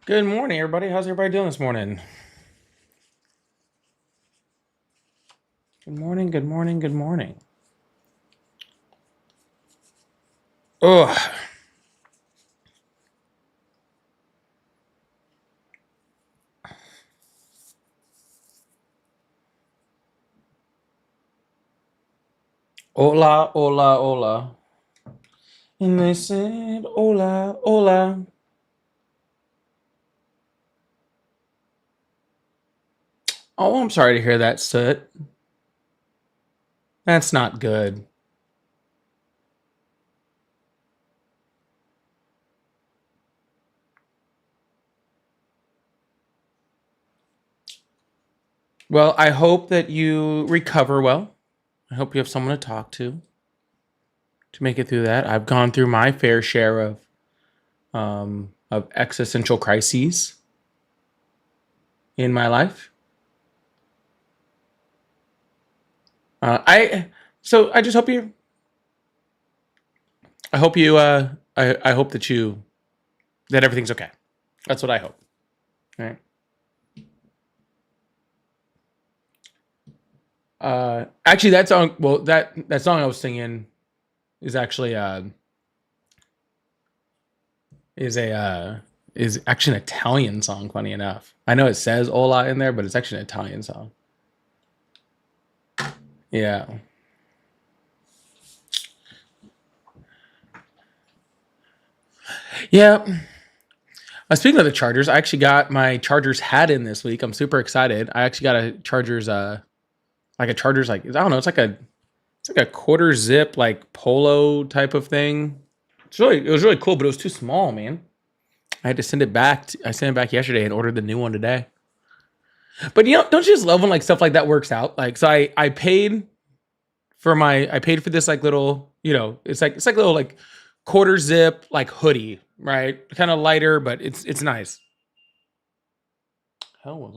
Good morning, everybody. How's everybody doing this morning? Good morning, good morning, good morning. Ugh. Hola, hola, hola. And they said, hola, hola. Oh, I'm sorry to hear that, Soot. That's not good. Well, I hope that you recover well. I hope you have someone to talk to make it through that. I've gone through my fair share of existential crises in my life. I just hope you. I hope you. I hope that everything's okay. That's what I hope. All right. Actually, that song. Well, that song I was singing is actually is a is actually an Italian song. Funny enough, I know it says "Ola" in there, but it's actually an Italian song. Yeah. Yeah. Speaking of the Chargers, I actually got my Chargers hat in this week. I'm super excited. I actually got a Chargers like a Chargers like I don't know. It's like a quarter zip like polo type of thing. It was really cool, but it was too small, man. I had to send it back. I sent it back yesterday and ordered the new one today. But don't you just love when like stuff like that works out? Like, so I paid I paid for this like little, it's like little like quarter zip like hoodie, right? Kind of lighter, but it's nice. Hell was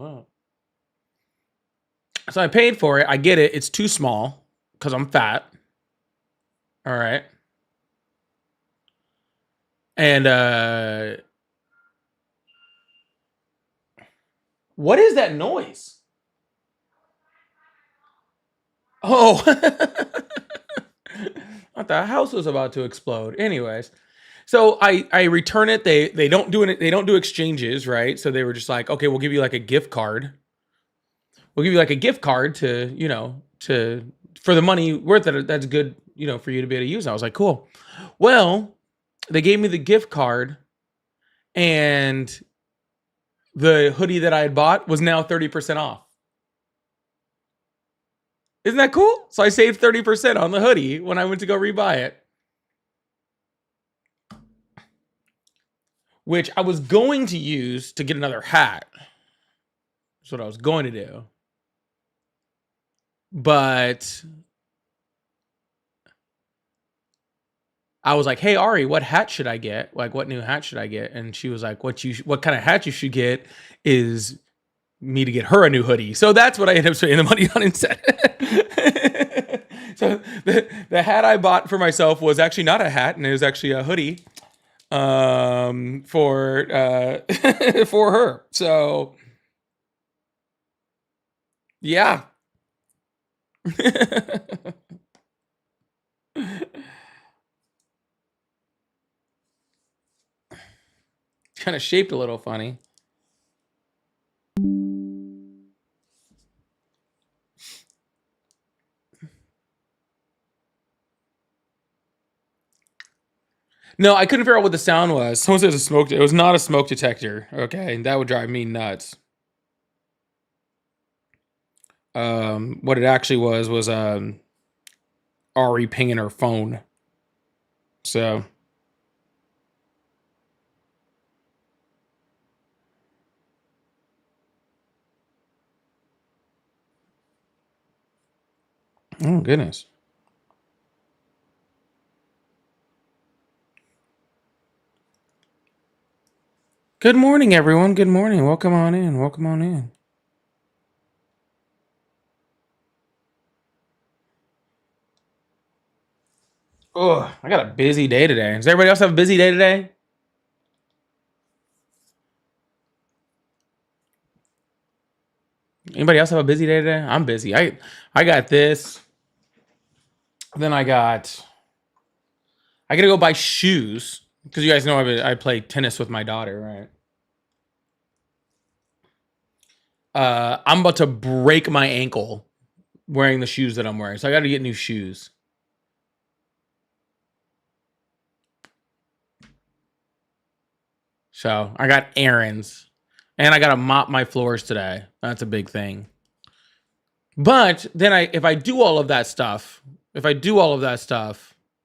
that? So I paid for it. I get it. It's too small because I'm fat. All right. And what is that noise? Oh, I thought the house was about to explode. Anyways, so I return it. They don't do it. They don't do exchanges, right? So they were just like, okay, we'll give you like a gift card. We'll give you like a gift card to to for the money worth it. That's good, for you to be able to use. I was like, cool. Well, they gave me the gift card, and the hoodie that I had bought was now 30% off. Isn't that cool? So I saved 30% on the hoodie when I went to go rebuy it. Which I was going to use to get another hat. That's what I was going to do. But I was like, "Hey Ari, what hat should I get? Like, what new hat should I get?" And she was like, "What kind of hat you should get is me to get her a new hoodie." So that's what I ended up spending the money on instead. So the hat I bought for myself was actually not a hat, and it was actually a hoodie for for her. So yeah. Kind of shaped a little funny. No, I couldn't figure out what the sound was. Someone says a smoke. It was not a smoke detector. Okay, that would drive me nuts. What it actually was Ari pinging her phone. So, oh goodness. Good morning, everyone. Good morning. Welcome on in. Welcome on in. Oh, I got a busy day today. Does everybody else have a busy day today? Anybody else have a busy day today? I'm busy. I got this. Then I gotta go buy shoes because you guys know I play tennis with my daughter, right? I'm about to break my ankle wearing the shoes that I'm wearing, so I got to get new shoes. So I got errands, and I got to mop my floors today. That's a big thing. But then if I do all of that stuff,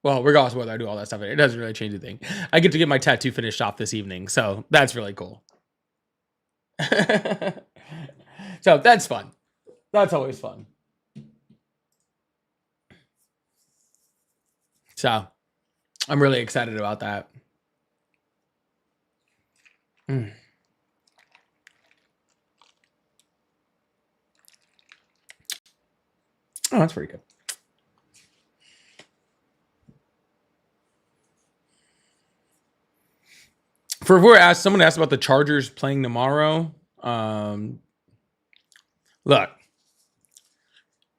well, regardless of whether I do all that stuff, it doesn't really change anything. I get to get my tattoo finished off this evening, so that's really cool. So that's fun. That's always fun. So I'm really excited about that. Mm. Oh, that's pretty good. Someone asked about the Chargers playing tomorrow. Look,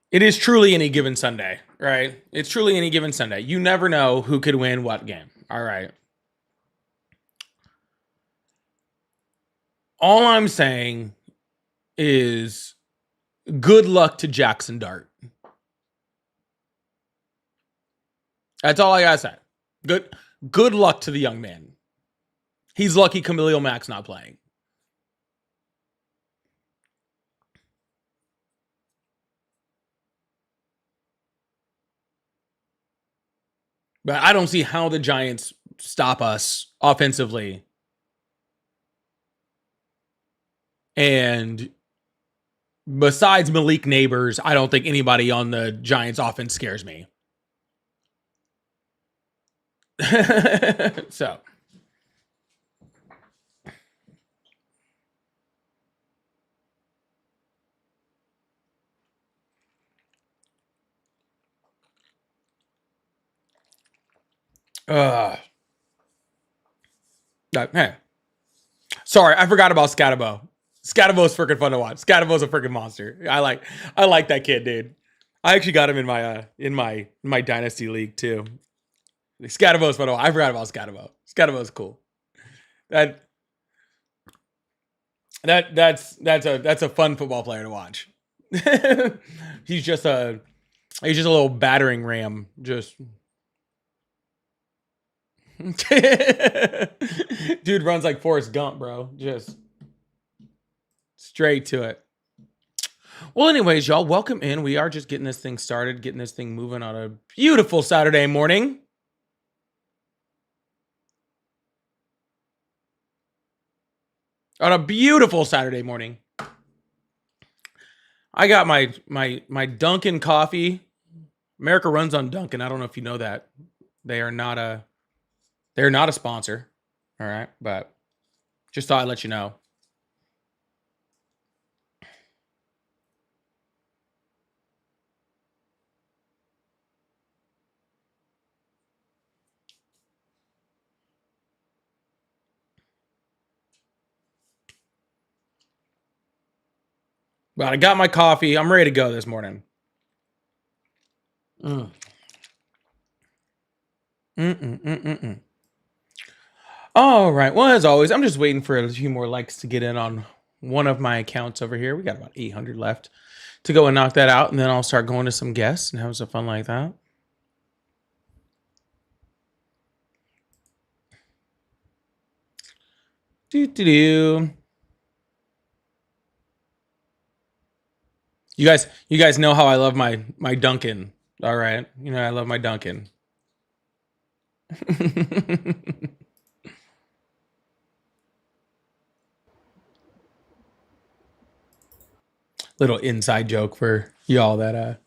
it is truly any given Sunday, right? It's truly any given Sunday. You never know who could win what game. All right. All I'm saying is good luck to Jackson Dart. That's all I gotta say. Good luck to the young man. He's lucky Khalil Mack's not playing. But I don't see how the Giants stop us offensively. And besides Malik Neighbors, I don't think anybody on the Giants offense scares me. So. Hey. Sorry, I forgot about Scatabo. Scatabo's freaking fun to watch. Scatabo's a freaking monster. I like that kid, dude. I actually got him in my dynasty league too. Scatabo's fun to watch. I forgot about Scatabo. Scatabo's cool. That's a fun football player to watch. He's just a little battering ram. Just dude runs like Forrest Gump, bro. Just straight to it. Well, anyways, y'all, welcome in. We are just getting this thing started, getting this thing moving on a beautiful Saturday morning. On a beautiful Saturday morning. I got my Dunkin' coffee. America runs on Dunkin'. I don't know if you know that. They're not a sponsor. All right, but just thought I'd let you know. But I got my coffee. I'm ready to go this morning. All right. Well, as always, I'm just waiting for a few more likes to get in on one of my accounts over here. We got about 800 left to go and knock that out, and then I'll start going to some guests and have some fun like that. Do. You guys know how I love my Dunkin'. All right. You know I love my Dunkin'. Little inside joke for y'all that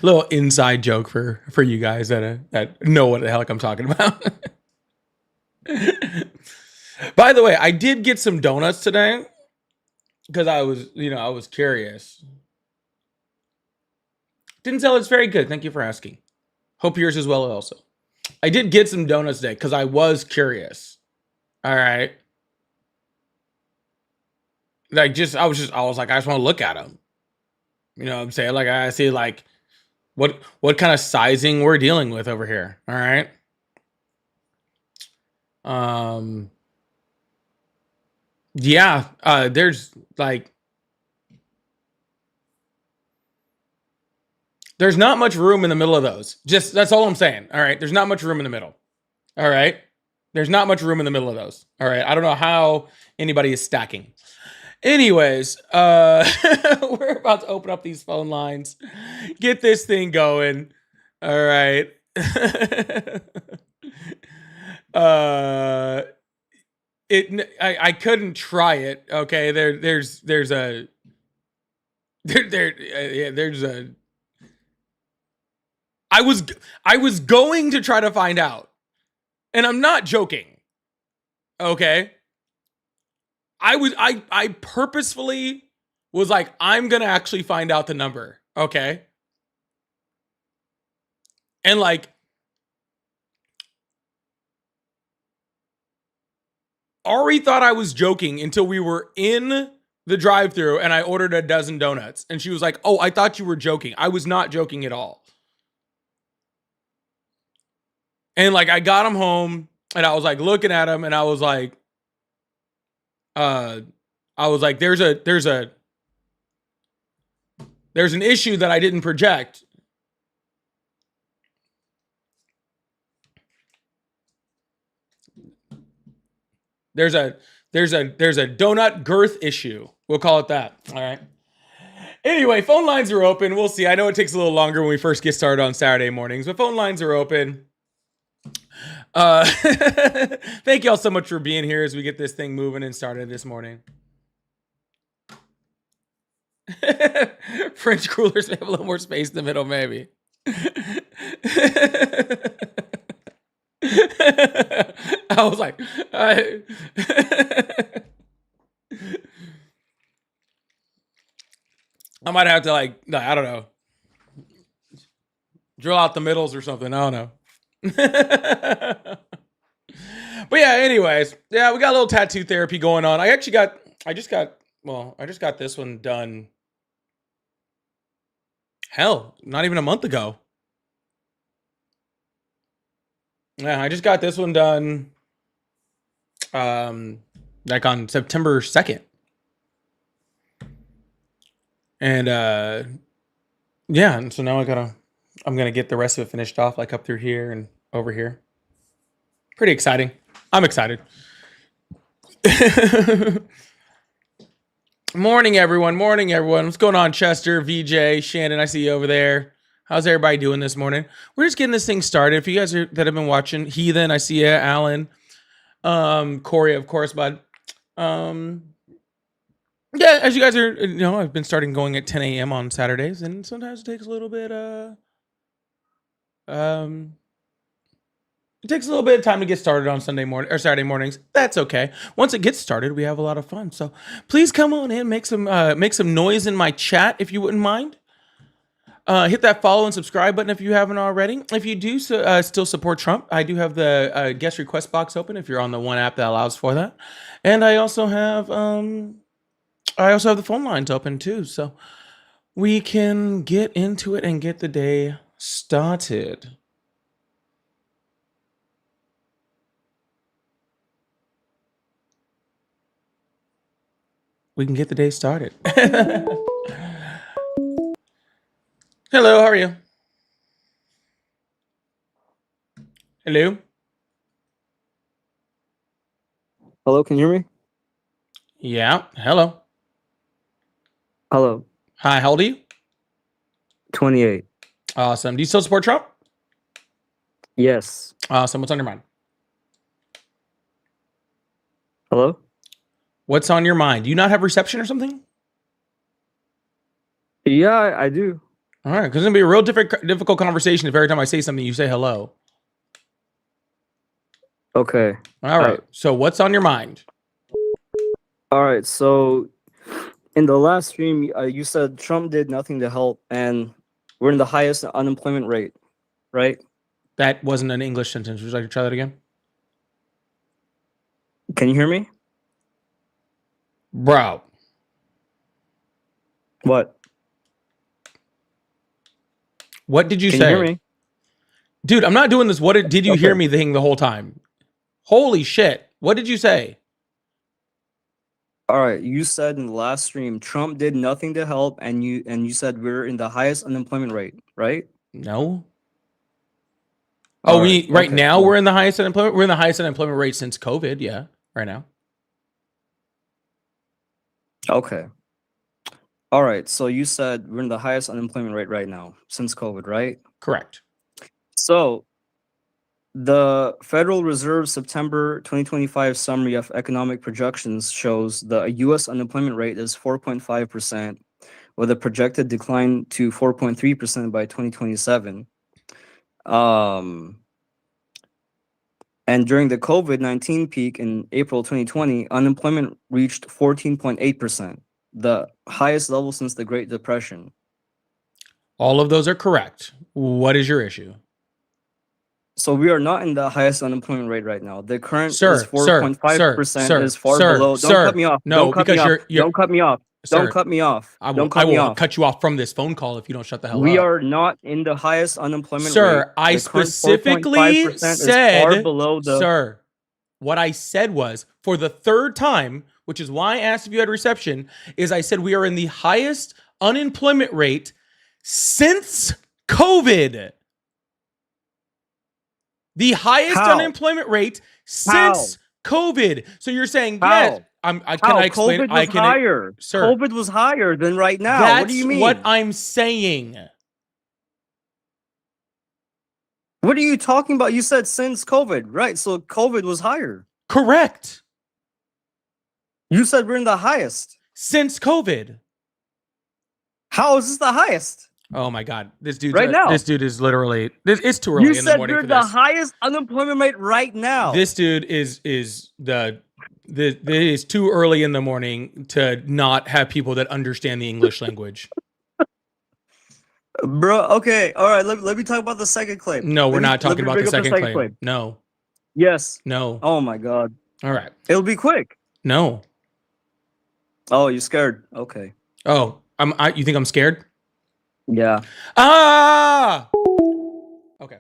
little inside joke for you guys that know what the heck I'm talking about. By the way, I did get some donuts today because I was curious. Didn't sell. It's very good. Thank you for asking. Hope yours as well also. I did get some donuts today because I was curious. All right. Like, I was like, I just want to look at them. You know what I'm saying? Like, I see like what kind of sizing we're dealing with over here. All right. Yeah. There's like, there's not much room in the middle of those. Just that's all I'm saying. All right. There's not much room in the middle. All right. There's not much room in the middle of those. All right. I don't know how anybody is stacking. Anyways, we're about to open up these phone lines, get this thing going. All right. I couldn't try it. Okay. There's a there's a I was going to try to find out, and I'm not joking. Okay. I purposefully was like, I'm gonna actually find out the number. Okay. And like, Ari thought I was joking until we were in the drive-thru and I ordered a dozen donuts. And she was like, "Oh, I thought you were joking." I was not joking at all. And like, I got them home and I was like looking at them and I was like, there's an issue that I didn't project. There's a donut girth issue. We'll call it that. All right. Anyway, phone lines are open. We'll see. I know it takes a little longer when we first get started on Saturday mornings, but phone lines are open. Thank y'all so much for being here as we get this thing moving and started this morning. French coolers may have a little more space in the middle, maybe. I was like, I might have to like, I don't know, drill out the middles or something. I don't know. But yeah, anyways, yeah, we got a little tattoo therapy going on. I just got this one done. Hell, not even a month ago. Yeah, I just got this one done. Like on September 2nd. And yeah, and so now I'm gonna get the rest of it finished off, like up through here and over here. Pretty exciting. I'm excited. Morning, everyone. Morning, everyone. What's going on, Chester, VJ, Shannon? I see you over there. How's everybody doing this morning? We're just getting this thing started. If you guys that have been watching, Heathen, I see you, Alan, Corey, of course, bud. Yeah, as you guys are, I've been starting going at 10 a.m. on Saturdays, and sometimes it takes a little bit, it takes a little bit of time to get started on Sunday morning or Saturday mornings. That's okay. Once it gets started, we have a lot of fun. So please come on in, make some noise in my chat if you wouldn't mind. Hit that follow and subscribe button if you haven't already. If you do still support Trump, I do have the guest request box open if you're on the one app that allows for that, and I also have the phone lines open too, so we can get into it and get the day started. We can get the day started. Hello, how are you? Hello? Hello, can you hear me? Yeah, hello. Hello. Hi, how old are you? 28. Awesome. Do you still support Trump? Yes. Awesome. What's on your mind? Hello? What's on your mind? Do you not have reception or something? Yeah, I do. All right, because it's going to be a real difficult conversation if every time I say something, you say hello. Okay. All right. So what's on your mind? All right. So in the last stream, you said Trump did nothing to help, and we're in the highest unemployment rate, right? That wasn't an English sentence. Would you like to try that again? Can you hear me? Bro, What? What did you Can say? you hear me? Dude, I'm not doing this. What did you hear Okay. me thing the whole time? Holy shit. What did you say? All right. You said in the last stream Trump did nothing to help, and you said we're in the highest unemployment rate, right? No. Oh, All right. right Okay. now Cool. we're in the highest unemployment. We're in the highest unemployment rate since COVID. Yeah, right now. Okay. All right. So you said we're in the highest unemployment rate right now since COVID, right? Correct. So the Federal Reserve September 2025 summary of economic projections shows the U.S. unemployment rate is 4.5%, with a projected decline to 4.3% by 2027. And during the COVID-19 peak in April 2020, unemployment reached 14.8%, the highest level since the Great Depression. All of those are correct. What is your issue? So we are not in the highest unemployment rate right now. The current is Sir, 4.5%, is far below. Don't cut me off. No, Don't cut me because off. you're Don't cut me off. Don't sir, cut me off. I Don't I cut me will off. cut you off from this phone call if you don't shut the hell We up. are not in the highest unemployment rate. Sir, I The current specifically 4.5% is far said, below the. sir, what I said was for the third time, which is why I asked if you had reception, is I said we are in the highest unemployment rate since COVID. The highest How? unemployment rate since COVID. So you're saying, How? yes, can I explain? COVID was higher. Sir, COVID was higher than right now. that's What do you mean? what I'm saying. What are you talking about? You said since COVID, right? So COVID was higher. Correct. You said we're in the highest. Since COVID. How is this the highest? Oh my God, this dude! Right now. This dude is literally. It's too early You in the said morning we're for the this. highest unemployment rate right now. This dude is it is too early in the morning to not have people that understand the English language. Bro, okay, all right. Let me talk about the second claim. No, we're not talking about the second claim. No. Yes. No. Oh my God. All right. It'll be quick. No. Oh, you're scared. Okay. Oh, you think I'm scared? Yeah. Ah. Okay.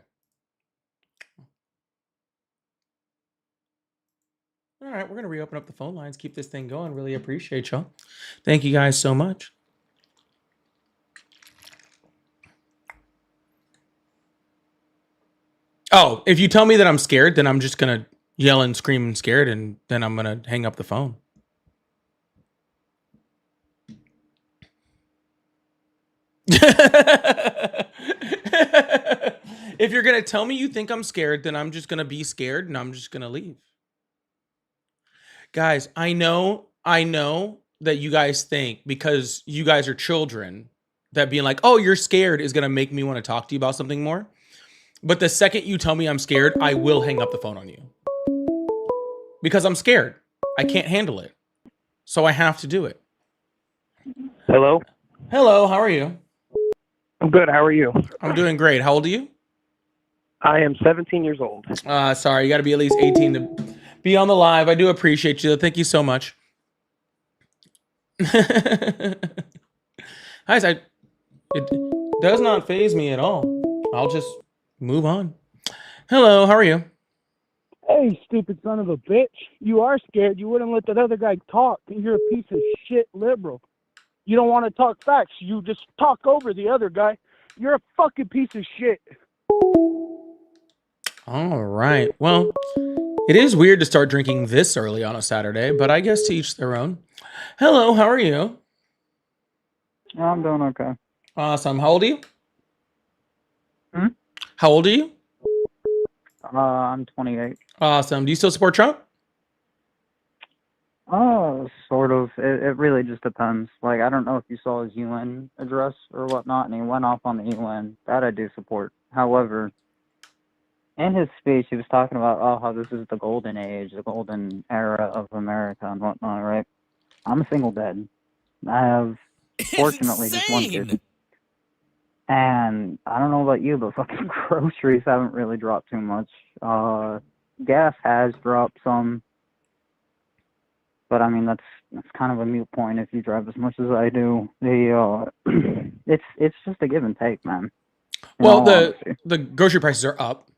All right, we're gonna reopen up the phone lines. Keep this thing going. Really appreciate y'all. Thank you guys so much. Oh, if you tell me that I'm scared, then I'm just gonna yell and scream and scared, and then I'm gonna hang up the phone. If you're gonna tell me you think I'm scared, then I'm just gonna be scared and I'm just gonna leave. Guys, I know that you guys think because you guys are children that being like, oh, you're scared is gonna make me want to talk to you about something more. But the second you tell me I'm scared, I will hang up the phone on you. Because I'm scared. I can't handle it. So I have to do it. Hello? Hello, how are you? I'm good. How are you? I'm doing great. How old are you? I am 17 years old. Sorry, you got to be at least 18 to be on the live. I do appreciate you. Thank you so much. Guys, it does not faze me at all. I'll just move on. Hello, how are you? Hey, stupid son of a bitch. You are scared. You wouldn't let that other guy talk. You're a piece of shit liberal. You don't want to talk facts. You just talk over the other guy. You're a fucking piece of shit. All right. Well, it is weird to start drinking this early on a Saturday, but I guess to each their own. Hello, how are you? I'm doing okay. Awesome. How old are you? Hmm? How old are you? I'm 28. Awesome. Do you still support Trump? Sort of. It really just depends. Like, I don't know if you saw his UN address or whatnot, and he went off on the UN. That I do support. However, in his speech, he was talking about, how this is the golden age, the golden era of America and whatnot, right? I'm a single dad. I have, fortunately, just one kid. And I don't know about you, but fucking groceries haven't really dropped too much. Gas has dropped some. But I mean, that's kind of a moot point if you drive as much as I do. It's just a give and take, man. In Well, all honesty. the grocery prices are up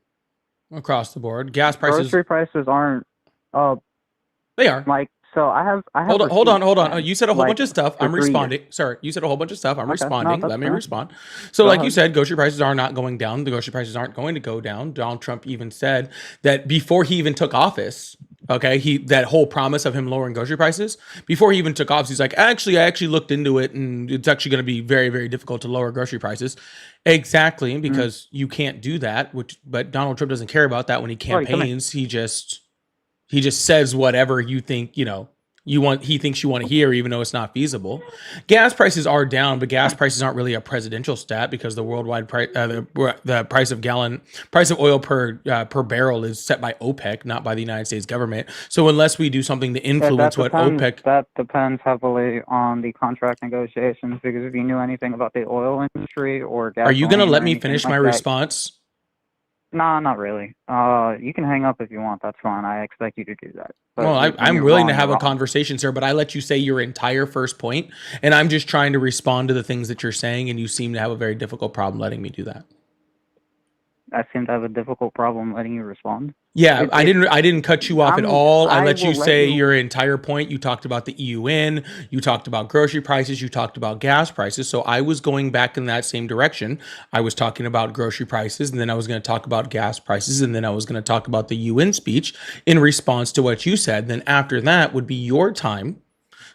across the board. Gas prices, Grocery prices aren't up. they are. Like, so I have Hold on. receipts, man, You said a whole like, bunch of stuff. for I'm 3 years. responding. Sir, you said a whole bunch of stuff. I'm Okay, no, responding. that's Let me fair. respond. So, Go like you ahead. said, grocery prices are not going down. The grocery prices aren't going to go down. Donald Trump even said that before he even took office. Okay, that whole promise of him lowering grocery prices before he even took office, he's like, I actually looked into it, and it's actually going to be very, very difficult to lower grocery prices. Exactly, because you can't do that. But Donald Trump doesn't care about that when he Oh, you come in. campaigns. He just says whatever you think, he thinks you want to hear, even though it's not feasible. Gas prices are down, but gas prices aren't really a presidential stat because the worldwide price, the price of oil per barrel is set by OPEC, not by the United States government. So unless we do something to influence what OPEC, That depends heavily on the contract negotiations, because if you knew anything about the oil industry or are you going to gasoline let or me anything finish like my that, response? nah, not really. You can hang up if you want. That's fine. I expect you to do that. But Well, when I'm you're willing wrong, to have you're a wrong. conversation, sir, but I let you say your entire first point, and I'm just trying to respond to the things that you're saying, and you seem to have a very difficult problem letting me do that. I seem to have a difficult problem letting you respond. Yeah, I didn't cut you off at all. I let you say your entire point. You talked about the EUN, you talked about grocery prices, you talked about gas prices. So I was going back in that same direction. I was talking about grocery prices, and then I was going to talk about gas prices, and then I was going to talk about the UN speech in response to what you said. Then after that would be your time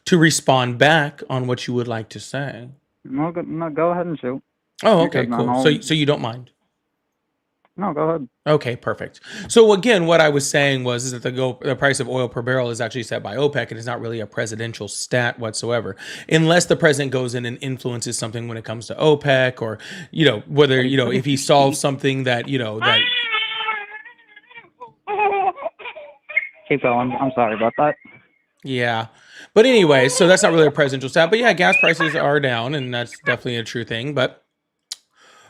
to respond back on what you would like to say. No, go ahead and shoot. Oh, You're okay, good, man. cool. So you don't mind. No, go ahead. Okay, perfect. So again, what I was saying is that the price of oil per barrel is actually set by OPEC, and it's not really a presidential stat whatsoever, unless the president goes in and influences something when it comes to OPEC, or whether if he solves something that that. Keep going. I'm sorry about that. Yeah. But anyway, so that's not really a presidential stat. But yeah, gas prices are down, and that's definitely a true thing. But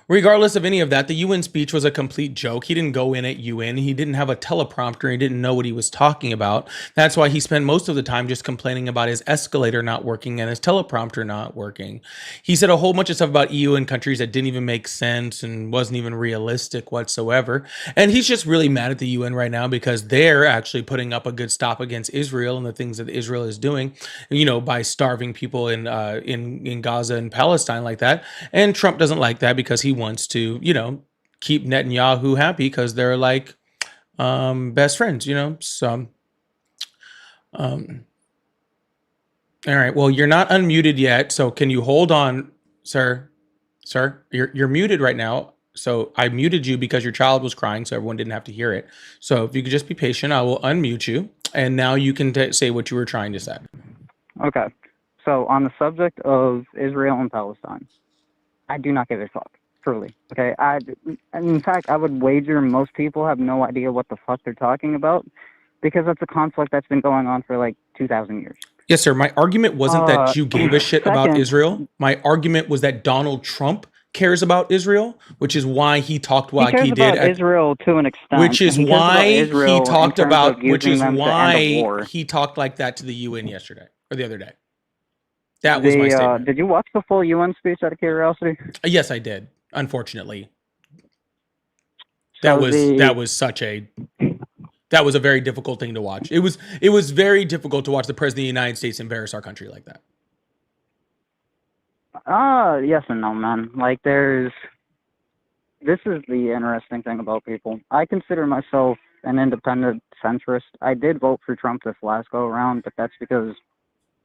regardless of any of that, the UN speech was a complete joke. He didn't go in at UN. He didn't have a teleprompter. He didn't know what he was talking about. That's why he spent most of the time just complaining about his escalator not working and his teleprompter not working. He said a whole bunch of stuff about EU and countries that didn't even make sense and wasn't even realistic whatsoever. And he's just really mad at the UN right now because they're actually putting up a good stop against Israel and the things that Israel is doing, by starving people in Gaza and Palestine like that. And Trump doesn't like that because he wants to, keep Netanyahu happy because they're like best friends, So, all right. Well, you're not unmuted yet, so can you hold on, sir? Sir, you're muted right now. So I muted you because your child was crying, so everyone didn't have to hear it. So if you could just be patient, I will unmute you, and now you can say what you were trying to say. Okay. So on the subject of Israel and Palestine, I do not give a fuck. Truly. Okay. In fact, I would wager most people have no idea what the fuck they're talking about, because that's a conflict that's been going on for like 2,000 years. Yes, sir. My argument wasn't that you gave a shit about second- Israel. My argument was that Donald Trump cares about Israel, which is why he talked like he did. About Israel to an extent. Which is and he cares about why Israel he talked in terms about. of Which using is them to end a why war. he talked like that to the UN yesterday or the other day. That was my statement. Did you watch the full UN speech out of curiosity? Yes, I did. Unfortunately, So that was a very difficult thing to watch. It was very difficult to watch the president of the United States embarrass our country like that. Yes and no, man. Like, this is the interesting thing about people. I consider myself an independent centrist. I did vote for Trump this last go around, but that's because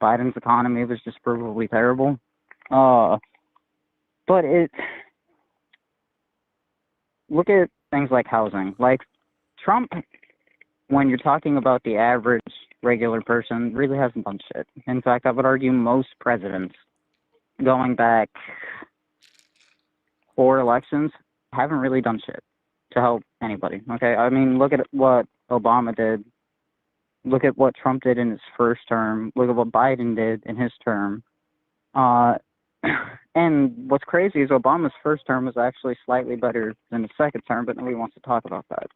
Biden's economy was just provably terrible. But look at things like housing. Like, Trump, when you're talking about the average regular person, really hasn't done shit. In fact, I would argue most presidents going back 4 elections haven't really done shit to help anybody. Okay, I mean, look at what Obama did. Look at what Trump did in his first term. Look at what Biden did in his term. And what's crazy is Obama's first term was actually slightly better than his second term, but nobody wants to talk about that.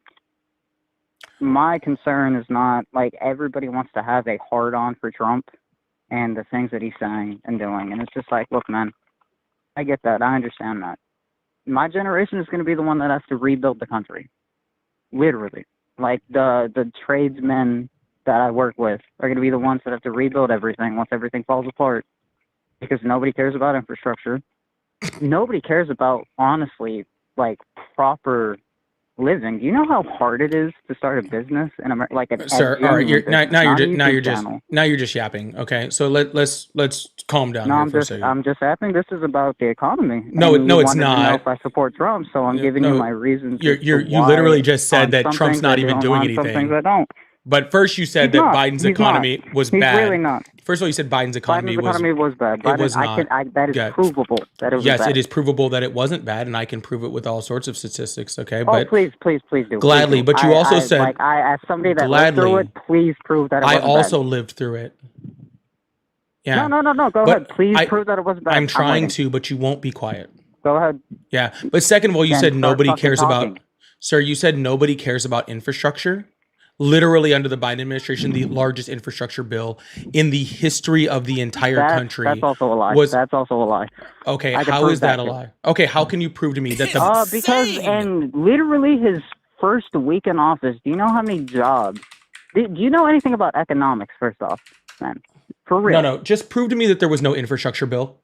my concern is not like everybody wants to have a hard on for Trump and the things that he's saying and doing, and it's just like, look, man, I get that, I understand that. My generation is going to be the one that has to rebuild the country, literally. Like the tradesmen that I work with are going to be the ones that have to rebuild everything once everything falls apart, because nobody cares about infrastructure. Nobody cares about, honestly, like proper living. Do you know how hard it is to start a business in America? Like Sir, all right, now you're just yapping. Okay, so let's calm down here for a second. I'm just asking. This is about the economy. No, and no, you it's wanted to know not. if I support Trump, so I'm giving you my reasons. You literally just said that Trump's not even doing anything. Some things I don't. But first you said that Biden's economy was bad. He's really not. First of all, you said Biden's economy was bad. It was not. That is provable that it was bad. Yes, it is provable that it wasn't bad, and I can prove it with all sorts of statistics. Okay, but please do. Gladly, but you also said, as somebody that lived through it, please prove that it wasn't bad. I also lived through it. Yeah. No. Go ahead. Please prove that it wasn't bad. I'm trying to, but you won't be quiet. Go ahead. Yeah, but second of all, you said nobody cares about. Sir, you said nobody cares about infrastructure. Literally, under the Biden administration, the largest infrastructure bill in the history of the entire country. That's also a lie. That's also a lie. Okay, how is that a lie? Okay, how can you prove to me that the because in literally his first week in office, do you know how many jobs? Do you know anything about economics? First off, man, for real. No, just prove to me that there was no infrastructure bill.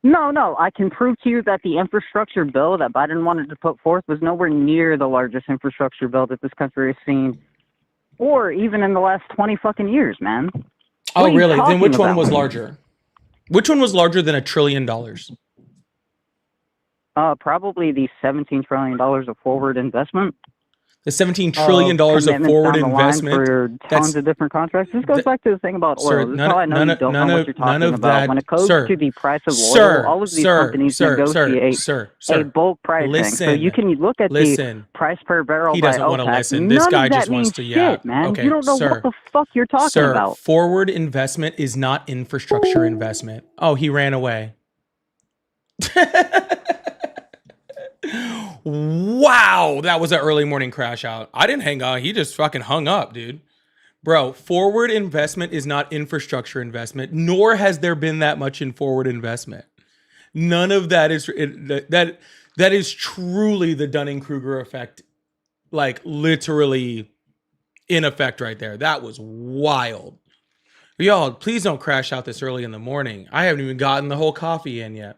No, I can prove to you that the infrastructure bill that Biden wanted to put forth was nowhere near the largest infrastructure bill that this country has seen, or even in the last 20 fucking years, man. Oh, really? Then which one was larger? Which one was larger than $1 trillion? Probably the $17 trillion of forward investment. The $17 trillion of forward investment for tons of different contracts. This goes back to the thing about oil. Sir, this is how I know you don't know what you're talking about. When it goes to the price of oil, all of these companies negotiate a bulk pricing. So you can look at the price per barrel. He doesn't want to listen. This guy just wants to yap. Man. Okay, you don't know what the fuck you're talking about. Forward investment is not infrastructure investment. Oh, he ran away. Wow, that was an early morning crash out. I didn't hang out. He just fucking hung up, dude. Bro, forward investment is not infrastructure investment, nor has there been that much in forward investment. None of that is that is truly the Dunning-Kruger effect, like literally in effect right there. That was wild. Y'all, please don't crash out this early in the morning. I haven't even gotten the whole coffee in yet.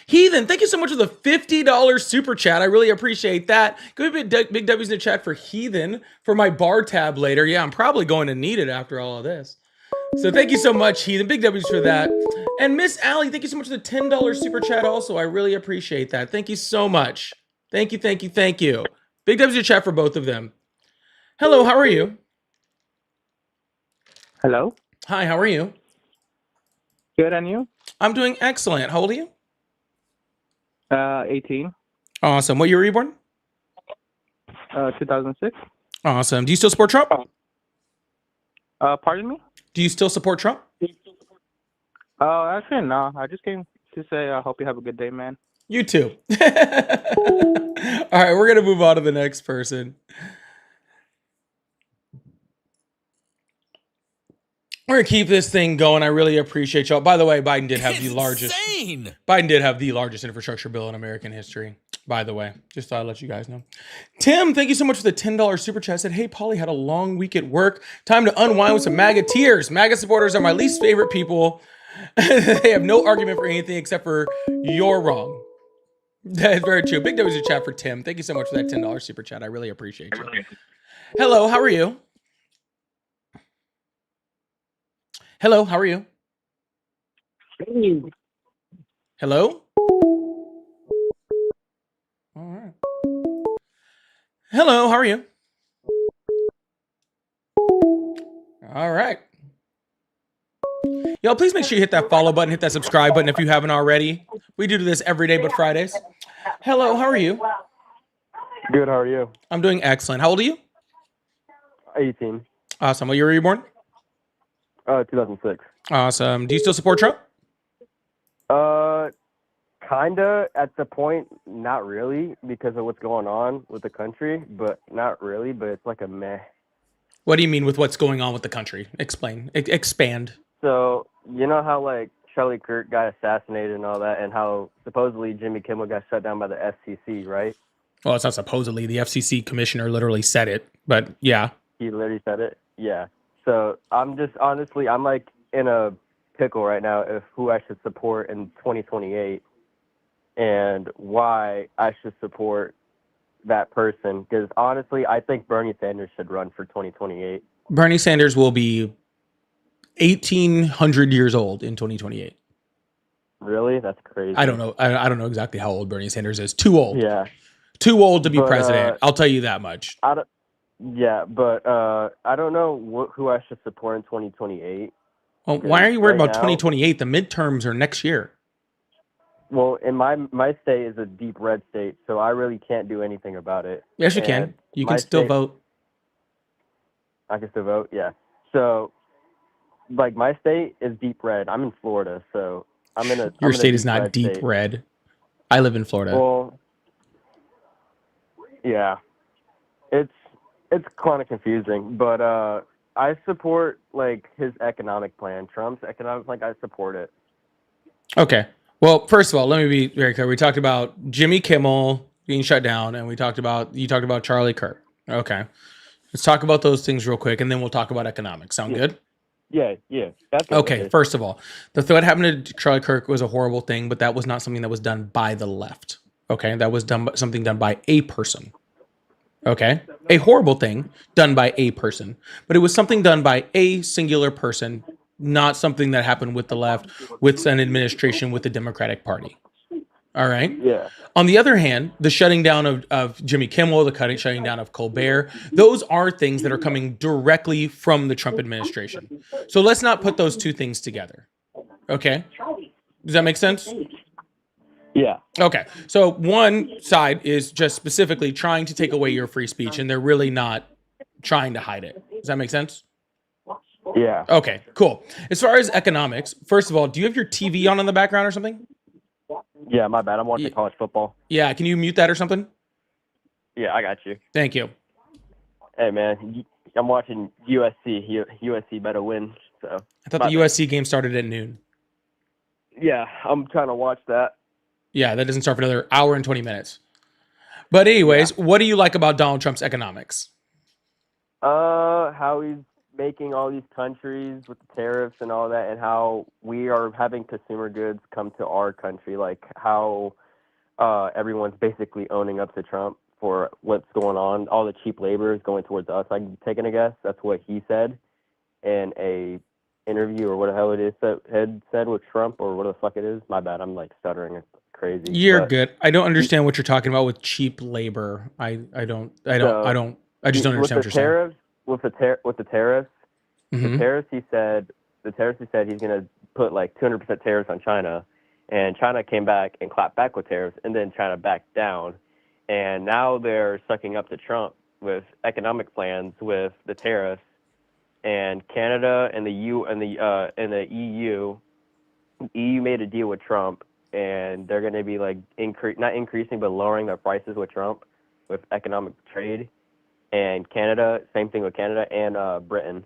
Heathen, thank you so much for the $50 super chat. I really appreciate that. Go big W's in the chat for Heathen for my bar tab later. Yeah, I'm probably going to need it after all of this. So thank you so much, Heathen. Big W's for that. And Miss Allie, thank you so much for the $10 super chat also. I really appreciate that. Thank you so much. Thank you. Big W's in the chat for both of them. Hello, how are you? Hello. Hi, how are you? Good, and you? I'm doing excellent. How old are you? 18. Awesome. What year were you born? 2006. Awesome. Do you still support Trump? Pardon me? Do you still support Trump? Actually, no. I just came to say I hope you have a good day, man. You too. All right, we're going to move on to the next person. We're gonna keep this thing going. I really appreciate y'all. By the way, Biden did have the largest infrastructure bill in American history. By the way, just thought I'd let you guys know. Tim, thank you so much for the $10 super chat. Said, hey, Paulie, had a long week at work. Time to unwind with some MAGA tears. MAGA supporters are my least favorite people. They have no argument for anything except for you're wrong. That is very true. Big W's in chat for Tim. Thank you so much for that $10 super chat. I really appreciate you. Hello, how are you? Hello, how are you? Hello? All right. Hello, how are you? All right. Y'all, please make sure you hit that follow button, hit that subscribe button if you haven't already. We do this every day but Fridays. Hello, how are you? Good, how are you? I'm doing excellent. How old are you? 18. Awesome. What year were you born? 2006. Awesome. Do you still support Trump? Kinda at the point, not really, because of what's going on with the country, but not really. But it's like a meh. What do you mean with what's going on with the country? Explain. Expand. So you know how like Charlie Kirk got assassinated and all that, and how supposedly Jimmy Kimmel got shut down by the FCC, right? Well, it's not supposedly. The FCC commissioner literally said it, but yeah. He literally said it. Yeah. So I'm just honestly, I'm like in a pickle right now of who I should support in 2028 and why I should support that person. Because honestly, I think Bernie Sanders should run for 2028. Bernie Sanders will be 1,800 years old in 2028. Really? That's crazy. I don't know. I don't know exactly how old Bernie Sanders is. Too old. Yeah. Too old to be But, president. I'll tell you that much. I don't know who I should support in 2028. Well, why are you worried right about now- 2028? The midterms are next year. Well, in my state is a deep red state, so I really can't do anything about it. Yes, you And can. You my can still state- vote. I can still vote, yeah. So, like, my state is deep red. I'm in Florida, so I'm in a. Your state is not deep state. red. I live in Florida. Well, yeah, it's kind of confusing, but I support like his economic plan, Trump's economic plan. I support it. Okay. Well, first of all, let me be very clear. We talked about Jimmy Kimmel being shut down, and you talked about Charlie Kirk. Okay. Let's talk about those things real quick, and then we'll talk about economics. Sound good? Yeah, that's good. Okay. First of all, what happened to Charlie Kirk was a horrible thing, but that was not something that was done by the left. Okay. That was something done by a person. Okay. A horrible thing done by a person, but it was something done by a singular person, not something that happened with the left, with an administration, with the Democratic Party. All right. Yeah. On the other hand, the shutting down of Jimmy Kimmel, the shutting down of Colbert, those are things that are coming directly from the Trump administration. So let's not put those two things together. Okay. Does that make sense? Yeah. Okay. So one side is just specifically trying to take away your free speech, and they're really not trying to hide it. Does that make sense? Yeah. Okay, cool. As far as economics, first of all, do you have your TV on in the background or something? Yeah, my bad. I'm watching Yeah. college football. Yeah, can you mute that or something? Yeah, I got you. Thank you. Hey, man, I'm watching USC. USC better win. So I thought the USC game started at noon. yeah, I'm trying to watch that. Yeah, that doesn't start for another hour and 20 minutes. But anyways, what do you like about Donald Trump's economics? How he's making all these countries with the tariffs and all that, and how we are having consumer goods come to our country, like how everyone's basically owning up to Trump for what's going on. All the cheap labor is going towards us. I'm taking a guess. That's what he said in a interview or what the hell it is that had said with Trump or what the fuck it is. My bad. I'm like stuttering. It's crazy. You're But good. I don't understand what you're talking about with cheap labor. I just don't understand what you're saying. tariffs, with the tariffs, Mhm. the tariffs he said he's going to put like 200% tariffs on China, and China came back and clapped back with tariffs, and then China backed down, and now they're sucking up to Trump with economic plans with the tariffs, and Canada and the EU made a deal with Trump, and they're going to be like not increasing but lowering their prices with Trump with economic trade, and Canada, same thing with Canada and Britain.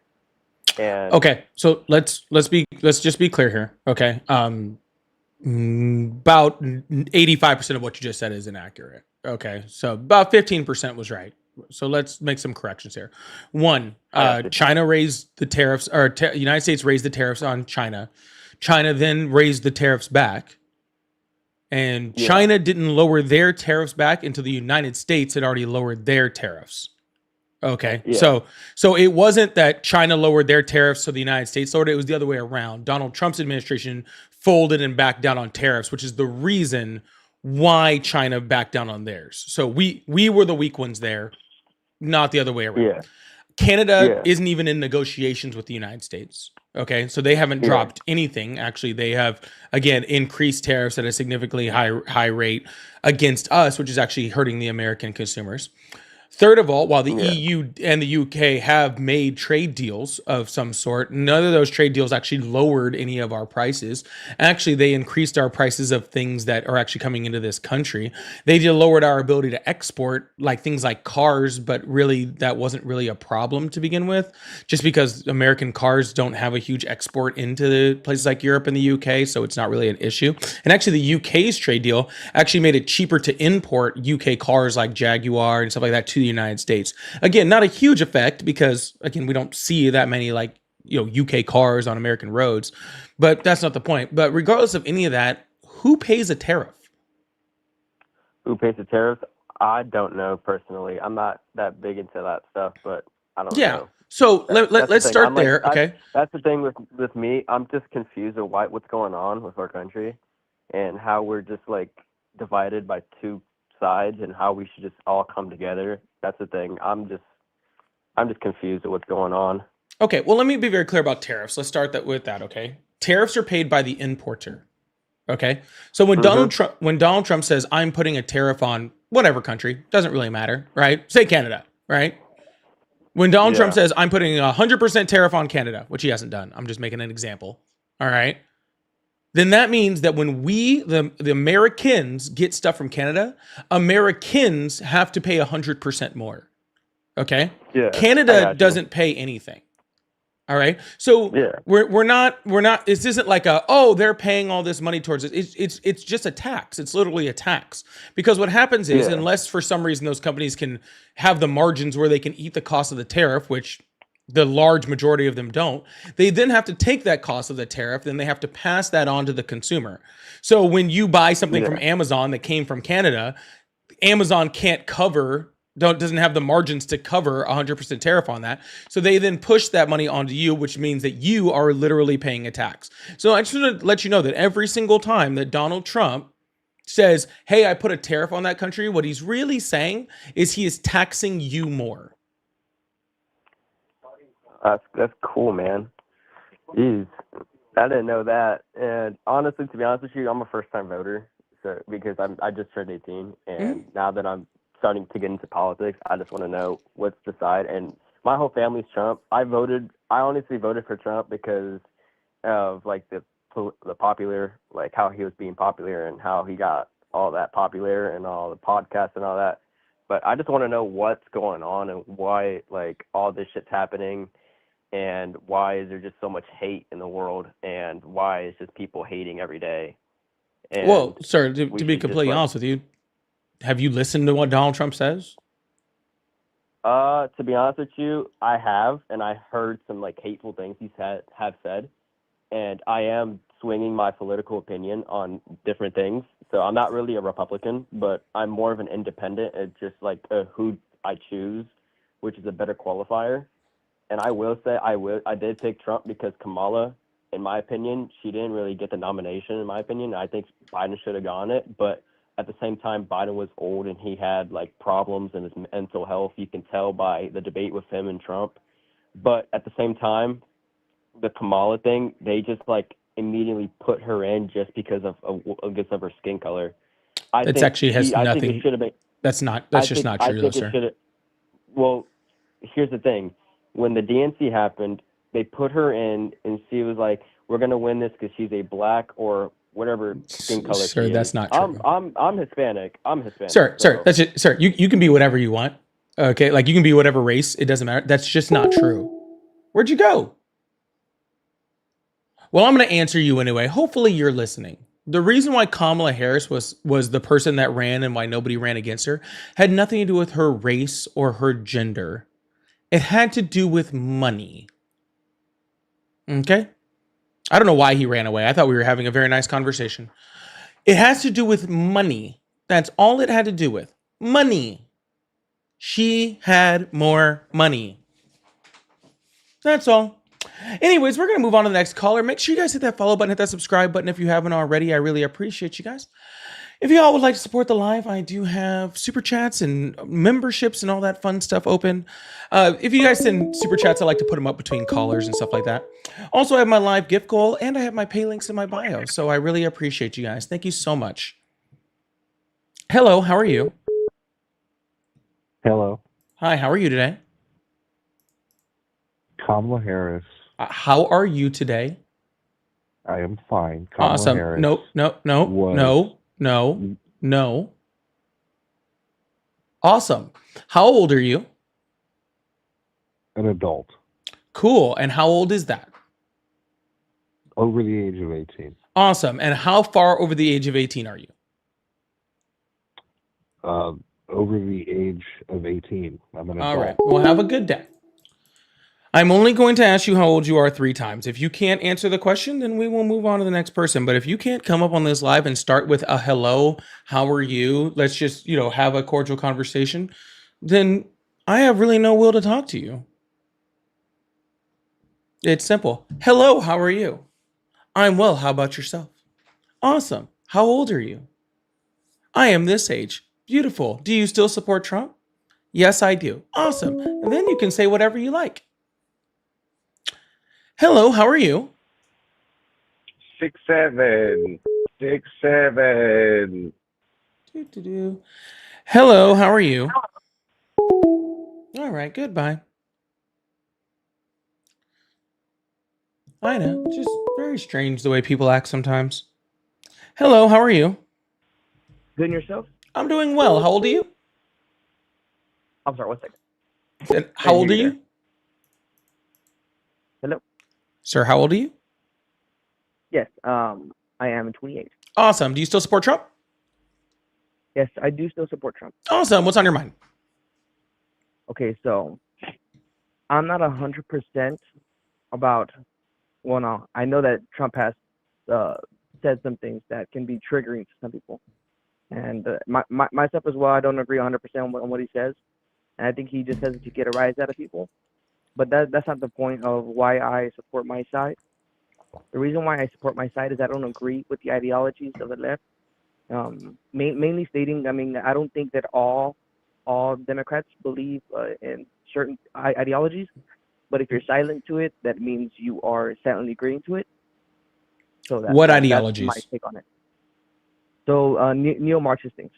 And Okay, so let's just be clear here. Okay, about 85% of what you just said is inaccurate. Okay, so about 15% was right. So let's make some corrections here. One, China raised the tariffs, or United States raised the tariffs on China. China then raised the tariffs back, and China didn't lower their tariffs back until the United States had already lowered their tariffs. Okay, so it wasn't that China lowered their tariffs so the United States lowered it. It was the other way around. Donald Trump's administration folded and backed down on tariffs, which is the reason why China backed down on theirs. So we were the weak ones there, not the other way around. Yeah. Canada isn't even in negotiations with the United States. Okay, so they haven't dropped anything. Actually, they have, again, increased tariffs at a significantly high rate against us, which is actually hurting the American consumers. Third of all, while the Yeah. EU and the UK have made trade deals of some sort, none of those trade deals actually lowered any of our prices. Actually, they increased our prices of things that are actually coming into this country. They just lowered our ability to export, like things like cars, but really that wasn't really a problem to begin with, just because American cars don't have a huge export into places like Europe and the UK, so it's not really an issue. And actually, the UK's trade deal actually made it cheaper to import UK cars like Jaguar and stuff like that to the United States. Again, not a huge effect because again, we don't see that many like, UK cars on American roads, but that's not the point. But regardless of any of that, who pays a tariff? Who pays the tariffs? I don't know personally. I'm not that big into that stuff, but I don't Yeah. know. So That's let's the thing. start I'm like, there. Okay. That's the thing with me. I'm just confused of what's going on with our country, and how we're just like divided by two sides, and how we should just all come together. That's the thing. I'm just confused at what's going on. Okay. Well, let me be very clear about tariffs. Let's start with that. Okay. Tariffs are paid by the importer. Okay. So when Donald Trump says I'm putting a tariff on whatever country, doesn't really matter, right? Say Canada, right? When Donald Trump says I'm putting a 100% tariff on Canada, which he hasn't done, I'm just making an example. All right. Then that means that when we, the Americans, get stuff from Canada, Americans have to pay 100% more. Okay. Yeah. Canada doesn't pay anything. All right. So we're not, this isn't like they're paying all this money towards it. It's just a tax. It's literally a tax, because what happens is, unless for some reason those companies can have the margins where they can eat the cost of the tariff, which the large majority of them don't, they then have to take that cost of the tariff, then they have to pass that on to the consumer. So when you buy something from Amazon that came from Canada, Amazon can't doesn't have the margins to cover 100% tariff on that. So they then push that money onto you, which means that you are literally paying a tax. So I just want to let you know that every single time that Donald Trump says, hey, I put a tariff on that country, what he's really saying is he is taxing you more. That's cool, man. Jeez. I didn't know that. And honestly, to be honest with you, I'm a first-time voter, so because I just turned 18, and now that I'm starting to get into politics, I just want to know what's the side. And my whole family's Trump. I honestly voted for Trump because of like the popular, like how he was being popular and how he got all that popular and all the podcasts and all that. But I just want to know what's going on and why like all this shit's happening, and why is there just so much hate in the world, and why is just people hating every day. And well, sir, to be completely honest with you, have you listened to what Donald Trump says? To be honest with you, I have, and I heard some like hateful things have said, and I am swinging my political opinion on different things. So I'm not really a Republican, but I'm more of an independent. It's just like who I choose, which is a better qualifier. And I will say I did pick Trump because Kamala, in my opinion, she didn't really get the nomination. In my opinion, I think Biden should have gotten it, but at the same time, Biden was old and he had like problems in his mental health. You can tell by the debate with him and Trump. But at the same time, the Kamala thing, they just like immediately put her in just because of her skin color. It actually has nothing. That's just not true, though, sir. Well, here's the thing: when the DNC happened, they put her in, and she was like, "We're gonna win this because she's a black or whatever skin color." Sir, that's not true. I'm Hispanic. Sir, that's it. Sir, you can be whatever you want. Okay, like you can be whatever race. It doesn't matter. That's just not true. Where'd you go? Well, I'm going to answer you anyway. Hopefully you're listening. The reason why Kamala Harris was the person that ran and why nobody ran against her had nothing to do with her race or her gender. It had to do with money. Okay? I don't know why he ran away. I thought we were having a very nice conversation. It has to do with money. That's all it had to do with. Money. She had more money. That's all. Anyways, we're going to move on to the next caller. Make sure you guys hit that follow button, hit that subscribe button if you haven't already. I really appreciate you guys. If you all would like to support the live, I do have super chats and memberships and all that fun stuff open. If you guys send super chats, I like to put them up between callers and stuff like that. Also, I have my live gift goal and I have my pay links in my bio. So I really appreciate you guys. Thank you so much. Hello, how are you? Hello. Hi, how are you today? Kamala Harris. How are you today? I am fine. Kamala Awesome. Harris No, no, no, was no, no, no. Awesome. How old are you? an adult Cool. And how old is that? over the age of 18. Awesome. And how far over the age of 18 are you? Over the age of 18. I'm an adult. All right. Well, have a good day. I'm only going to ask you how old you are 3 times. If you can't answer the question, then we will move on to the next person. But if you can't come up on this live and start with a hello, how are you? Let's just, have a cordial conversation. Then I have really no will to talk to you. It's simple. Hello, how are you? I'm well. How about yourself? Awesome. How old are you? I am this age. Beautiful. Do you still support Trump? Yes, I do. Awesome. And then you can say whatever you like. Hello, how are you? 6'7". 6'7". Doo-doo-doo. Hello, how are you? All right, goodbye. I know, just very strange the way people act sometimes. Hello, how are you? Good and yourself? I'm doing well. How old are you? I'm sorry, one second. And how old are hear you you? Hello? Sir, how old are you? Yes, I am 28. Awesome. Do you still support Trump? Yes, I do still support Trump. Awesome. What's on your mind? Okay, so I'm not 100% about, well, no, I know that Trump has said some things that can be triggering to some people. And myself as well, I don't agree 100% on what he says. And I think he just says it to get a rise out of people. But that's not the point of why I support my side. The reason why I support my side is I don't agree with the ideologies of the left. Mainly stating, I mean, I don't think that all Democrats believe in certain ideologies. But if you're silent to it, that means you are silently agreeing to it. So What that's ideologies? my take on it. So neo-Marxist things.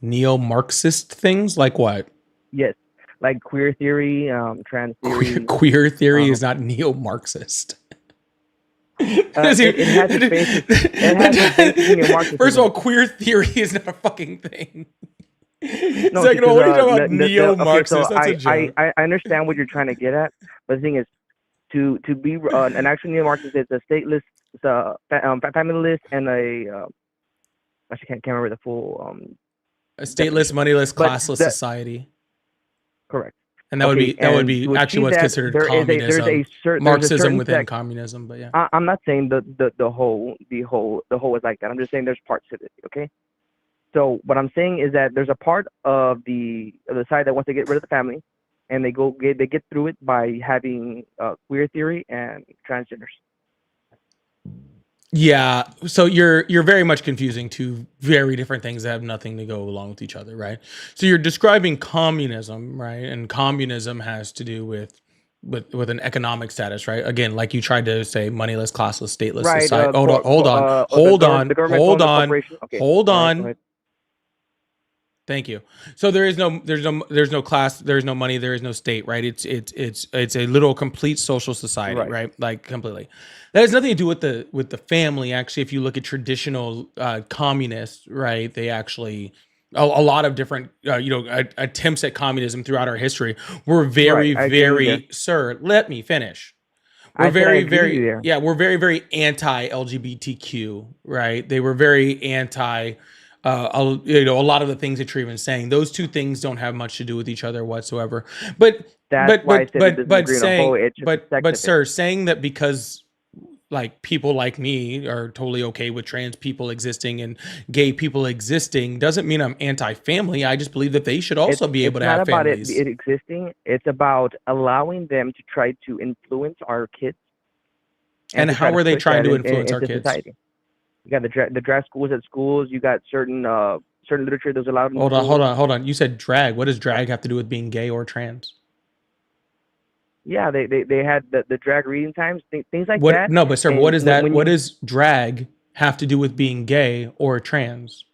Neo-Marxist things? Like what? Yes, like queer theory, trans theory. Queer theory is not neo-Marxist. It has its basis. It has its basis in Marxism. First of all, queer theory is not a fucking thing. No, Second of all, what are you talking about? okay, Neo-Marxist? so That's a joke. I understand what you're trying to get at, but the thing is, to be an actual neo-Marxist is a stateless, it's a familyist, and a actually can't remember the full A stateless, moneyless, but classless the- society. correct. And that would be which actually means what's that considered there is communism. there's a Marxism certain within sect. communism, but yeah. I'm not saying the whole is like that. I'm just saying there's parts of it. Okay. So what I'm saying is that there's a part of the side that wants to get rid of the family, and they get through it by having queer theory and transgenders. Yeah, so you're very much confusing two very different things that have nothing to go along with each other, right? So you're describing communism, right? And communism has to do with an economic status, right? Again, like you tried to say, moneyless, classless, stateless Right. society. Hold on, The government owns the corporation. Okay. hold All right, on. go ahead. Thank you. So there's no class, there's no money, there is no state, right? It's a little complete social society, right? Like completely. That has nothing to do with the family. Actually, if you look at traditional communists, right, they actually a lot of different attempts at communism throughout our history were very sir. Let me finish. We're very very anti-LGBTQ, right? They were very anti. A lot of the things that you're even saying, those two things don't have much to do with each other whatsoever. But sir, saying that because like people like me are totally okay with trans people existing and gay people existing doesn't mean I'm anti-family. I just believe that they should also be able to have families. It's not about it existing. It's about allowing them to try to influence our kids. And how are they trying to influence our kids? Society. You got the drag schools at schools. You got certain literature that's allowed. Hold on. You said drag. What does drag have to do with being gay or trans? Yeah, they had the drag reading times, things like that. No, but sir, what is that? What does drag have to do with being gay or trans?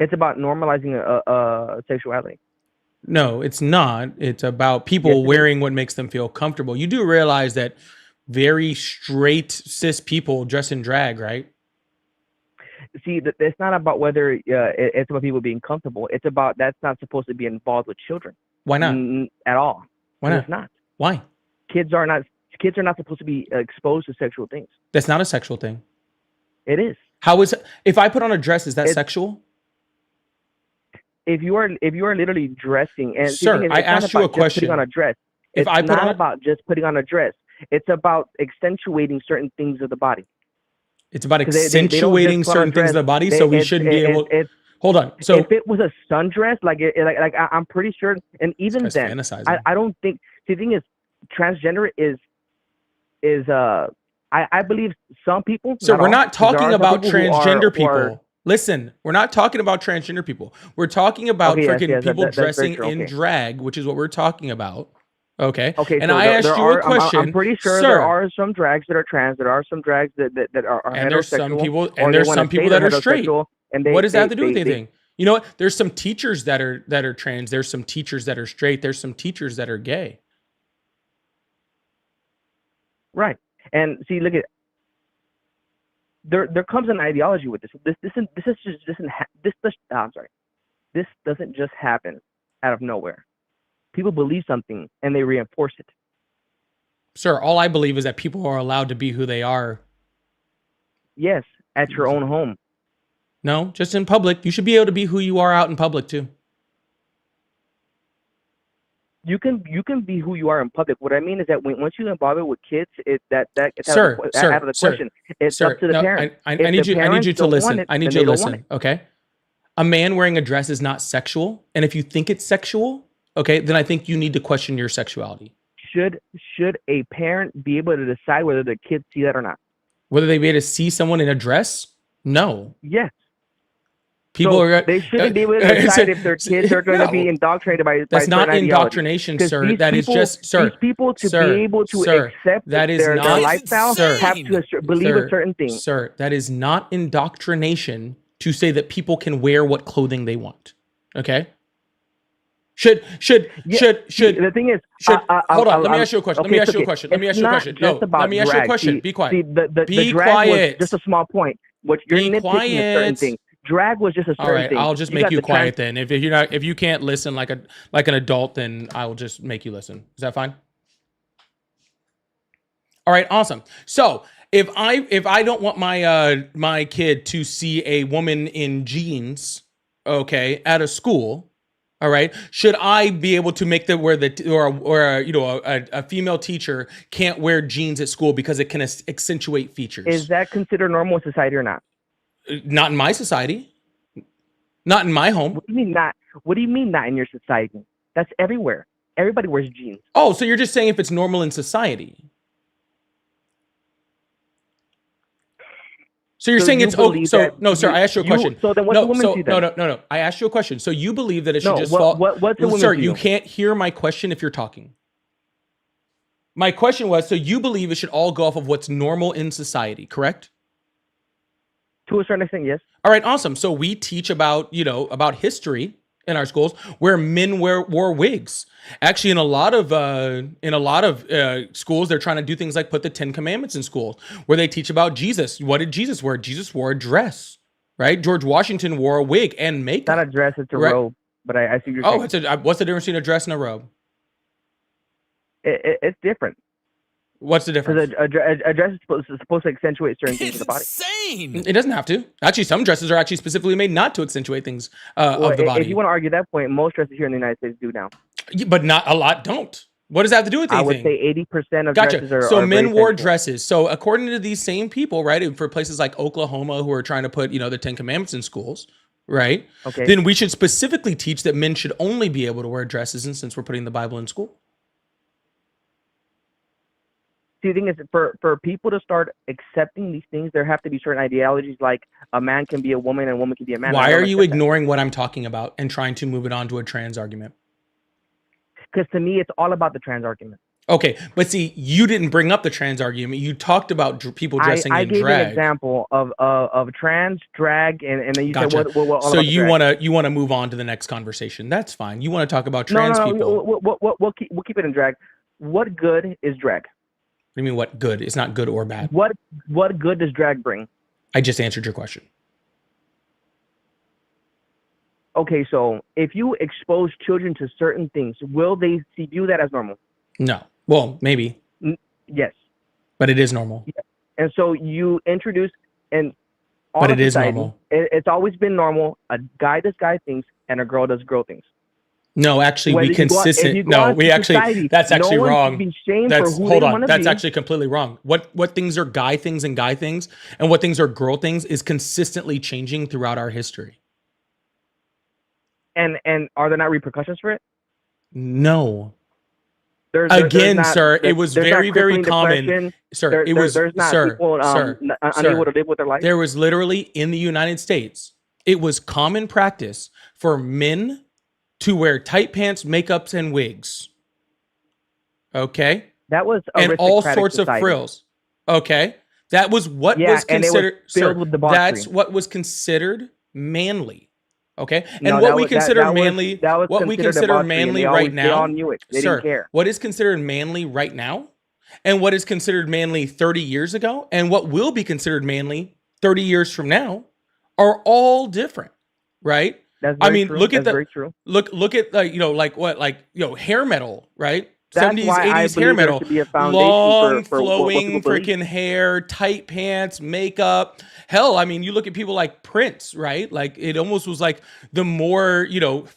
It's about normalizing sexuality. No, it's not. It's about people Yes, it is. wearing what makes them feel comfortable. You do realize that very straight cis people dress in drag, right? See, it's not about whether it's about people being comfortable. It's about that's not supposed to be involved with children Why not? at all. Why And not? It's not. Why? Kids are not supposed to be exposed to sexual things. That's not a sexual thing. It is. How is if I put on a dress, is that It's- sexual? If you are literally dressing, and Sir, the thing is, I it's not asked you a about just question. putting on a dress. If It's I put not on about just putting on a dress. It's about accentuating certain things of the body. It's about 'Cause they don't just accentuating put on certain things of the dress. body, so we shouldn't be able. Hold on. So if it was a sundress, I'm pretty sure, and even guy's then, fantasizing. I don't think. The thing is, transgender is I believe some people. So we're all, not 'cause there talking are some about people who transgender who are- people. Listen, we're not talking about transgender people. We're talking about Okay, yes, freaking yes, people that's very dressing true, in okay. drag, which is what we're talking about. Okay. Okay, And so I asked there you are, a question. I'm pretty sure sir, there are some drags that are trans. There are some drags that are and there's some heterosexual, people, or and they there's wanna some say people they're that are straight. heterosexual, and What does that have to do with they- anything? You know what? There's some teachers that are trans. There's some teachers that are straight. There's some teachers that are gay. Right. And see, look at there comes an ideology with this. I'm sorry. This doesn't just happen out of nowhere. People believe something and they reinforce it. Sir, all I believe is that people are allowed to be who they are. Yes, at your own home. No, just in public. You should be able to be who you are out in public too. You can be who you are in public. What I mean is that once you involve it with kids, it's Sir, out of the question. It's sir, up to the no, parent. I If need the you. I need parents you to don't want listen. it, I need then you they to don't want listen. Okay. A man wearing a dress is not sexual, and if you think it's sexual, okay, then I think you need to question your sexuality. Should a parent be able to decide whether the kids see that or not? Whether they be able to see someone in a dress, no. Yes. People So are. they shouldn't be able to decide if their kids are going to be No. indoctrinated by That's not certain ideologies. indoctrination, 'Cause sir. these That is people- just, sir. These people to sir, be able to sir, accept that is their not- lifestyle Sir, have to believe sir, a certain thing. Sir, that is not indoctrination to say that people can wear what clothing they want. Okay? Should The thing is, hold on, let me ask you a question. Let me ask you a question. Let me ask you a question. No, let me ask you a question. Be quiet. See, the Be drag quiet. was just a small point. What you're Be nitpicking a certain quiet. thing. Drag was just a certain All right, thing. I'll just make got you the quiet then. If you can't listen like an adult, then I will just make you listen. Is that fine? All right, awesome. So if I don't want my my kid to see a woman in jeans, okay, at a school, all right, should I be able to make a female teacher can't wear jeans at school because it can accentuate features? Is that considered normal in society or not? Not in my society. Not in my home. What do you mean not? What do you mean not in your society? That's everywhere. Everybody wears jeans. Oh, so you're just saying if it's normal in society. So you're saying you it's okay. believe So that no, sir, I asked you a question. So then what's the woman see then? No. I asked you a question. So you believe that it should No, just what- fall. what's the woman Sir, to you you? can't hear my question if you're talking. My question was, so you believe it should all go off of what's normal in society, correct? To a certain extent, yes. All right, awesome. So we teach about history in our schools where men wore wigs. Actually, in a lot of schools, they're trying to do things like put the 10 Commandments in schools where they teach about Jesus. What did Jesus wear? Jesus wore a dress, right? George Washington wore a wig and makeup. Not a dress, it's a Right. robe. But I see what you're Oh, saying. what's the difference between a dress and a robe? It's different. What's the difference? Because a dress is supposed to accentuate certain things of the body. Insane. It doesn't have to. Actually, some dresses are actually specifically made not to accentuate things Well, of the body. if you want to argue that point, most dresses here in the United States do now. But not a lot don't. What does that have to do with I anything? would say 80% of Gotcha. dresses are. So are men very wore sensual. dresses. So according to these same people, right, for places like Oklahoma who are trying to put, the 10 Commandments in schools, right? Okay. Then we should specifically teach that men should only be able to wear dresses, and since we're putting the Bible in school. See, the thing is, for people to start accepting these things, there have to be certain ideologies, like a man can be a woman and a woman can be a man. Why are you ignoring what I'm talking about and trying to move it on to a trans argument? Because to me, it's all about the trans argument. Okay, but see, you didn't bring up the trans argument. You talked about people dressing I in gave drag. an example of trans, drag, and then you Gotcha. said what all So about the you drag? wanna move on to the next conversation. That's fine. You want to talk about No, trans no, people. no. We'll keep it in drag. What good is drag? What do you mean what good? It's not good or bad. What good does drag bring? I just answered your question. Okay, so if you expose children to certain things, will they view that as normal? No. Well, maybe, Yes. but it is normal. And so you introduce, and all But of it is society, normal. It's always been normal. A guy does guy things, and a girl does girl things. No, actually, Whether we you go out- if consistent. you go No, out we to actually. society, That's actually no one wrong. should be shamed That's for who hold they on. want to That's be. actually completely wrong. What things are guy things and guy things, and what things are girl things is consistently changing throughout our history. And are there not repercussions for it? No. There's Again, not, sir, it was there's not very, very crippling common. depression. Sir, it was, There's not sir, people sir, unable to live with their life. There was literally in the United States, it was common practice for men to wear tight pants, makeups, and wigs. Okay, That was and all aristocratic sorts society. of frills. Okay, that was what Yeah, was and it was considered. filled Sir, with debauchery. that's what was considered manly. Okay, and No, what that we was- consider that was- manly, that was what we considered consider debauchery, and manly they right they all now, knew it. They sir, didn't care. what is considered manly right now, and what is considered manly 30 years ago, and what will be considered manly 30 years from now, are all different, right? That's I very mean, true. look at That's very true. look at hair metal, right? That's 70s, why I 80s hair believe there metal, should be a foundation long for what flowing people believe. freaking hair, tight pants, makeup. Hell, I mean, you look at people like Prince, right? Like it almost was like the more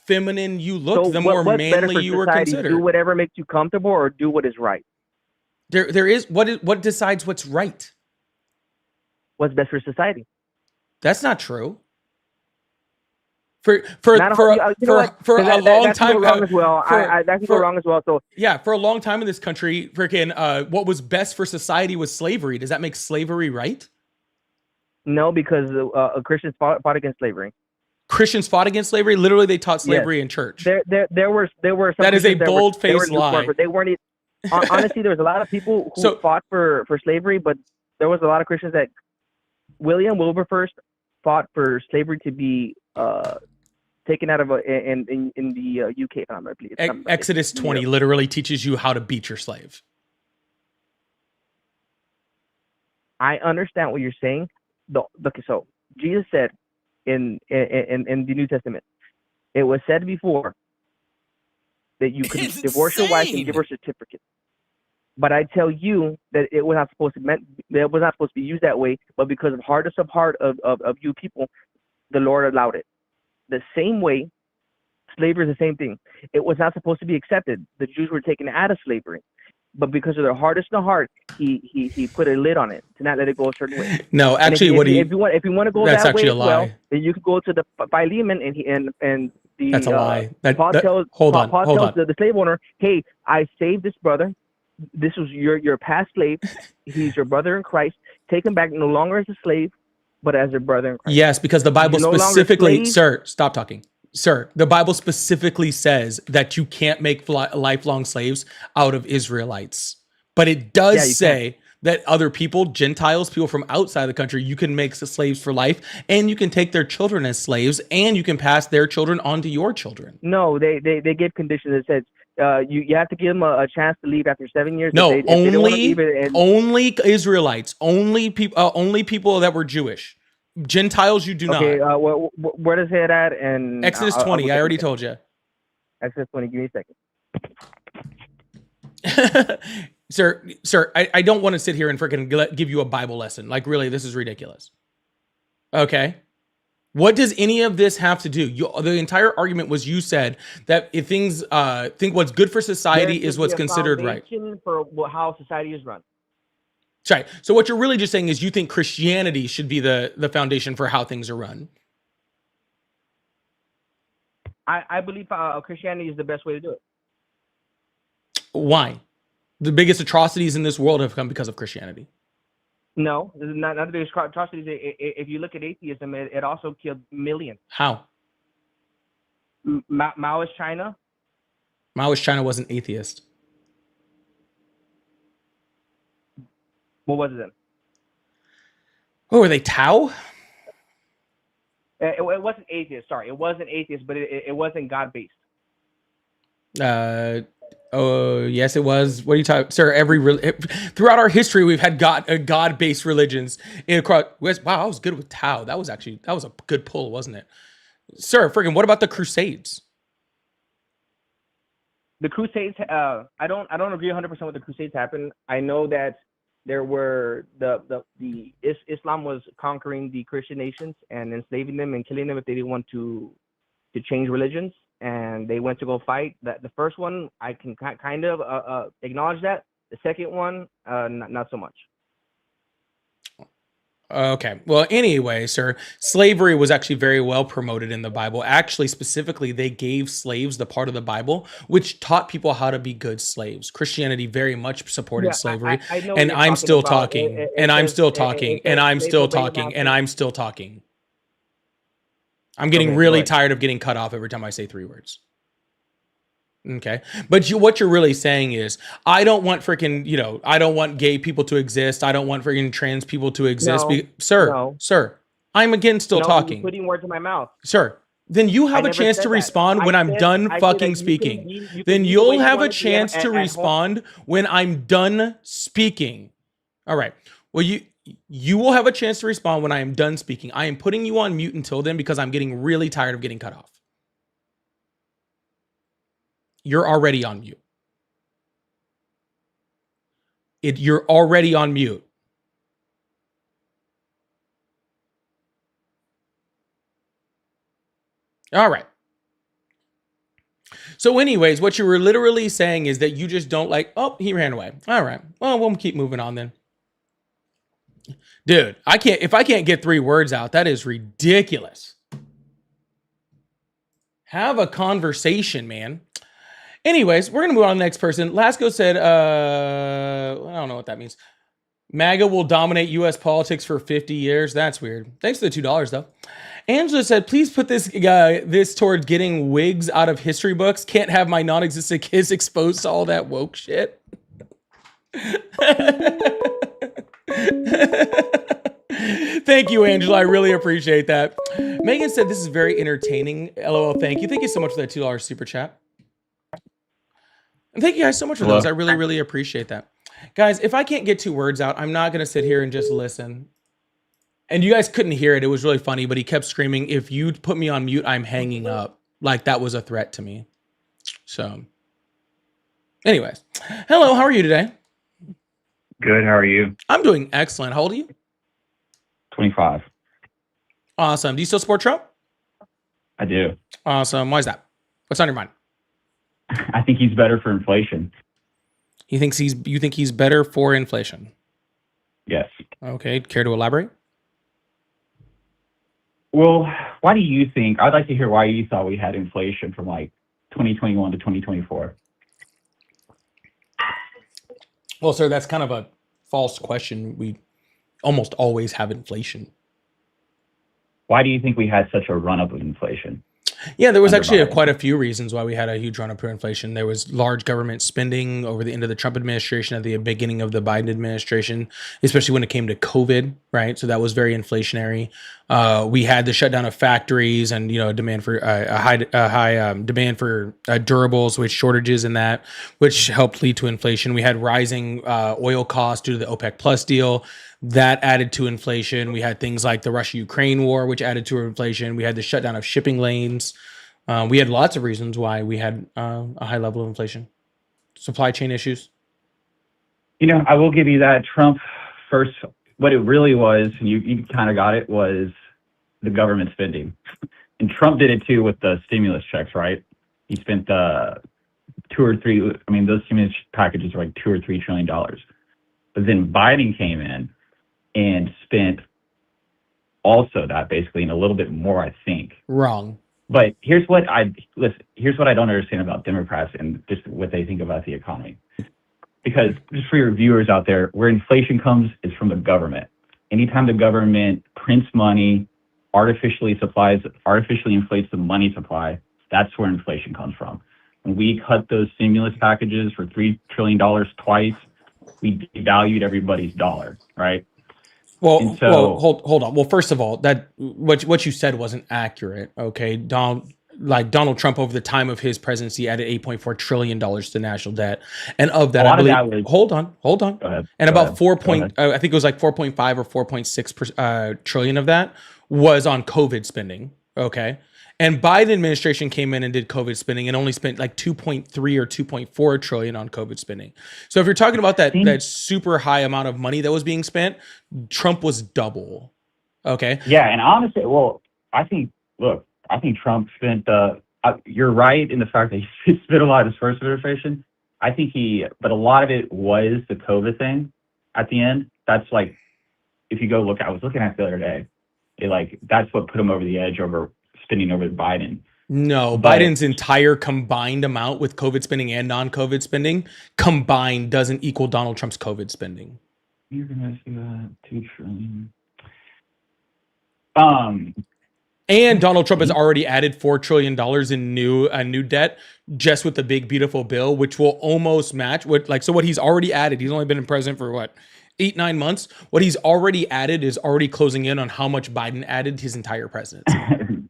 feminine you looked, So the more what's better manly for you were society? considered. Do whatever makes you comfortable, or do what is right. There is what decides what's right. What's best for society? That's not true. For a long That can time, go wrong as well. That can go for- wrong as well. So yeah, for a long time in this country, freaking what was best for society was slavery. Does that make slavery right? no, because Christians fought against slavery. Christians fought against slavery. Literally, they taught slavery in church. There were some. That is a Christians that were bold-faced lukewarm, lie. but they weren't. Honestly, there was a lot of people who So- fought for slavery, but there was a lot of Christians that William Wilberforce fought for slavery to be taken out of in the UK. If I'm not mistaken. Exodus 20 literally teaches you how to beat your slave. I understand what you're saying. Okay, so Jesus said in the New Testament, it was said before that you could divorce your wife and give her a certificate. But I tell you that it was not supposed to be used that way. But because of hardness of heart of you people, the Lord allowed it. The same way, slavery is the same thing. It was not supposed to be accepted. The Jews were taken out of slavery. But because of their hardness of heart, he put a lid on it to not let it go a certain way. No, actually, if you want to go that's that actually way a as well, lie. then you could go to the Philemon and the That's a lie. Paul tells hold on. the slave owner, hey, I saved this brother. This was your past slave. He's your brother in Christ. Take him back no longer as a slave, but as a brother in Christ. Yes, because the Bible You're no longer specifically, slaves. sir, stop talking. Sir, the Bible specifically says that you can't make lifelong slaves out of Israelites. But it does Yeah, you say that other people, Gentiles, people from outside the country, you can make slaves for life, and you can take their children as slaves, and you can pass their children on to your children. No, they gave conditions that said you have to give them a chance to leave after 7 years. No, if they don't wanna leave it, and only Israelites, only people that were Jewish. Gentiles, you do okay, not. where does it at? And Exodus 20, I already told you. Exodus 20. Give me a second. Sir, I don't want to sit here and freaking give you a Bible lesson. Like, really, this is ridiculous. Okay. What does any of this have to do? The entire argument was you said that if things think what's good for society There is should what's be a considered right. foundation for how society is run. Sorry. So what you're really just saying is you think Christianity should be the foundation for how things are run. I believe Christianity is the best way to do it. Why? The biggest atrocities in this world have come because of Christianity. No, this is not the biggest atrocities. If you look at atheism, it also killed millions. How? Maoist China. Maoist China wasn't atheist. What was it then? Oh, are they Tao? It wasn't atheist. Sorry, it wasn't atheist, but it wasn't God based. Oh, yes, it was. What are you talking, sir? Throughout our history, we've had God-based religions. Wow, I was good with Tao. That was a good pull, wasn't it, sir? Friggin', what about the Crusades? The Crusades. I don't agree 100% with the Crusades happened. I know that there were Islam was conquering the Christian nations and enslaving them and killing them if they didn't want to change religions, and they went to go fight. That the first one I can kind of acknowledge that. The second one, not so much. Okay. Well, anyway, sir, slavery was actually very well promoted in the Bible. Actually, specifically, they gave slaves the part of the Bible which taught people how to be good slaves. Christianity very much supported slavery. I know And what I'm you're still talking talking, about. and I'm says- still it talking, says and I'm slaves still obey your talking, and masters. I'm still talking. I'm getting Okay, really go ahead. tired of getting cut off every time I say 3 words. Okay. But what you're really saying is, I don't want freaking, I don't want gay people to exist. I don't want freaking trans people to exist. No, no. Sir, I'm again still No, talking. you're putting words in my mouth. Sir, then you have I a never chance said to that. respond when I I'm said- done I said that fucking you can speaking. be- you can Then be the way you'll you have a wanna be chance at to home. respond when I'm done speaking. All right. Well, you will have a chance to respond when I am done speaking. I am putting you on mute until then because I'm getting really tired of getting cut off. You're already on mute. You're already on mute. All right. So anyways, what you were literally saying is that you just don't like, oh, he ran away. All right. Well, we'll keep moving on then. Dude, if I can't get 3 words out, that is ridiculous. Have a conversation, man. Anyways, we're going to move on to the next person. Lasco said, I don't know what that means. MAGA will dominate U.S. politics for 50 years. That's weird. Thanks for the $2, though. Angela said, please put this toward getting wigs out of history books. Can't have my non-existent kids exposed to all that woke shit. Thank you, Angela. I really appreciate that. Megan said, this is very entertaining. LOL, thank you. Thank you so much for that $2 super chat. And thank you guys so much for those. I really, really appreciate that. Guys, if I can't get 2 words out, I'm not going to sit here and just listen. And you guys couldn't hear it. It was really funny, but he kept screaming, if you put me on mute, I'm hanging up. Like that was a threat to me. So, anyways. Hello, how are you today? Good. How are you? I'm doing excellent. How old are you? 25. Awesome. Do you still support Trump? I do. Awesome. Why is that? What's on your mind? I think he's better for inflation. You think he's better for inflation? Yes. Okay. Care to elaborate? Well, why do you think? I'd like to hear why you thought we had inflation from like 2021 to 2024. Well, sir, that's kind of a false question. We almost always have inflation. Why do you think we had such a run-up of inflation? Yeah, there was actually Biden. quite a few reasons why we had a huge run-up to inflation. There was large government spending over the end of the Trump administration, at the beginning of the Biden administration, especially when it came to COVID, right? So that was very inflationary. We had the shutdown of factories and, demand for a high demand for durables, with shortages in that, which helped lead to inflation. We had rising oil costs due to the OPEC Plus deal. That added to inflation. We had things like the Russia-Ukraine war, which added to inflation. We had the shutdown of shipping lanes. We had lots of reasons why we had a high level of inflation. Supply chain issues. I will give you that. Trump first, what it really was, and you kind of got it, was the government spending. And Trump did it too with the stimulus checks, right? He spent 2 or 3, those stimulus packages are like $2 or $3 trillion. But then Biden came in and spent also that, basically, and a little bit more, I think. Wrong. But here's what I don't understand about Democrats and just what they think about the economy. Because just for your viewers out there, where inflation comes is from the government. Anytime the government prints money, artificially inflates the money supply, that's where inflation comes from. When we cut those stimulus packages for $3 trillion twice, we devalued everybody's dollar, right? Well, And so hold on. Well, first of all, that what you said wasn't accurate. Okay, Donald Trump over the time of his presidency added $8.4 trillion to national debt, and of a that, I lot of believe. that was. Hold on. Go ahead. And Go about ahead. 4 Go ahead. I think it was like 4.5 or 4.6 trillion of that was on COVID spending. Okay. And Biden administration came in and did COVID spending and only spent like 2.3 or 2.4 trillion on COVID spending. So if you're talking about that super high amount of money that was being spent, Trump was double. Okay. Yeah, and honestly, well, I think Trump spent. You're right in the fact that he spent a lot of his first administration. But a lot of it was the COVID thing at the end. That's like, if you go look, I was looking at it the other day. That's what put him over the edge over spending over Biden. No, But Biden's entire combined amount with COVID spending and non-COVID spending combined doesn't equal Donald Trump's COVID spending. you're gonna see that $2 trillion. And Donald Trump has already added $4 trillion in new debt just with the big beautiful bill, which will almost match what he's already added. He's only been in president for 8-9 months. What he's already added is already closing in on how much Biden added his entire presidency.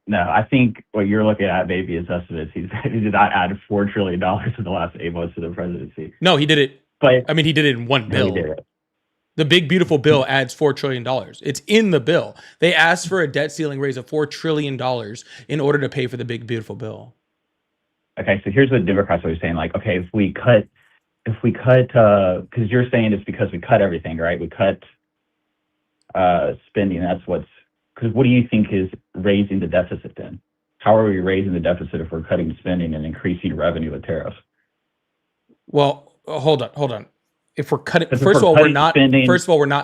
No, I think what you're looking at maybe is estimates. He did not add $4 trillion in the last 8 months of the presidency. No, he did it. But I mean, he did it in one bill. he did it. The big beautiful bill adds $4 trillion. It's in the bill. They asked for a debt ceiling raise of $4 trillion in order to pay for the big beautiful bill. Okay, so here's what Democrats are saying. Like, okay, if we cut, because you're saying it's because we cut everything, right? We cut spending. Because what do you think is raising the deficit then? How are we raising the deficit if we're cutting spending and increasing revenue with tariffs? Well, hold on. If we're cutting, first of all, we're not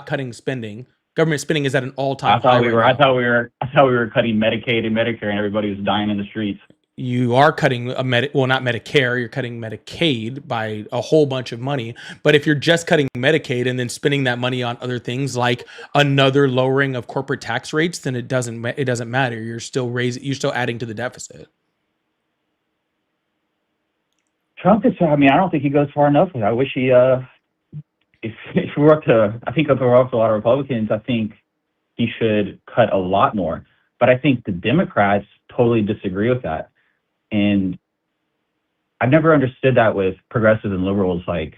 cutting spending. Government spending is at an all-time high. I thought we were cutting Medicaid and Medicare, and everybody was dying in the streets. You are cutting not Medicare. You're cutting Medicaid by a whole bunch of money. But if you're just cutting Medicaid and then spending that money on other things like another lowering of corporate tax rates, then it doesn't matter. You're still adding to the deficit. Trump is. I don't think he goes far enough with it. I wish he. If we're up to, I think if we're up to a lot of Republicans, I think he should cut a lot more. But I think the Democrats totally disagree with that. And I've never understood that with progressives and liberals. Like,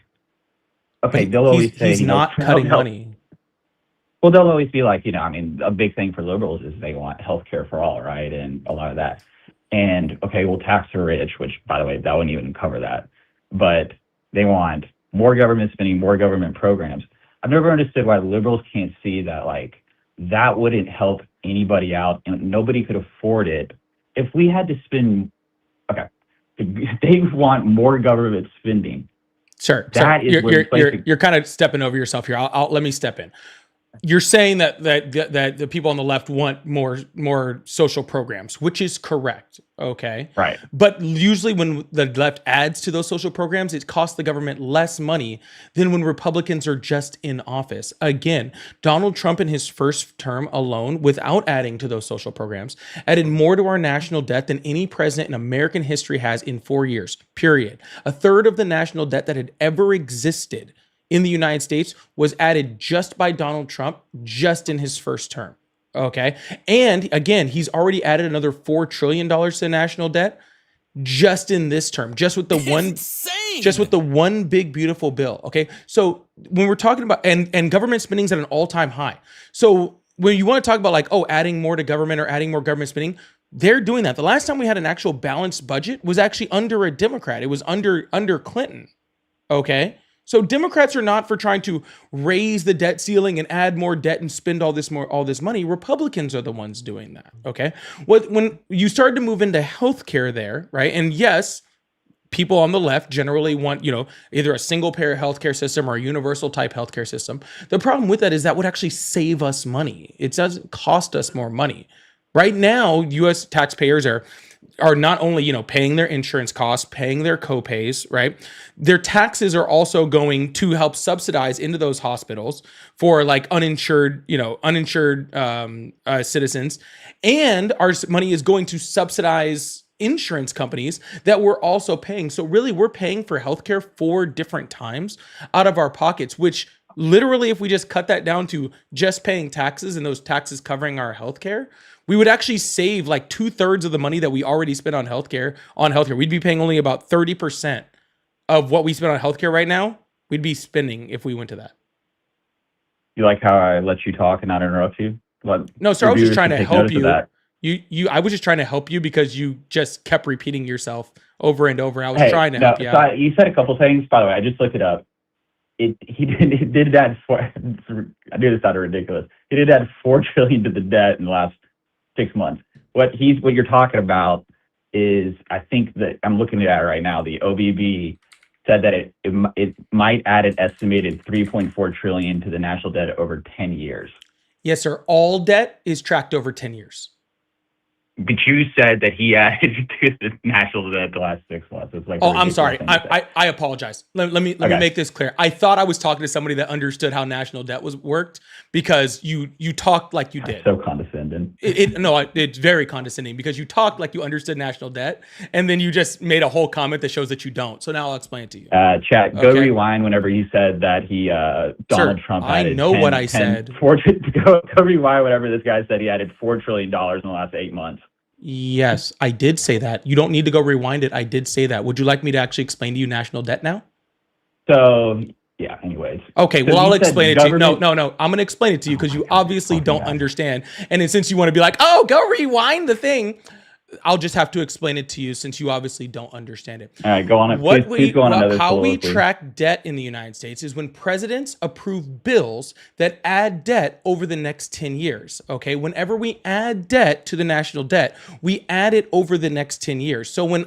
okay, they'll always say he's not cutting money. Well, they'll always be like, a big thing for liberals is they want health care for all, right? And a lot of that. And okay, we'll tax the rich, which, by the way, that wouldn't even cover that. But they want more government spending, more government programs. I've never understood why liberals can't see that, that wouldn't help anybody out and nobody could afford it. If we had to spend, they want more government spending. Sure. That is you're kind of stepping over yourself here. Let me step in. You're saying that the people on the left want more social programs, which is correct. Okay. Right. But usually when the left adds to those social programs, it costs the government less money than when Republicans are just in office. Again, Donald Trump in his first term alone, without adding to those social programs, added more to our national debt than any president in American history has in 4 years, period. A third of the national debt that had ever existed in the United States was added just by Donald Trump, just in his first term. Okay. And again, he's already added another $4 trillion to national debt just in this term, just with the one big, beautiful bill. Okay. So when we're talking about, and government spending is at an all-time high. So when you want to talk about adding more to government or adding more government spending, they're doing that. The last time we had an actual balanced budget was actually under a Democrat. It was under Clinton. Okay. So Democrats are not for trying to raise the debt ceiling and add more debt and spend all this money. Republicans are the ones doing that. Okay. When you started to move into healthcare there, right? And yes, people on the left generally want, either a single payer healthcare system or a universal type healthcare system. The problem with that is that would actually save us money. It doesn't cost us more money. Right now, U.S. taxpayers are not only, paying their insurance costs, paying their co-pays, right? Their taxes are also going to help subsidize into those hospitals for uninsured citizens. And our money is going to subsidize insurance companies that we're also paying. So really, we're paying for healthcare 4 different times out of our pockets, which literally, if we just cut that down to just paying taxes and those taxes covering our healthcare, we would actually save like 2/3 of the money that we already spent on healthcare. We'd be paying only about 30% of what we spend on healthcare right now. We'd be spending if we went to that. You like how I let you talk and not interrupt you? No, sir, I was just trying to take help notice of you. that. I was just trying to help you because you just kept repeating yourself over and over. I was Hey, trying to no, help you so out. you said a couple things. By the way, I just looked it up. He did that for. I knew this sounded ridiculous. He did add $4 trillion to the debt in the last 6 months. What you're talking about is, I think that I'm looking at it right now. The OBB said that it might add an estimated $3.4 trillion to the national debt over 10 years. Yes, sir. All debt is tracked over 10 years. But you said that he added to the national debt the last 6 months. It's like I'm sorry. I apologize. Let me make this clear. I thought I was talking to somebody that understood how national debt worked because you talked like you did. So condescending. It's very condescending because you talked like you understood national debt, and then you just made a whole comment that shows that you don't. So now I'll explain it to you. Chat, go rewind whenever he said that Donald Trump added. I know what I said. Go rewind whenever this guy said he added $4 trillion in the last 8 months. Yes, I did say that. You don't need to go rewind it. I did say that. Would you like me to actually explain to you national debt now? So, yeah, anyways. Okay, So well, I'll explain it to you. No. I'm going to explain it to you because you obviously don't understand. And then since you want to be like, oh, go rewind the thing, I'll just have to explain it to you since you obviously don't understand it. All right, go on. Please go on another how we track debt in the United States is when presidents approve bills that add debt over the next 10 years. Okay, whenever we add debt to the national debt, we add it over the next 10 years. So when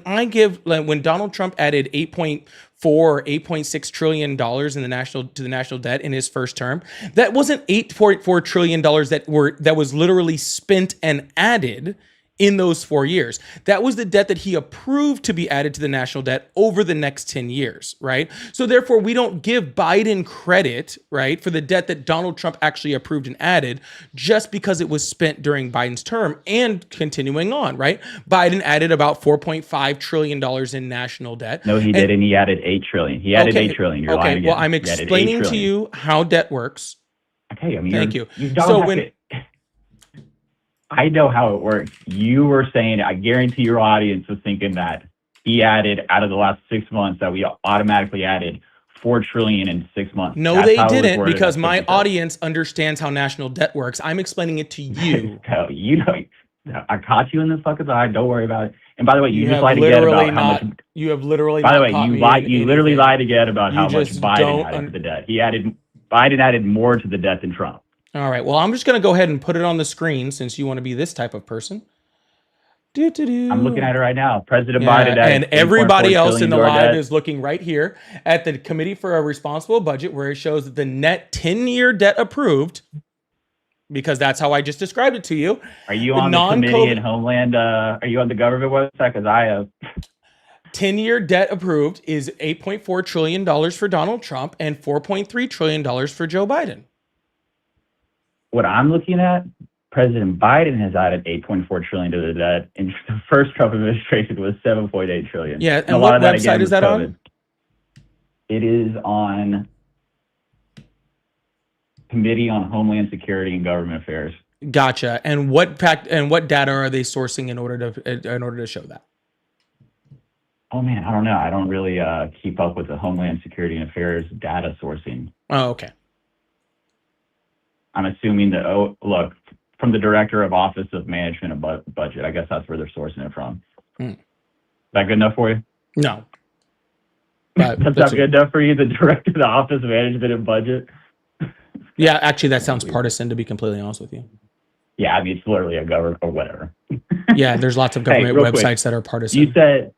Donald Trump added 8.4 or 8.6 trillion dollars to the national debt in his first term, that wasn't 8.4 trillion dollars that was literally spent and added in those 4 years. That was the debt that he approved to be added to the national debt over the next 10 years, right? So therefore, we don't give Biden credit, right, for the debt that Donald Trump actually approved and added just because it was spent during Biden's term. And continuing on, right? Biden added about $4.5 trillion in national debt. No, he didn't. He added $8 trillion. He added $8 trillion. You're lying again. Well, I'm explaining to you how debt works. Okay, I mean, thank you. You don't I know how it works. You were saying, I guarantee your audience was thinking that he added, out of the last 6 months, that we automatically added $4 trillion in 6 months. No, they didn't, because my audience understands how national debt works. I'm explaining it to you. So, I caught you in this fucking eye. Don't worry about it. And by the way, you just lied again about how much. You have literally. By the way, you literally lied again about how much Biden added to the debt. Biden added more to the debt than Trump. All right. Well, I'm just going to go ahead and put it on the screen since you want to be this type of person. I'm looking at it right now. President Biden and everybody else in the live is looking right here at the Committee for a Responsible Budget, where it shows that the net 10-year debt approved, because that's how I just described it to you. Are you on the Committee in Homeland? Are you on the government website? Because I have. 10-year debt approved is $8.4 trillion for Donald Trump and $4.3 trillion for Joe Biden. What I'm looking at, President Biden has added $8.4 trillion to the debt, and the first Trump administration was $7.8 trillion. Yeah, and what website is that on? It is on Committee on Homeland Security and Government Affairs. Gotcha. And what data are they sourcing in order to show that? Oh man, I don't know. I don't really keep up with the Homeland Security and Affairs data sourcing. Oh, okay. I'm assuming that, look, from the Director of Office of Management and Budget. I guess that's where they're sourcing it from. Is that good enough for you? No. That's not good enough for you, the Director of the Office of Management and Budget? Yeah, actually, that sounds partisan, to be completely honest with you. Yeah, I mean, it's literally a government or whatever. Yeah, there's lots of government websites that are partisan. You said...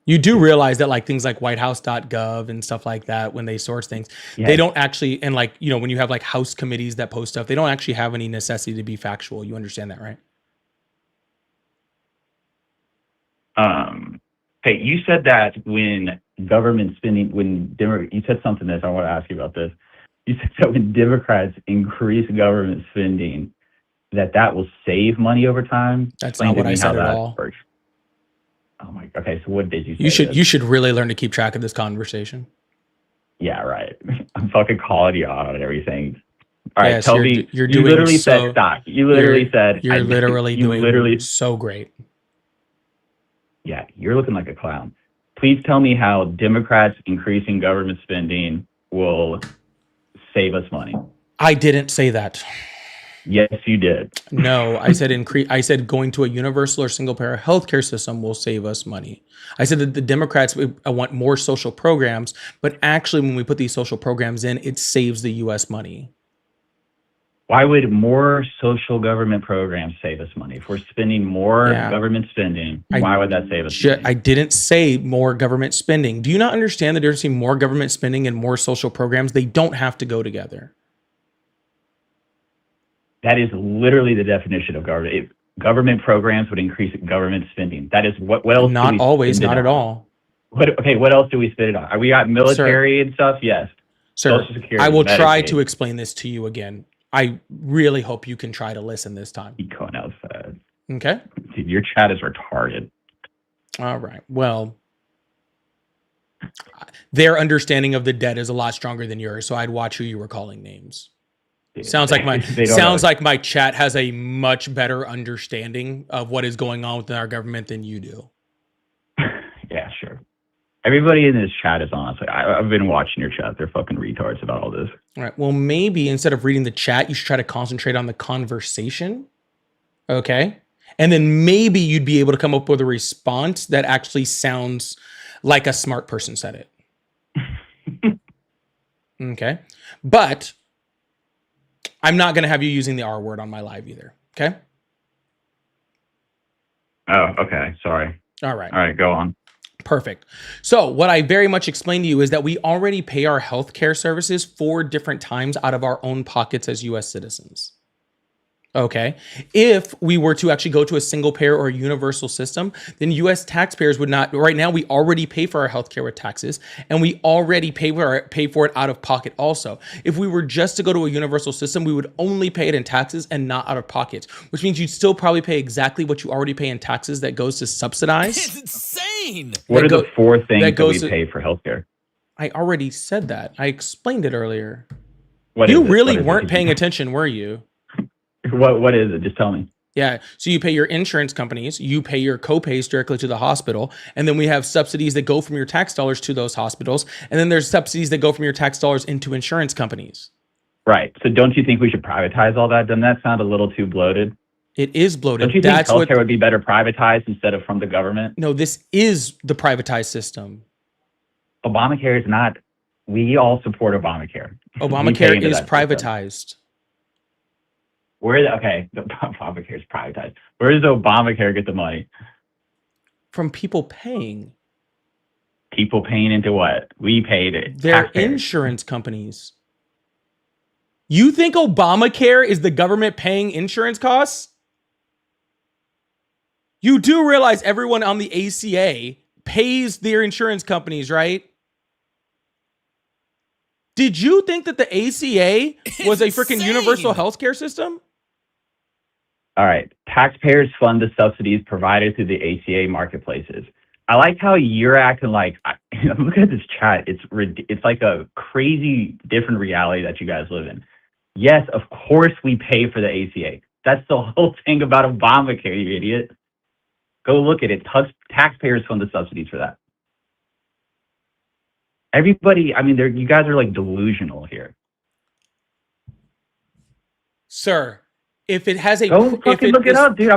You do realize that like things like whitehouse.gov and stuff like that, when they source things, they don't actually, and like, when you have like House committees that post stuff, they don't actually have any necessity to be factual. You understand that, right? Hey, you said that when government spending, you said something that I want to ask you about this. You said that when Democrats increase government spending, that will save money over time. That's not what I said at all. Oh my. Okay, so what did you say? You should really learn to keep track of this conversation. Yeah, right. I'm fucking calling you out on everything. All right, Yes, tell you're me. you're You doing literally so. said stock. You literally said. You're literally You doing literally. so great. Yeah, you're looking like a clown. Please tell me how Democrats increasing government spending will save us money. I didn't say that. Yes, you did. No, I said I said going to a universal or single payer healthcare system will save us money. I said that the Democrats want more social programs, but actually, when we put these social programs in, it saves the U.S. money. Why would more social government programs save us money? If we're spending more government spending, why would that save us money? I didn't say more government spending. Do you not understand the difference between more government spending and more social programs? They don't have to go together. That is literally the definition of government. If government programs would increase government spending. That is what else? Not always, not at all. What else do we spend it on? Are we got military and stuff? Yes. Sir, Social Security, I will try Medicaid. to explain this to you again. I really hope you can try to listen this time. Keep going outside. Okay. Dude, your chat is retarded. All right. Well, their understanding of the dead is a lot stronger than yours, so I'd watch who you were calling names. Sounds like my chat has a much better understanding of what is going on within our government than you do. Yeah, sure. Everybody in this chat is honestly. I've been watching your chat. They're fucking retards about all this. All right. Well, maybe instead of reading the chat, you should try to concentrate on the conversation. Okay. And then maybe you'd be able to come up with a response that actually sounds like a smart person said it. Okay. But I'm not going to have you using the R word on my live either. Okay. Oh, okay. Sorry. All right. All right. Go on. Perfect. So what I very much explained to you is that we already pay our healthcare services 4 different times out of our own pockets as U.S. citizens. Okay. If we were to actually go to a single payer or a universal system, then U.S. taxpayers would not. Right now, we already pay for our healthcare with taxes, and we already pay for it out of pocket also. If we were just to go to a universal system, we would only pay it in taxes and not out of pocket, which means you'd still probably pay exactly what you already pay in taxes that goes to subsidize. It's insane. What are the 4 things that we pay for healthcare? I already said that. I explained it earlier. What you really weren't paying attention, were you? What is it? Just tell me. Yeah. So you pay your insurance companies, you pay your co-pays directly to the hospital, and then we have subsidies that go from your tax dollars to those hospitals, and then there's subsidies that go from your tax dollars into insurance companies. Right. So don't you think we should privatize all that? Doesn't that sound a little too bloated? It is bloated. Don't you think healthcare would be better privatized instead of from the government? No, this is the privatized system. Obamacare is not. We all support Obamacare. Obamacare is privatized. System. Okay, the Obamacare is privatized. Where does Obamacare get the money? From people paying. People paying into what? We paid it. They're insurance companies. You think Obamacare is the government paying insurance costs? You do realize everyone on the ACA pays their insurance companies, right? Did you think that the ACA was a freaking universal healthcare system? All right. Taxpayers fund the subsidies provided through the ACA marketplaces. I like how you're acting like, I'm looking at this chat. It's like a crazy different reality that you guys live in. Yes, of course we pay for the ACA. That's the whole thing about Obamacare, you idiot. Go look at it. Taxpayers fund the subsidies for that. Everybody, I mean, you guys are like delusional here. Sir, if it has a... Go fucking look it up, dude.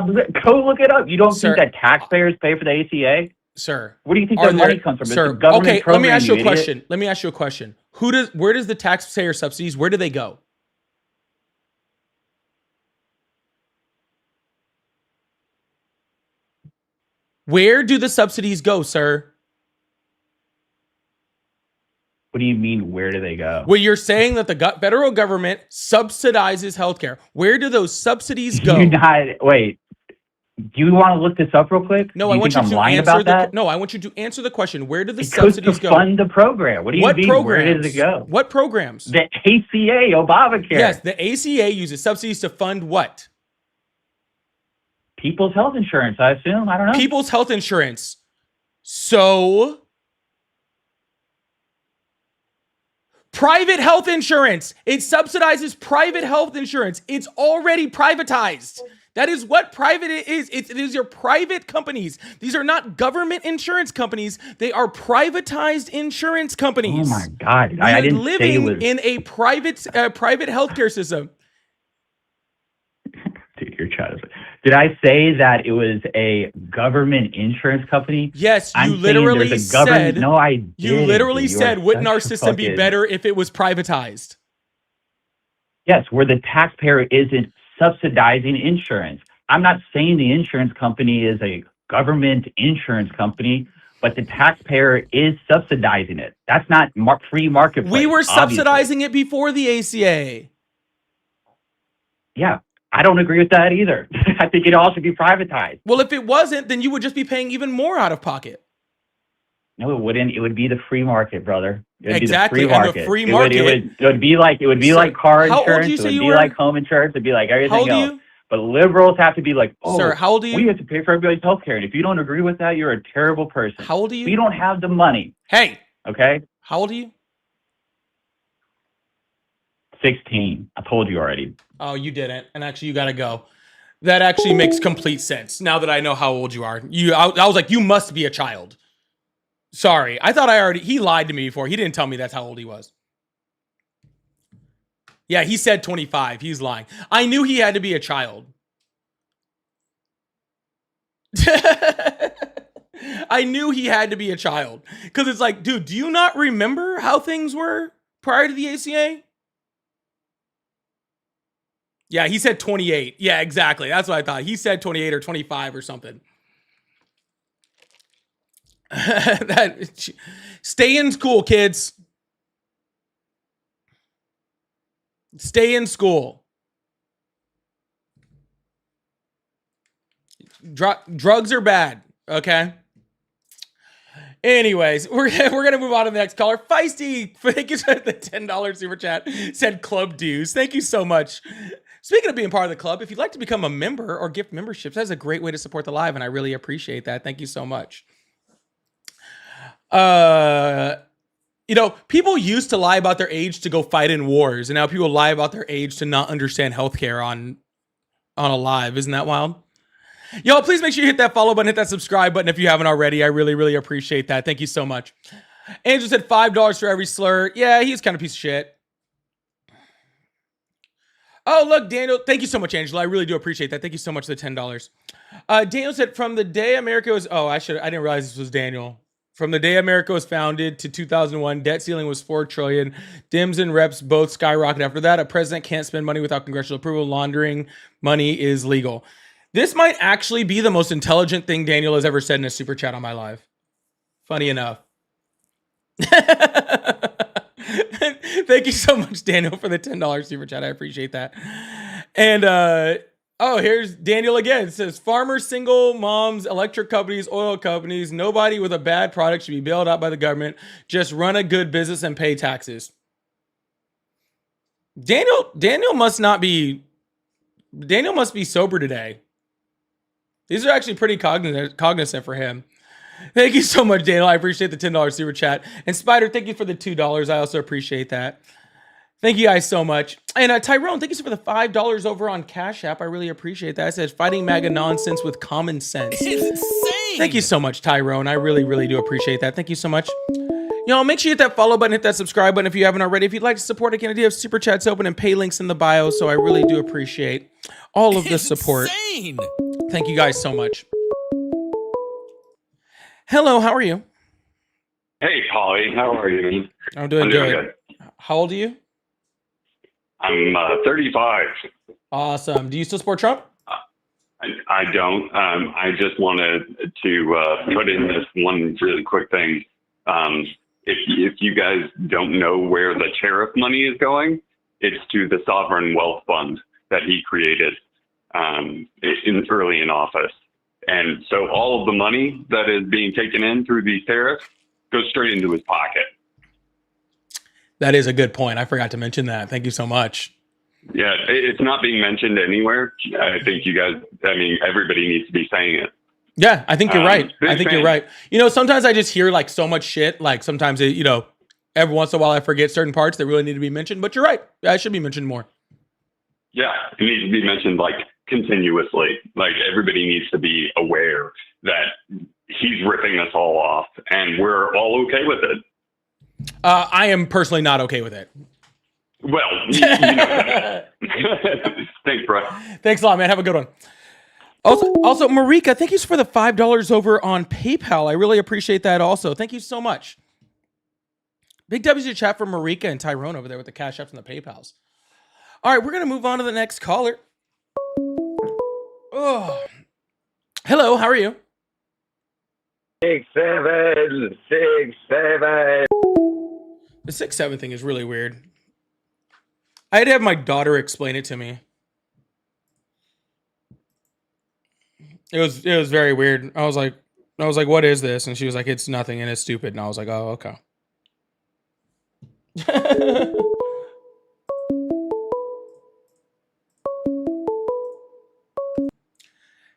Go look it up. You don't think that taxpayers pay for the ACA? Sir. What do you think that money comes from? Sir, okay, let me ask you a question. Let me ask you a question. Where does the taxpayer subsidies, where do they go? Where do the subsidies go, sir? What do you mean, where do they go? Well, you're saying that the federal government subsidizes healthcare. Where do those subsidies go? Wait, do you want to look this up real quick? No, I want you to answer I want you to answer the question. Where do the subsidies go? Fund the program. What do you mean? Programs? Where does it go? What programs? The ACA, Obamacare. Yes, the ACA uses subsidies to fund what? People's health insurance, I assume. I don't know. People's health insurance. So private health insurance. It subsidizes private health insurance. It's already privatized. That is what private is. It is your private companies. These are not government insurance companies. They are privatized insurance companies. Oh my God. We I are didn't say it living was. in a private healthcare system. Dude, your chat is. Did I say that it was a government insurance company? Yes, you I'm saying literally there's a government. said. No, I didn't. You literally dude. You said, are wouldn't our such a system be fucking- better if it was privatized? Yes, where the taxpayer isn't subsidizing insurance. I'm not saying the insurance company is a government insurance company, but the taxpayer is subsidizing it. That's not free marketplace. We were obviously. subsidizing it before the ACA. Yeah, I don't agree with that either. I think it all should be privatized. Well, if it wasn't, then you would just be paying even more out of pocket. No, it wouldn't. It would be the free market, brother. It would Exactly, be the and free the market. free It market- would be like Sir, like car how old insurance. do you It say would you be were? like home insurance. It'd be like How everything old are else. you? But liberals have to be like, oh, Sir, how old are you? we have to pay for everybody's health care. And if you don't agree with that, you're a terrible person. How old are you? We don't have the money. Hey, Okay? how old are you? 16. I told you already. Oh, you didn't. And actually, you got to go. That actually makes complete sense now that I know how old you are. I was like, you must be a child. Sorry. I thought he lied to me before. He didn't tell me that's how old he was. Yeah, he said 25. He's lying. I knew he had to be a child. I knew he had to be a child. Because it's like, dude, do you not remember how things were prior to the ACA? Yeah, he said 28. Yeah, exactly. That's what I thought. He said 28 or 25 or something. Stay in school, kids. Stay in school. Drugs are bad, okay? Anyways, we're gonna move on to the next caller. Feisty, thank you for the $10 super chat. Said club dues. Thank you so much. Speaking of being part of the club, if you'd like to become a member or gift memberships, that's a great way to support the live, and I really appreciate that. Thank you so much. People used to lie about their age to go fight in wars, and now people lie about their age to not understand healthcare on a live. Isn't that wild? Yo, please make sure you hit that follow button, hit that subscribe button if you haven't already. I really, really appreciate that. Thank you so much. Angel said $5 for every slur. Yeah, he's kind of a piece of shit. Oh, look, Daniel. Thank you so much, Angela. I really do appreciate that. Thank you so much for the $10. Daniel said, from the day America was... Oh, I didn't realize this was Daniel. From the day America was founded to 2001, debt ceiling was $4 trillion. Dims and reps both skyrocketed. After that, a president can't spend money without congressional approval. Laundering money is legal. This might actually be the most intelligent thing Daniel has ever said in a super chat on my live. Funny enough. Thank you so much, Daniel, for the $10 super chat. I appreciate that. And here's Daniel again. It says, farmers, single moms, electric companies, oil companies, nobody with a bad product should be bailed out by the government. Just run a good business and pay taxes. Daniel must be sober today. These are actually pretty cognizant for him. Thank you so much, Daniel. I appreciate the $10 super chat. And Spider, thank you for the $2. I also appreciate that. Thank you guys so much. And Tyrone, thank you for the $5 over on Cash App. I really appreciate that. It says, fighting MAGA nonsense with common sense. Insane. Thank you so much, Tyrone. I really, really do appreciate that. Thank you so much. Y'all, make sure you hit that follow button, hit that subscribe button if you haven't already. If you'd like to support, again, I do have super chats open and pay links in the bio, so I really do appreciate all of the support. Insane. Thank you guys so much. Hello, how are you? Hey, Holly, how are you? I'm doing good. How old are you? I'm 35. Awesome. Do you still support Trump? I don't. I just wanted to put in this one really quick thing. If you guys don't know where the tariff money is going, it's to the sovereign wealth fund that he created early in office. And so all of the money that is being taken in through these tariffs goes straight into his pocket. That is a good point. I forgot to mention that. Thank you so much. Yeah, it's not being mentioned anywhere. I think everybody needs to be saying it. Yeah, I think you're right. Big I think you're fan. right. You know, sometimes I just hear like so much shit. Like sometimes, you know, every once in a while I forget certain parts that really need to be mentioned. But you're right. Yeah, it should be mentioned more. Yeah, it needs to be mentioned like continuously. Like everybody needs to be aware that he's ripping us all off, and we're all okay with it. I am personally not okay with it. Well, you know that. Thanks, bro. Thanks a lot, man. Have a good one. Also, Marika, thank you for the $5 over on PayPal. I really appreciate that also. Thank you so much. Big W's to chat for Marika and Tyrone over there with the Cash Apps and the PayPals. All right, we're going to move on to the next caller. Oh. Hello, how are you? 6-7, 6-7. The 6-7 thing is really weird. I had to have my daughter explain it to me. It was very weird. I was like, what is this? And she was like, it's nothing and it's stupid. And I was like, oh, okay.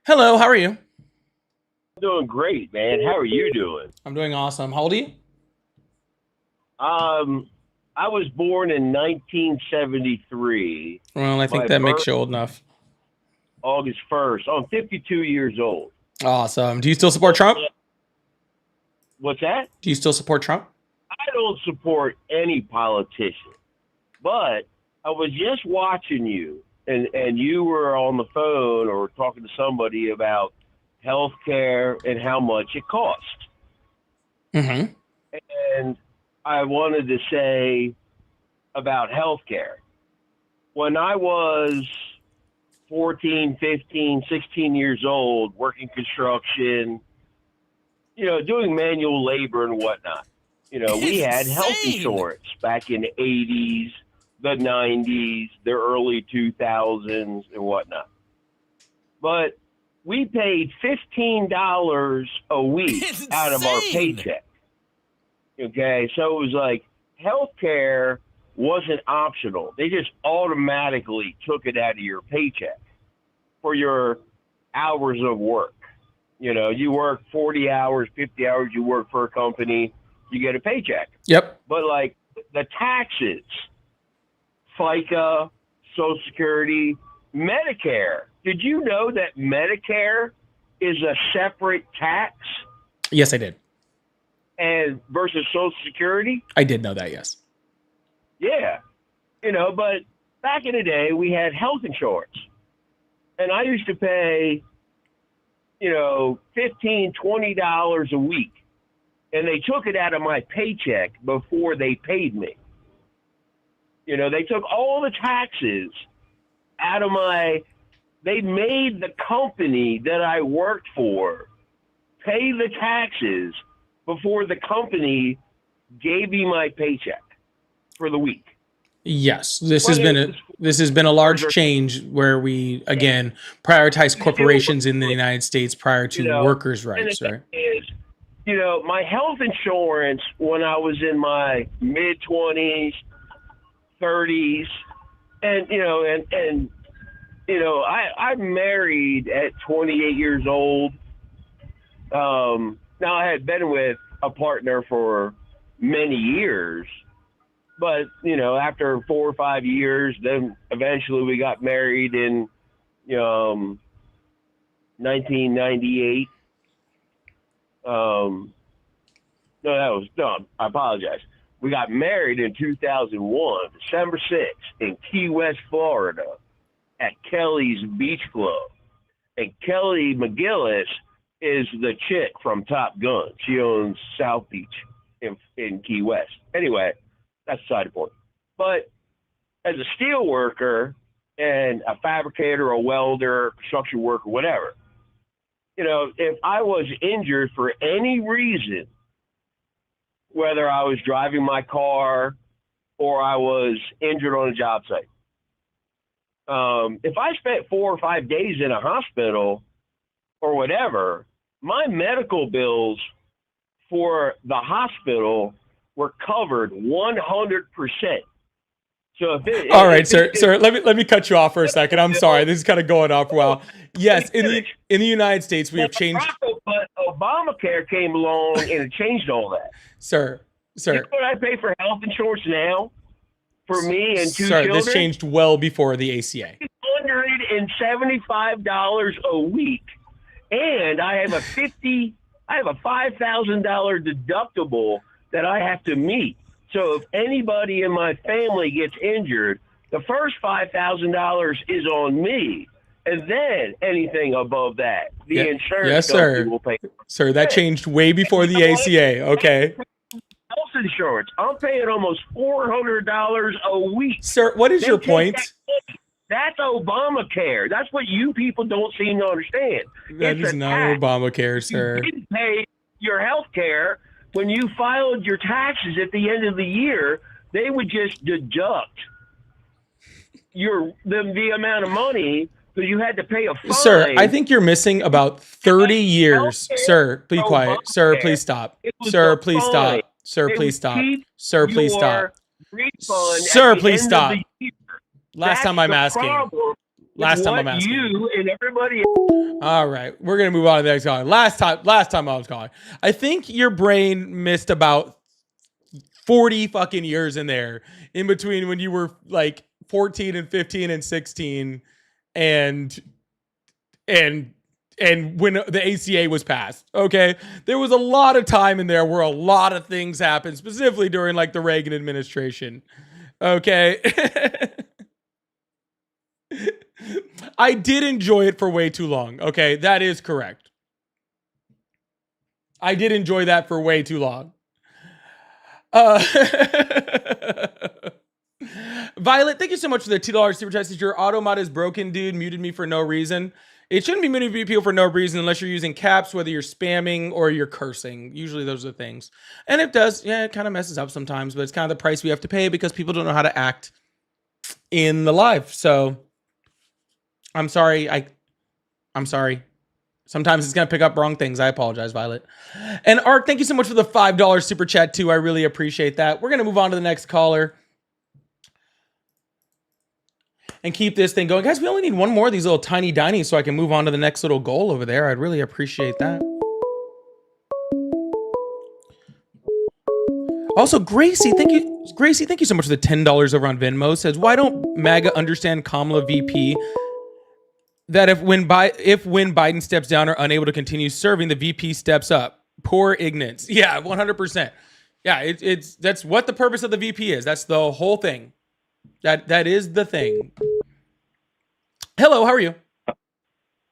Hello, how are you? Doing great, man. How are you doing? I'm doing awesome. How old are you? I was born in 1973. Well, I think My that makes birth- you old enough. August 1st. I'm 52 years old. Awesome. Do you still support Trump? What's that? Do you still support Trump? I don't support any politician, but I was just watching you, and you were on the phone or talking to somebody about health care and how much it costs. Mm-hmm. And I wanted to say about health care. When I was 14, 15, 16 years old, working construction, doing manual labor and whatnot, we had health insurance back in the 80s, the 90s, the early 2000s and whatnot. But we paid $15 a week out of our paycheck. Okay, so it was like healthcare wasn't optional. They just automatically took it out of your paycheck for your hours of work. You work 40 hours, 50 hours, you work for a company, you get a paycheck. Yep. But like the taxes, FICA, Social Security, Medicare. Did you know that Medicare is a separate tax? Yes, I did. And versus Social Security? I did know that, yes. Yeah. But back in the day, we had health insurance. And I used to pay, $15, $20 a week. And they took it out of my paycheck before they paid me. They took all the taxes out of they made the company that I worked for pay the taxes before the company gave me my paycheck for the week. Yes, this has been a large change where we again prioritize corporations in the United States prior to workers' rights, right? My health insurance when I was in my mid-20s, 30s, and I'm married at 28 years old. Now I had been with a partner for many years, but after 4 or 5 years, then eventually we got married in 1998. No, I apologize. We got married in 2001, December 6th, in Key West, Florida, at Kelly's Beach Club. And Kelly McGillis is the chick from Top Gun. She owns South Beach in Key West. Anyway, that's a side point. But as a steel worker and a fabricator, a welder, construction worker, whatever, if I was injured for any reason, whether I was driving my car or I was injured on a job site, if I spent 4 or 5 days in a hospital or whatever, my medical bills for the hospital were covered 100%. So all right, sir, let me cut you off for a second. I'm sorry, this is kind of going off. Well, yes, in the United States we have changed. Barack Obamacare came along and it changed all that. Sir. You know what I pay for health insurance now for me and two Sir, children? this changed well before the ACA. $175 a week, and I have a $5,000 deductible that I have to meet. So if anybody in my family gets injured, the first $5,000 is on me, and then anything above that, the insurance company will pay. Sir, that changed way before the ACA. Okay. Health insurance. I'm paying almost $400 a week. Sir, what is your point? That's Obamacare. That's what you people don't seem to understand. That is not Obamacare, sir. You didn't pay your health care when you filed your taxes at the end of the year. They would just deduct the amount of money that you had to pay a fine. Sir, I think you're missing about 30 years. Sir, be quiet. Sir, please stop. Sir, please stop. Sir, please stop. Sir, please stop. Sir, please stop. Last time I'm asking. Last time I'm asking. You and everybody. All right, we're gonna move on to the next caller. Last time I was calling, I think your brain missed about 40 fucking years in there, in between when you were like 14 and 15 and 16, and when the ACA was passed. Okay, there was a lot of time in there where a lot of things happened, specifically during like the Reagan administration. Okay. I did enjoy it for way too long. Okay, that is correct. I did enjoy that for way too long. Violet, thank you so much for the $2 super chat. Your automod is broken, dude. Muted me for no reason. It shouldn't be muting people for no reason unless you're using caps, whether you're spamming or you're cursing. Usually those are the things. And it does, it kind of messes up sometimes, but it's kind of the price we have to pay because people don't know how to act in the live. So I'm sorry. I'm sorry. Sometimes it's going to pick up wrong things. I apologize, Violet. And Ark, thank you so much for the $5 super chat too. I really appreciate that. We're going to move on to the next caller and keep this thing going. Guys, we only need one more of these little tiny dinies so I can move on to the next little goal over there. I'd really appreciate that. Also, Gracie, thank you. Gracie, thank you so much for the $10 over on Venmo. Says, why don't MAGA understand Kamala VP that if when Biden steps down or unable to continue serving, the VP steps up? Poor ignorance. Yeah, 100%. Yeah, that's what the purpose of the VP is. That's the whole thing. That is the thing. Hello, how are you?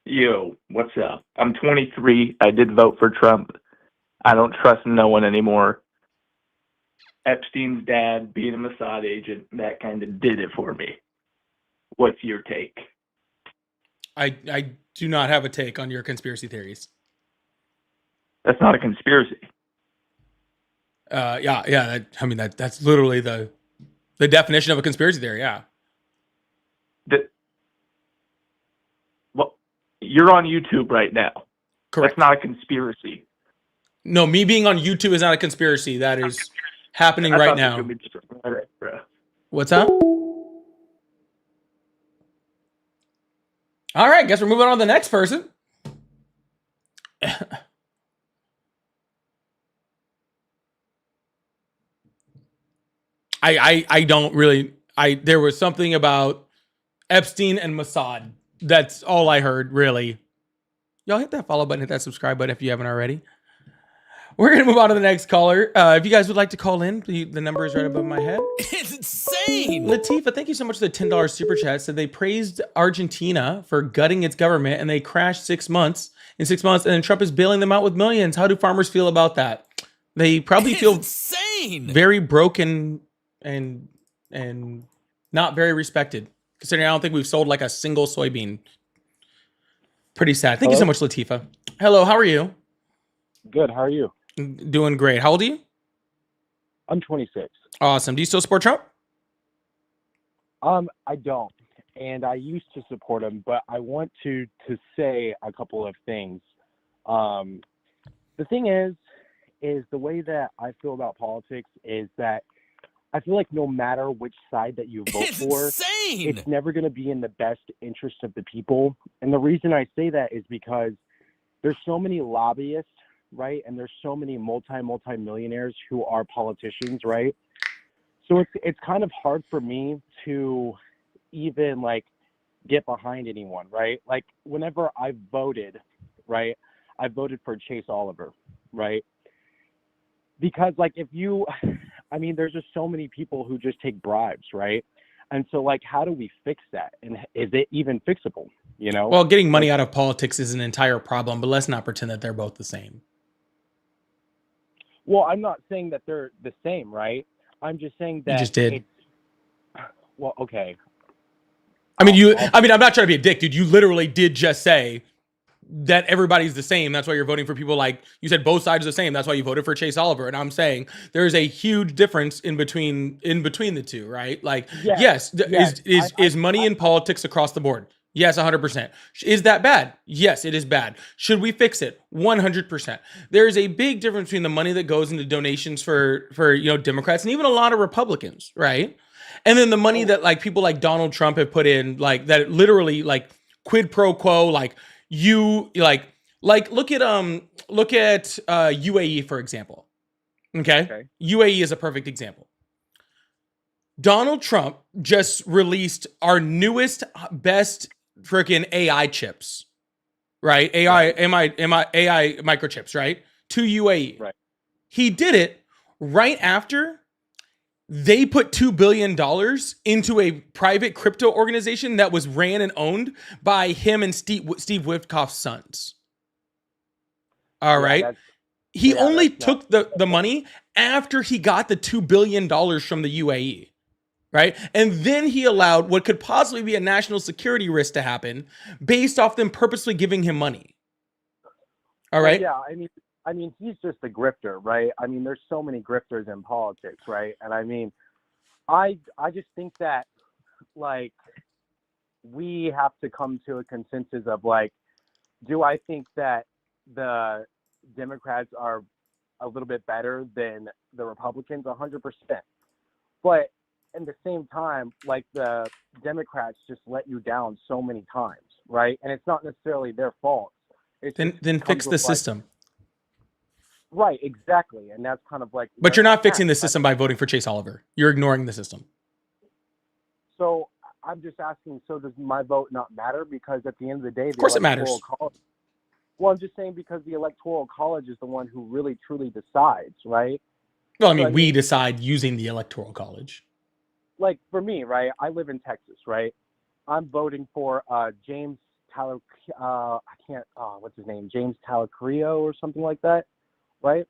Yo, what's up? I'm 23. I did vote for Trump. I don't trust no one anymore. Epstein's dad being a Mossad agent, that kind of did it for me. What's your take? I do not have a take on your conspiracy That's not a conspiracy. Yeah. That's literally the definition of a conspiracy theory. Yeah. Well, you're on YouTube right now. Correct. That's not a conspiracy. No, me being on YouTube is not a conspiracy. That is happening right now. What's up? All right, guess we're moving on to the next person. I don't really. There was something about Epstein and Mossad. That's all I heard, really. Y'all hit that follow button, hit that subscribe button if you haven't already. We're going to move on to the next caller. If you guys would like to call in, the number is right above my head. It's insane. Latifa, thank you so much for the $10 super chat. Said they praised Argentina for gutting its government and they crashed in 6 months, and then Trump is bailing them out with millions. How do farmers feel about that? They probably feel insane. Very broken and not very respected, considering I don't think we've sold like a single soybean. Pretty sad. Thank you so much, Latifa. Hello, how are you? Good. How are you? Doing great. How old are you? I'm 26. Awesome. Do you still support Trump? I don't, and I used to support him, but I want to say a couple of things. The thing is the way that I feel about politics is that I feel like no matter which side that you vote for, it's never going to be in the best interest of the people. And the reason I say that is because there's so many lobbyists right? And there's so many multi-millionaires who are politicians, right? So it's kind of hard for me to even like get behind anyone, right? Like whenever I voted, right, I voted for Chase Oliver, right? Because like if you, I mean, there's just so many people who just take bribes, right? And so like, how do we fix that? And is it even fixable? You know? Well, getting money out of politics is an entire problem, but let's not pretend that they're both the same. Well, I'm not saying that they're the same, right? I'm just saying that You just did. Well, okay. I'm not trying to be a dick, dude. You literally did just say that everybody's the same. That's why you're voting for people like you said both sides are the same. That's why you voted for Chase Oliver. And I'm saying there's a huge difference in between the two, right? Like, is money in politics across the board? Yes, 100%. Is that bad? Yes, it is bad. Should we fix it? 100%. There's a big difference between the money that goes into donations for Democrats and even a lot of Republicans, right? And then the money that like people like Donald Trump have put in, like that literally like quid pro quo, like you like look at UAE for example. Okay? UAE is a perfect example. Donald Trump just released our newest, best freaking AI chips, right? AI microchips, right? To UAE. Right. He did it right after they put $2 billion into a private crypto organization that was ran and owned by him and Steve Witkoff's sons. All right. He only took the money after he got the $2 billion from the UAE. Right. And then he allowed what could possibly be a national security risk to happen based off them purposely giving him money. All right. Yeah. I mean, he's just a grifter, right? I mean, there's so many grifters in politics, right? And I mean, I just think that like we have to come to a consensus of like, do I think that the Democrats are a little bit better than the Republicans? 100%. But at the same time, like the Democrats just let you down so many times, right? And it's not necessarily their fault. Then fix the system. Right, exactly. And that's kind of like... But you're not fixing the system by voting for Chase Oliver. You're ignoring the system. So I'm just asking, so does my vote not matter? Because at the end of the day... Of course it matters. Well, I'm just saying because the Electoral College is the one who really, truly decides, right? Well, I mean, we decide using the Electoral College. Like, for me, right, I live in Texas, right? I'm voting for James what's his name? James Talacrio or something like that. Right.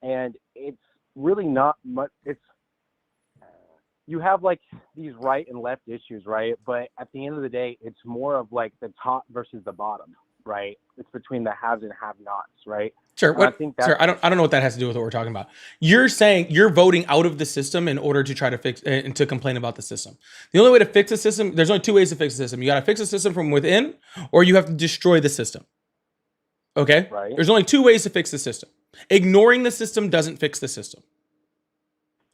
And it's really not much. You have like these right and left issues, right? But at the end of the day, it's more of like the top versus the bottom, right? It's between the haves and have-nots, right? Sure. Sir, I don't know what that has to do with what we're talking about. You're saying you're voting out of the system in order to try to fix and to complain about the system. The only way to fix the system, there's only two ways to fix the system. You got to fix the system from within, or you have to destroy the system. Okay? Right. There's only two ways to fix the system. Ignoring the system doesn't fix the system.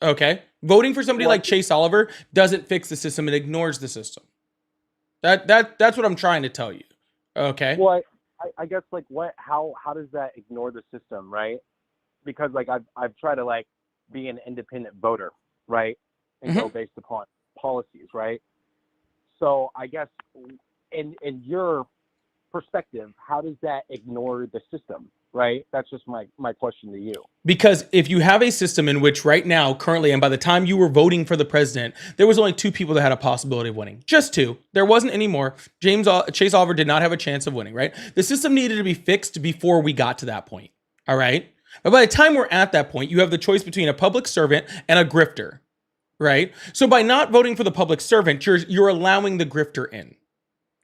Okay? Voting for somebody like Chase Oliver doesn't fix the system. It ignores the system. That's what I'm trying to tell you. Okay? Well, I guess like how does that ignore the system, right? Because like I've tried to like be an independent voter, right? And go based upon policies, right? So I guess in your perspective, how does that ignore the system, right? That's just my question to you. Because if you have a system in which right now, currently, and by the time you were voting for the president, there was only two people that had a possibility of winning. Just two. There wasn't any more. Chase Oliver did not have a chance of winning, right? The system needed to be fixed before we got to that point, all right? But by the time we're at that point, you have the choice between a public servant and a grifter, right? So by not voting for the public servant, you're allowing the grifter in.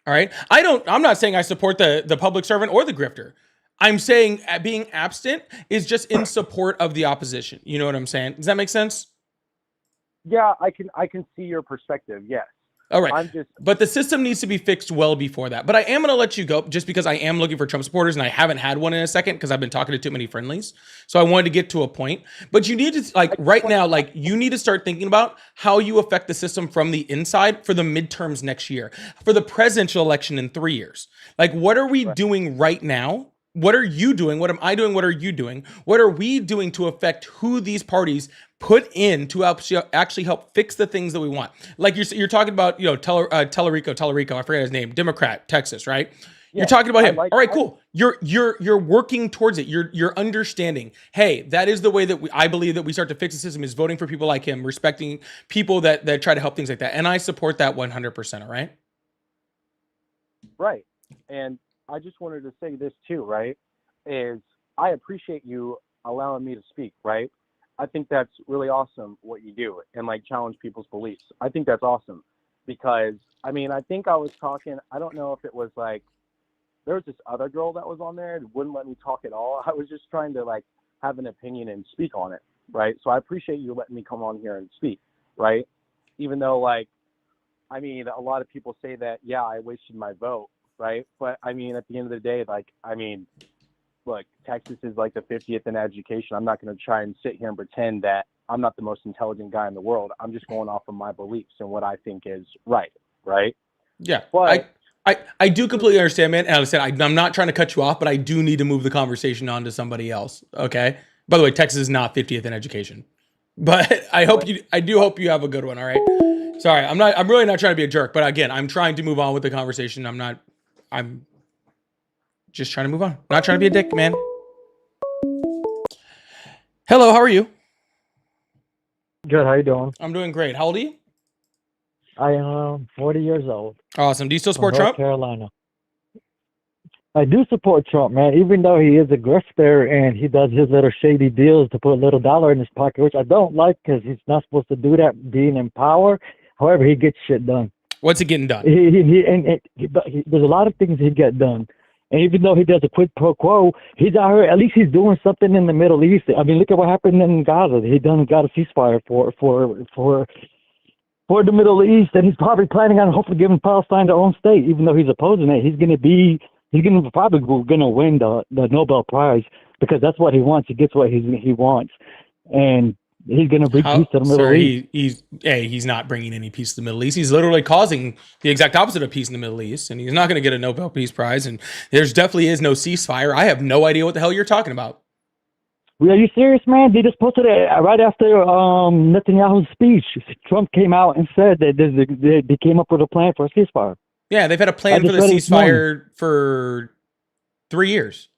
All right. I'm not saying I support the public servant or the grifter. I'm saying being absent is just in support of the opposition. You know what I'm saying? Does that make sense? Yeah, I can see your perspective. Yes. All right. But the system needs to be fixed well before that. But I am going to let you go just because I am looking for Trump supporters and I haven't had one in a second because I've been talking to too many friendlies. So I wanted to get to a point. But you need to right now, you need to start thinking about how you affect the system from the inside for the midterms next year, for the presidential election in 3 years. Like, what are we doing right now what are you doing? What am I doing? What are you doing? What are we doing to affect who these parties put in to actually help fix the things that we want? Like you're talking about, Tellerico, I forget his name, Democrat, Texas, right? Yeah, You're talking about him. All right, I- cool. You're working towards it. You're understanding. Hey, that is the way that I believe that we start to fix the system, is voting for people like him, respecting people that try to help things like that. And I support that 100%. All right. Right. And I just wanted to say this too, right? Is I appreciate you allowing me to speak, right? I think that's really awesome what you do and like challenge people's beliefs. I think that's awesome because I mean, I think I was talking, I don't know if it was like, there was this other girl that was on there that wouldn't let me talk at all. I was just trying to like have an opinion and speak on it, right? So I appreciate you letting me come on here and speak, right? Even though like, I mean, a lot of people say that, yeah, I wasted my vote, right? But I mean, at the end of the day, like, I mean, look, Texas is like the 50th in education. I'm not going to try and sit here and pretend that I'm not the most intelligent guy in the world. I'm just going off of my beliefs and what I think is right, right? Yeah. But I do completely understand, man. And like I said, I'm not trying to cut you off, but I do need to move the conversation on to somebody else. Okay. By the way, Texas is not 50th in education, but I do hope you have a good one. All right. Sorry. I'm really not trying to be a jerk, but again, I'm trying to move on with the conversation. I'm just trying to move on. I'm not trying to be a dick, man. Hello. How are you? Good. How you doing? I'm doing great. How old are you? I am 40 years old. Awesome. Do you still support from Trump? North Carolina. I do support Trump, man. Even though he is a grifter and he does his little shady deals to put a little dollar in his pocket, which I don't like because he's not supposed to do that being in power. However, he gets shit done. What's he getting done? There's a lot of things he get done. And even though he does a quid pro quo, he's out here. At least he's doing something in the Middle East. I mean, look at what happened in Gaza. He got a ceasefire for the Middle East, and he's probably planning on hopefully giving Palestine their own state. Even though he's opposing it, he's probably going to win the Nobel Prize because that's what he wants. He gets what he wants, and he's going to bring peace to the Middle East. He's not bringing any peace to the Middle East. He's literally causing the exact opposite of peace in the Middle East, and he's not going to get a Nobel Peace Prize. And there's definitely is no ceasefire. I have no idea what the hell you're talking about. Are you serious, man? They just posted it right after Netanyahu's speech. Trump came out and said that they came up with a plan for a ceasefire. Yeah, they've had a plan for the ceasefire for 3 years.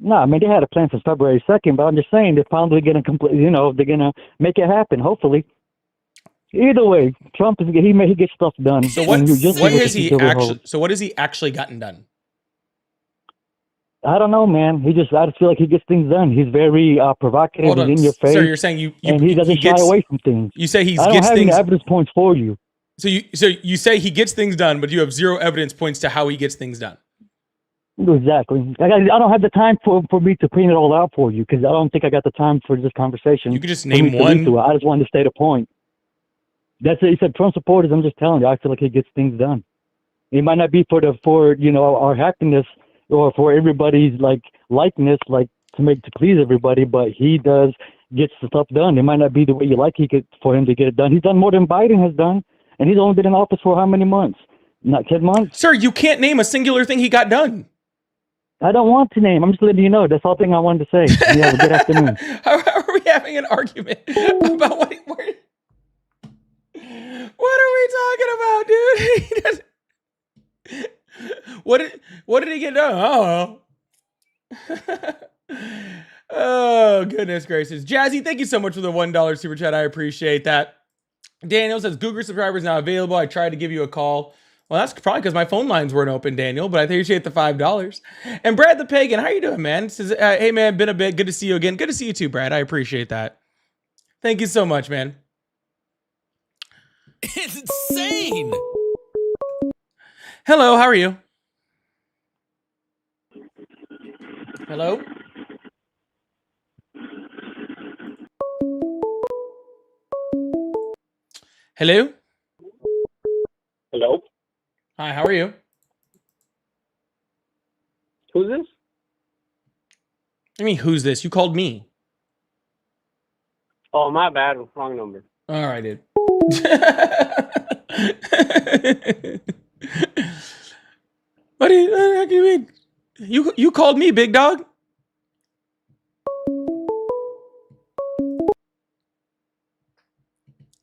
No, I mean, they had a plan for February 2nd, but I'm just saying they're finally going to complete, they're going to make it happen, hopefully. Either way, Trump, he gets stuff done. So what has he actually gotten done? I don't know, man. I just feel like he gets things done. He's very provocative. He's in your face. Sir, you're saying and he doesn't shy away from things. You say I don't have any evidence points for you. So you say he gets things done, but you have zero evidence points to how he gets things done. Exactly. I don't have the time for me to print it all out for you because I don't think I got the time for this conversation. You could just name one. I just wanted to state a point. That's it. He said Trump supporters. I'm just telling you. I feel like he gets things done. It might not be for our happiness or for everybody's likeness, to please everybody, but he does get stuff done. It might not be the way you like for him to get it done. He's done more than Biden has done, and he's only been in office for how many months? Not 10 months? Sir, you can't name a singular thing he got done. I don't want to name. I'm just letting you know. That's all thing I wanted to say. You have a good afternoon. How are we having an argument about what are we talking about, dude? What did he get done? Oh, goodness gracious. Jazzy, thank you so much for the $1 super chat. I appreciate that. Daniel says, Google subscribers now available. I tried to give you a call. Well, that's probably because my phone lines weren't open, Daniel, but I appreciate the $5. And Brad the Pagan, how you doing, man? Says, hey, man, been a bit. Good to see you again. Good to see you too, Brad. I appreciate that. Thank you so much, man. It's insane. Hello, how are you? Hello? Hello? Hello? Hi, how are you? Who's this? I mean, who's this? You called me. Oh, my bad. Wrong number. All right, dude. What do you mean? You called me, big dog.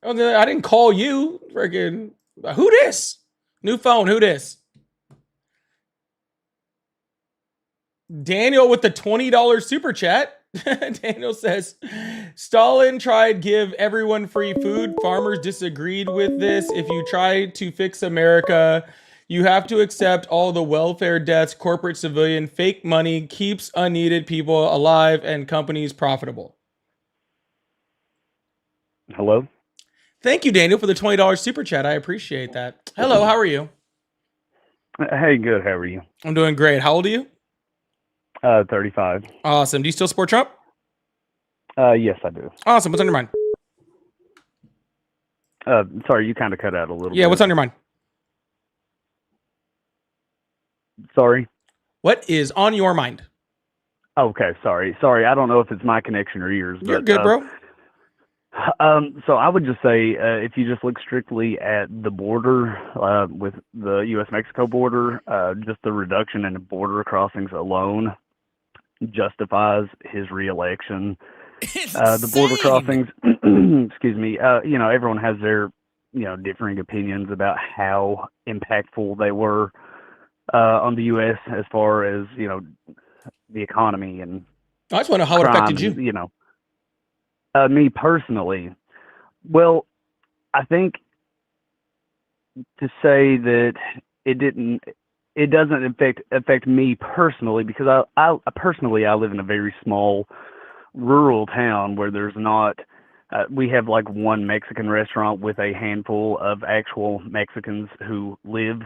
Oh, I didn't call you. Freaking who this? New phone. Who this? Daniel with the $20 super chat. Daniel says, Stalin tried give everyone free food. Farmers disagreed with this. If you try to fix America, you have to accept all the welfare deaths, corporate, civilian, fake money keeps unneeded people alive and companies profitable. Hello? Thank you, Daniel, for the $20 super chat. I appreciate that. Hello, how are you? Hey, good. How are you? I'm doing great. How old are you? 35. Awesome. Do you still support Trump? Yes, I do. Awesome. What's on your mind? Sorry, you kind of cut out a little bit. Yeah, what's on your mind? Sorry? What is on your mind? Okay, sorry. I don't know if it's my connection or yours. You're but, good, bro. So I would just say, if you just look strictly at the border, with the U.S.-Mexico border, just the reduction in the border crossings alone justifies his reelection. The border crossings, excuse me, everyone has their, differing opinions about how impactful they were on the U.S. as far as, the economy and I just want to know how it affected you. Me personally, well, I think to say that it doesn't affect me personally, because I personally live in a very small rural town where there's not, we have like one Mexican restaurant with a handful of actual Mexicans who live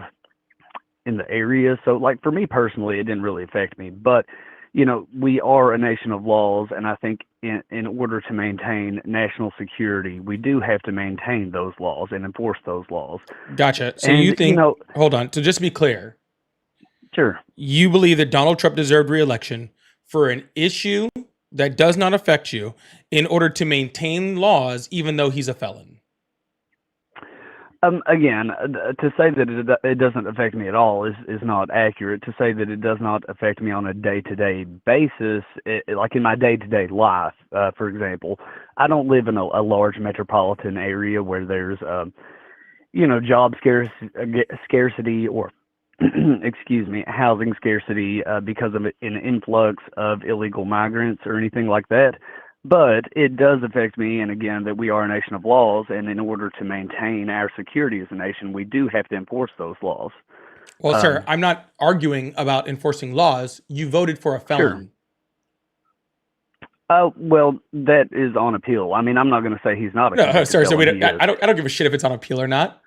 in the area. So like for me personally, it didn't really affect me, but we are a nation of laws, and I think in order to maintain national security, we do have to maintain those laws and enforce those laws. Gotcha. So And, you think, hold on, to just be clear, Sure. you believe that Donald Trump deserved re-election for an issue that does not affect you in order to maintain laws, even though he's a felon. Again, to say that it doesn't affect me at all is not accurate. To say that it does not affect me on a day-to-day basis, like in my day-to-day life, for example, I don't live in a large metropolitan area where there's, job scarcity or, excuse me, housing scarcity because of an influx of illegal migrants or anything like that. But it does affect me, and again, that we are a nation of laws, and in order to maintain our security as a nation, we do have to enforce those laws. Well, sir, I'm not arguing about enforcing laws. You voted for a felon. Well, that is on appeal. I mean, I'm not going to say he's not a No, convicted sorry. So felon. He is. I don't give a shit if it's on appeal or not.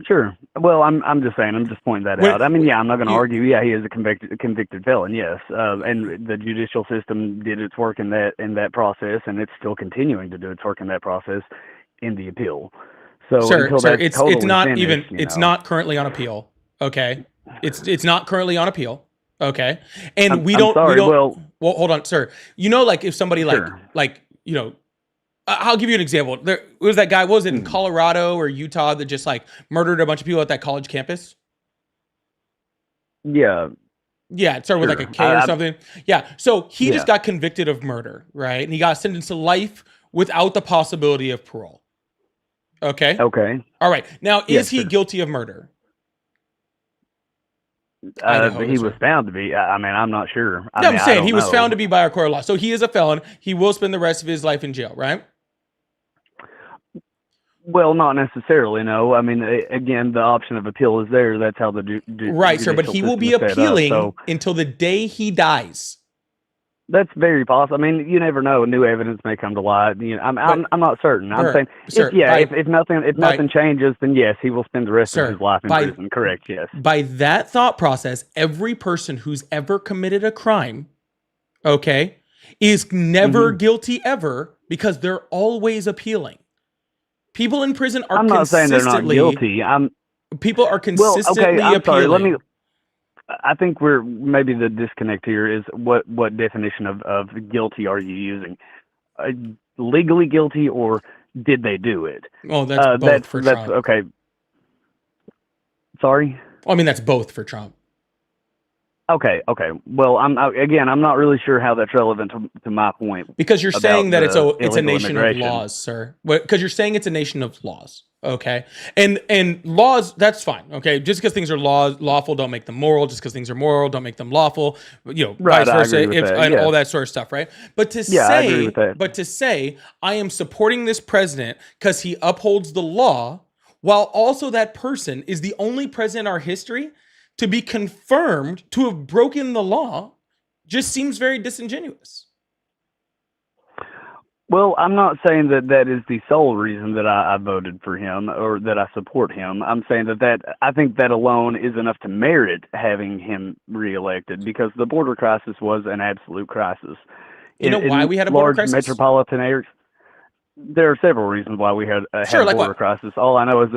Sure. Well, I'm just saying. I'm just pointing that out. I mean, yeah, I'm not going to argue. Yeah, he is a convicted felon. Yes, and the judicial system did its work in that process, and it's still continuing to do its work in that process in the appeal. So, sir, until it's not finished, even. It's not currently on appeal. Okay, it's not currently on appeal. Okay, and I'm sorry. Well, hold on, sir. Like if somebody I'll give you an example. There was that guy, what was it in Colorado or Utah that just like murdered a bunch of people at that college campus? Yeah. Yeah, it started with like a K or something. Yeah. So he just got convicted of murder, right? And he got sentenced to life without the possibility of parole. Okay. Okay. All right. Now, is he guilty of murder? He was found to be. I mean, I'm not sure. I'm saying he was found to be by our court of law. So he is a felon. He will spend the rest of his life in jail, right? Well, not necessarily, no. I mean, again, the option of appeal is there. That's how the right, sir. But he will be appealing until the day he dies. That's very possible. I mean, you never know. New evidence may come to light. I'm not certain. I'm saying, if nothing changes, then yes, he will spend the rest of his life in prison. Correct. Yes. By that thought process, every person who's ever committed a crime, is never guilty ever because they're always appealing. People in prison are. I'm not saying they're not guilty. People are consistently appealing. Sorry. I think maybe the disconnect here is what definition of guilty are you using? Legally guilty, or did they do it? Oh, that's both for Trump. Okay. Sorry? Well, I mean, that's both for Trump. Okay. Well, I'm not really sure how that's relevant to my point. Because you're saying that it's a illegal nation immigration. of laws, sir. Because you're saying it's a nation of laws. Okay, and laws, that's fine. Okay, just because things are lawful don't make them moral. Just because things are moral don't make them lawful. Right, vice I versa, agree with that, and yeah. all that sort of stuff, right? But to I agree with that. but to say I am supporting this president because he upholds the law, while also that person is the only president in our history to be confirmed to have broken the law, just seems very disingenuous. Well, I'm not saying that is the sole reason that I voted for him or that I support him. I'm saying that I think that alone is enough to merit having him reelected because the border crisis was an absolute crisis. You know why we had a border large crisis? metropolitan areas. There are several reasons why we had a border crisis. All I know is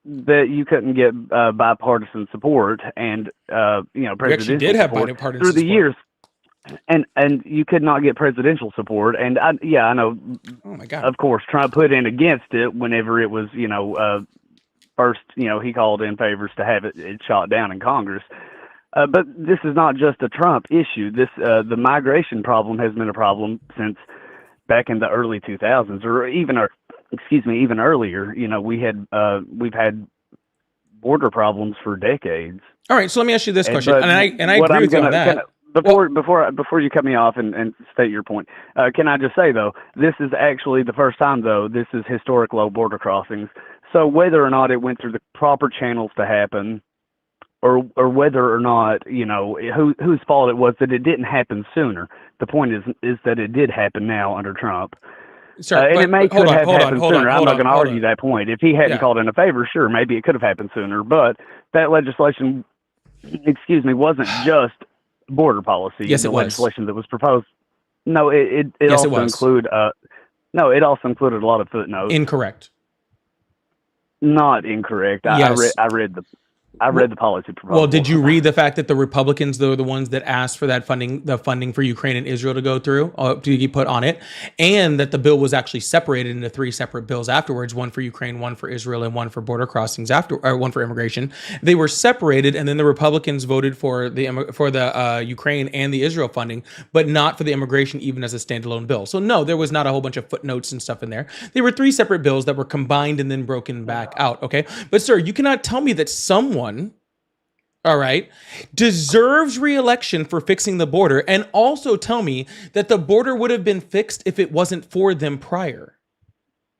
that you couldn't get bipartisan support and presidential actually did have support bipartisan through the support. years. And you could not get presidential support, and I know. Oh my God! Of course, Trump put in against it whenever it was, first, he called in favors to have it shot down in Congress. But this is not just a Trump issue. The migration problem has been a problem since back in the early 2000s, or even earlier. We've had border problems for decades. All right, so let me ask you this question, and I what agree I'm with you on gonna- that. Before you cut me off and state your point, can I just say though, this is actually the first time though this is historic low border crossings. So whether or not it went through the proper channels to happen, or whether or not whose fault it was that it didn't happen sooner. The point is that it did happen now under Trump. Sir, and it may could have happened sooner. I'm not going to hold argue on. that point. If he hadn't Yeah. called in a favor, sure, maybe it could have happened sooner. But that legislation, wasn't just border policy. Yes, the it was. legislation that was proposed. No, it Yes, also it was. included. No, it also included a lot of footnotes. Incorrect. Not incorrect. Yes. I read the policy proposal. Well, did you read the fact that the Republicans, though, the ones that asked for that funding, the funding for Ukraine and Israel to go through, to be put on it, and that the bill was actually separated into 3 separate bills afterwards, one for Ukraine, one for Israel, and one for border crossings or one for immigration. They were separated, and then the Republicans voted for the Ukraine and the Israel funding, but not for the immigration, even as a standalone bill. So no, there was not a whole bunch of footnotes and stuff in there. They were 3 separate bills that were combined and then broken back out. Okay, but sir, you cannot tell me that someone, all right, deserves re-election for fixing the border and also tell me that the border would have been fixed if it wasn't for them prior.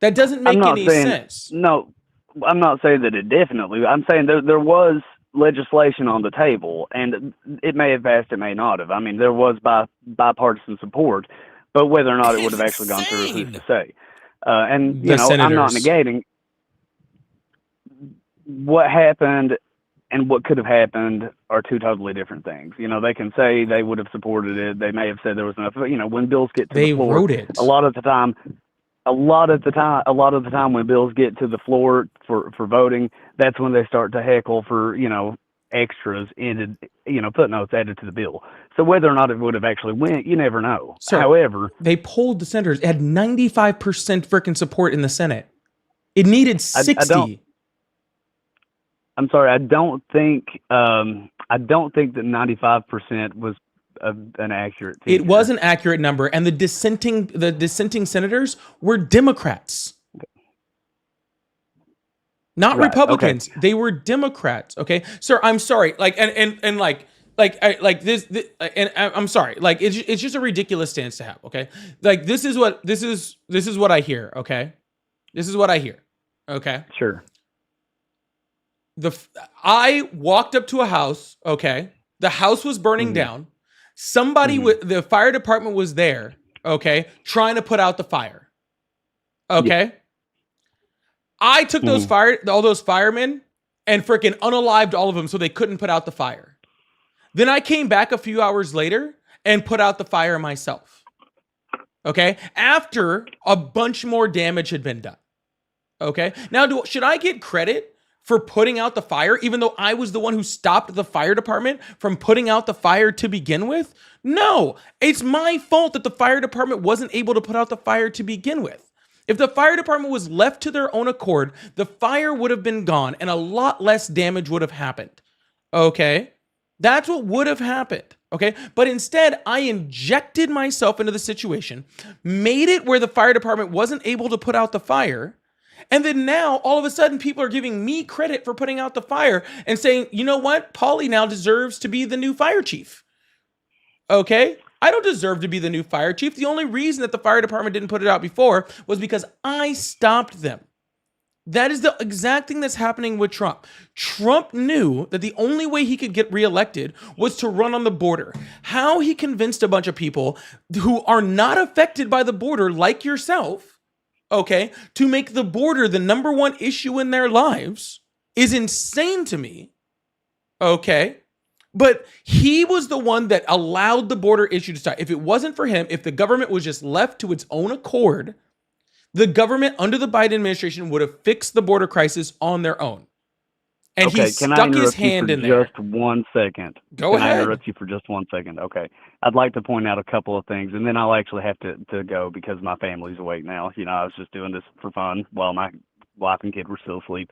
That doesn't make any sense. No, I'm not saying that it definitely. I'm saying there was legislation on the table, and it may have passed, it may not have. I mean, there was bipartisan support, but whether or not it would have actually gone through, who's to say? And The I'm not senators. negating what happened and what could have happened are 2 totally different things. They can say they would have supported it. They may have said there was enough. When bills get to They the floor, wrote it. a lot of the time when bills get to the floor for voting, that's when they start to heckle for extras footnotes added to the bill. So whether or not it would have actually went, you never know. Sir, However, they polled the senators. It had 95% freaking support in the Senate. It needed 60. I'm sorry. I don't think that 95% was an accurate figure. It was an accurate number, and the dissenting senators were Democrats. Not Right, Republicans. They were Democrats. Okay, sir. I'm sorry. I'm sorry. It's just a ridiculous stance to have. Okay, this is what I hear. Okay, this is what I hear. Okay, Sure. I walked up to a house. Okay, the house was burning down. Somebody with the fire department was there. Okay, trying to put out the fire. Okay. I took all those firemen and freaking unalived all of them so they couldn't put out the fire. Then I came back a few hours later and put out the fire myself. Okay? After a bunch more damage had been done. Okay? Now, should I get credit for putting out the fire, even though I was the one who stopped the fire department from putting out the fire to begin with? No, it's my fault that the fire department wasn't able to put out the fire to begin with. If the fire department was left to their own accord, the fire would have been gone and a lot less damage would have happened. Okay? That's what would have happened. Okay. But instead, I injected myself into the situation, made it where the fire department wasn't able to put out the fire. And then now, all of a sudden, people are giving me credit for putting out the fire and saying, you know what? Paulie now deserves to be the new fire chief. Okay? I don't deserve to be the new fire chief. The only reason that the fire department didn't put it out before was because I stopped them. That is the exact thing that's happening with Trump. Trump knew that the only way he could get reelected was to run on the border. How he convinced a bunch of people who are not affected by the border, like yourself, okay, to make the border the number one issue in their lives is insane to me, okay? But he was the one that allowed the border issue to start. If it wasn't for him, if the government was just left to its own accord, the government under the Biden administration would have fixed the border crisis on their own. And Okay, he can I stuck interrupt his hand you in for there. just 1 second? Go Can I ahead. interrupt you for just 1 second? Okay. I'd like to point out a couple of things, and then I'll actually have to go because my family's awake now. You know, I was just doing this for fun while my wife and kid were still asleep.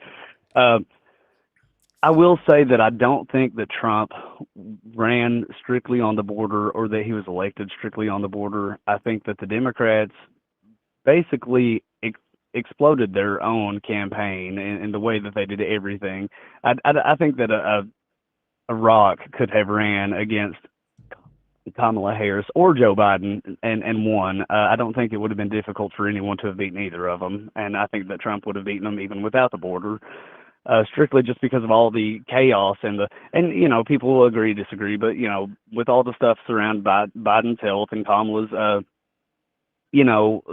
I will say that I don't think that Trump ran strictly on the border or that he was elected strictly on the border. I think that the Democrats basically exploded their own campaign in the way that they did everything. I think that a rock could have ran against Kamala Harris or Joe Biden and won. I don't think it would have been difficult for anyone to have beaten either of them. And I think that Trump would have beaten them even without the border. Strictly just because of all the chaos and you know, people will agree, disagree, but you know, with all the stuff surrounded by Biden's health and Kamala's, you know,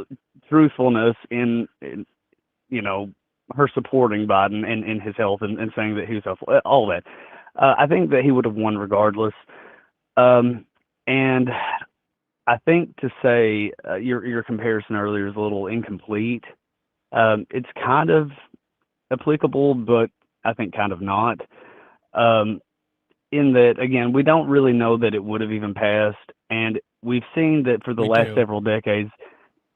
truthfulness in you know, her supporting Biden and his health and saying that he was helpful, all that. I think that he would have won regardless. And I think to say your comparison earlier is a little incomplete. It's kind of applicable, but I think kind of not. In that, again, we don't really know that it would have even passed, and we've seen that for the last several decades.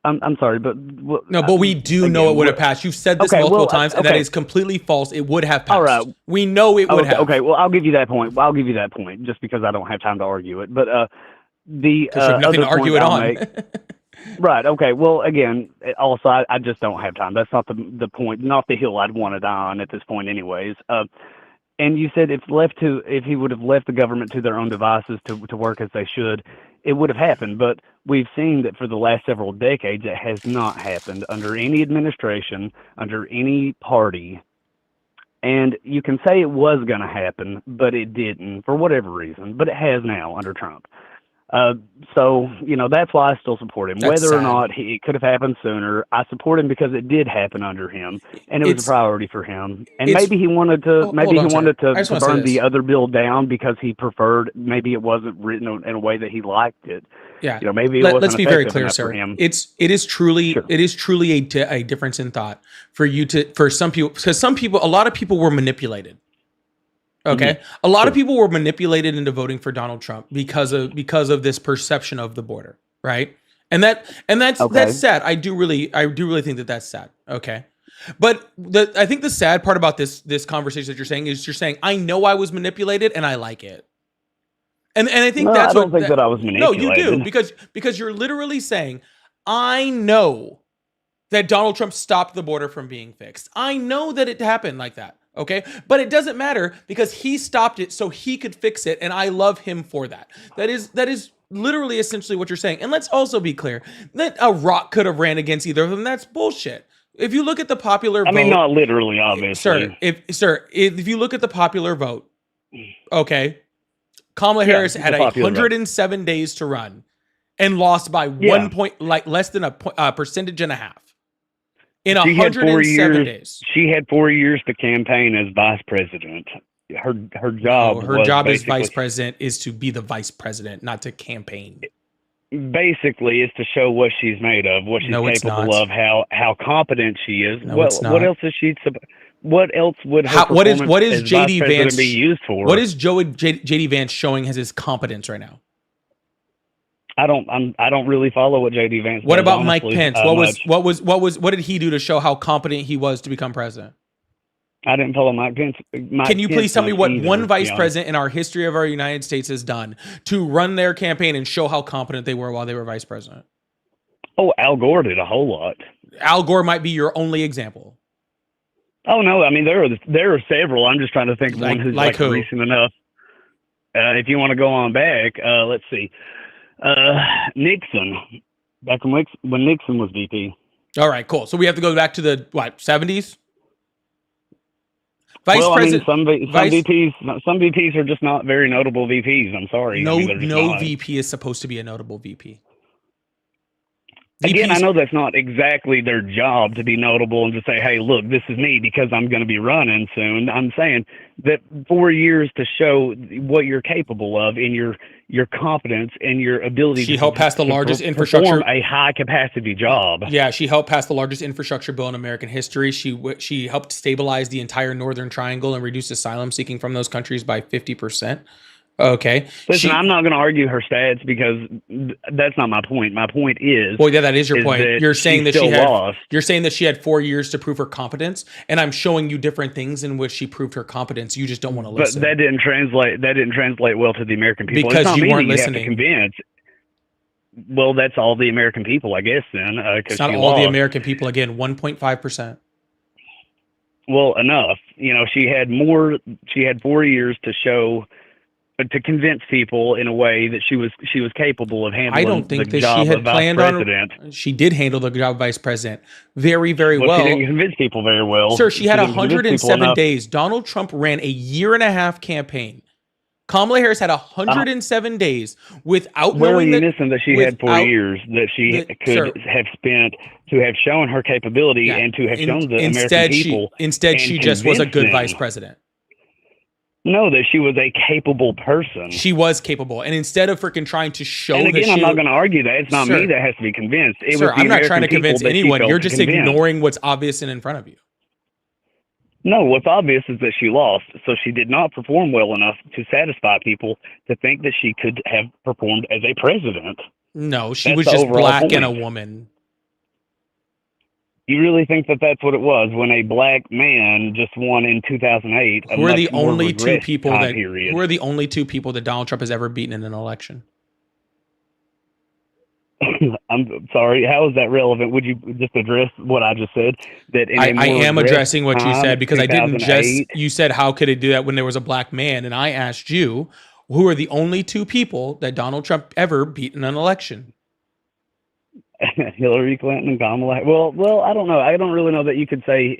I'm sorry, but no, but we do again, know it would have passed. You've said this multiple times, and that is completely false. It would have passed. All right. We know it would have. Okay, well, I'll give you that point. Just because I don't have time to argue it. But the you have nothing to argue it on. Right. Okay. Well, again, also, I just don't have time. That's not the point, not the hill I'd want to die on at this point, anyways. And you said if he would have left the government to their own devices to work as they should, it would have happened. But we've seen that for the last several decades, it has not happened under any administration, under any party. And you can say it was going to happen, but it didn't for whatever reason. But it has now under Trump. So, you know, that's why I still support him. That's Whether or sad. not it could have happened sooner, I support him because it did happen under him, and it was a priority for him. And maybe he wanted to, hold on, sir. I just wanna say burn this. the other bill down because he preferred, maybe it wasn't written in a way that he liked it. Yeah. You know, maybe it wasn't Let's be very effective clear, enough sir. for him. It is truly a difference in thought for some people, because a lot of people were manipulated. Okay. Mhm. A lot of people were manipulated into voting for Donald Trump because of this perception of the border. Right. And that's sad. I do really think that that's sad. Okay. But I think the sad part about this conversation that you're saying, I know I was manipulated and I like it. And I think I don't think that I was manipulated. No, you do, because you're literally saying, I know that Donald Trump stopped the border from being fixed. I know that it happened like that. Okay. But it doesn't matter because he stopped it so he could fix it. And I love him for that. That is literally essentially what you're saying. And let's also be clear that a rock could have ran against either of them. That's bullshit. If you look at the popular vote. I mean, not literally, obviously. If you look at the popular vote, okay, Kamala Harris had 107 days to run and lost by 1 point, like less than a percentage and a half. In 107 days. She had 4 years to campaign as vice president. Her job. Her job as vice president is to be the vice president, not to campaign. Basically, is to show what she's made of, what she's capable of, how competent she is. No, it's not. What else is she? What else would her what is performance as JD vice Vance president be used for? What is JD Vance showing as his competence right now? I don't really follow what JD Vance. What does, about honestly, Mike Pence? What did he do to show how competent he was to become president? much. What was JD Vance showing as his competence right now? I don't really follow what JD Vance does, honestly, I don't really follow what JD Vance does, honestly. what did he do to show how competent he was to become president? I didn't follow Mike Pence. Can you please tell me what one vice to be honest. president in our history of our United States has done to run their campaign and show how competent they were while they were vice president? Oh, Al Gore did a whole lot. Al Gore might be your only example. Oh no, I mean there are several. I'm just trying to think of one who's like who? recent enough. If you want to go on back, let's see. Nixon, back when Nixon was VP. All right, cool. So we have to go back to the 70s. Vice president. I mean, some VPs are just not very notable VPs. I'm sorry. No, I mean, no not. VP is supposed to be a notable VP. Again, I know that's not exactly their job to be notable and to say, hey, look, this is me because I'm going to be running soon. I'm saying that 4 years to show what you're capable of in your competence and your ability She helped pass the largest perform infrastructure, a high capacity job. Yeah, she helped pass the largest infrastructure bill in American history. She helped stabilize the entire Northern Triangle and reduce asylum seeking from those countries by 50%. Okay. Listen, I'm not going to argue her stats because that's not my point. My point is, well, yeah, that is your point. You're saying that she had lost. You're saying that she had 4 years to prove her competence, and I'm showing you different things in which she proved her competence. You just don't want to listen. But that didn't translate well to the American people. Because it's not you me weren't that you listening. have to convince. Well, that's all the American people, I guess. Then It's not all the American people. Again, 1.5%. Well, enough. You know, she had 4 years to show. To convince people in a way that she was capable of handling. I don't think the that job she had of vice planned president. on. She did handle the job of vice president very, very well. She didn't convince people very well. Sir, she had didn't convince people 107 enough. days. Donald Trump ran a year-and-a-half campaign. Kamala Harris had 107 days without Where knowing are you that. missing that she had 4 years that she could have spent to have shown her capability and to have shown the American people? Instead, she just was a good vice president. No, that she was a capable person. She was capable, and instead of freaking trying to show, And again, that I'm not going to argue that. It's not Sir, me that has to be convinced. It sir, was the I'm not American trying to people convince that she anyone. felt You're just convinced. ignoring what's obvious and in front of you. No, what's obvious is that she lost. So she did not perform well enough to satisfy people to think that she could have performed as a president. No, she That's was the just overall black and a point. woman. You really think that that's what it was when a black man just won in 2008? Who are the only two people that? Period. Who are the only two people that Donald Trump has ever beaten in an election? I'm sorry. How is that relevant? Would you just address what I just said? That in I am regress addressing what you time, said because I didn't just. 2008, You said how could it do that when there was a black man, and I asked you who are the only two people that Donald Trump ever beat in an election. Hillary Clinton and Kamala. Well, I don't know. I don't really know that you could say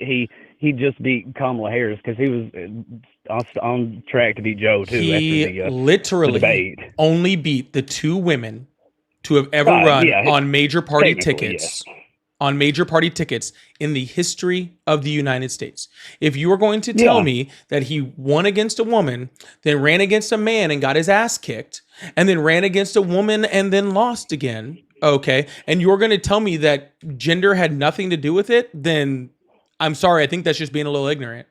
he just beat Kamala Harris because he was on track to beat Joe too. He after the literally debate. only beat the two women to have ever Right, run yeah, on major party technically, tickets. On major party tickets in the history of the United States. If you are going to tell me that he won against a woman, then ran against a man and got his ass kicked, and then ran against a woman and then lost again, okay, and you're going to tell me that gender had nothing to do with it, then I'm sorry, I think that's just being a little ignorant.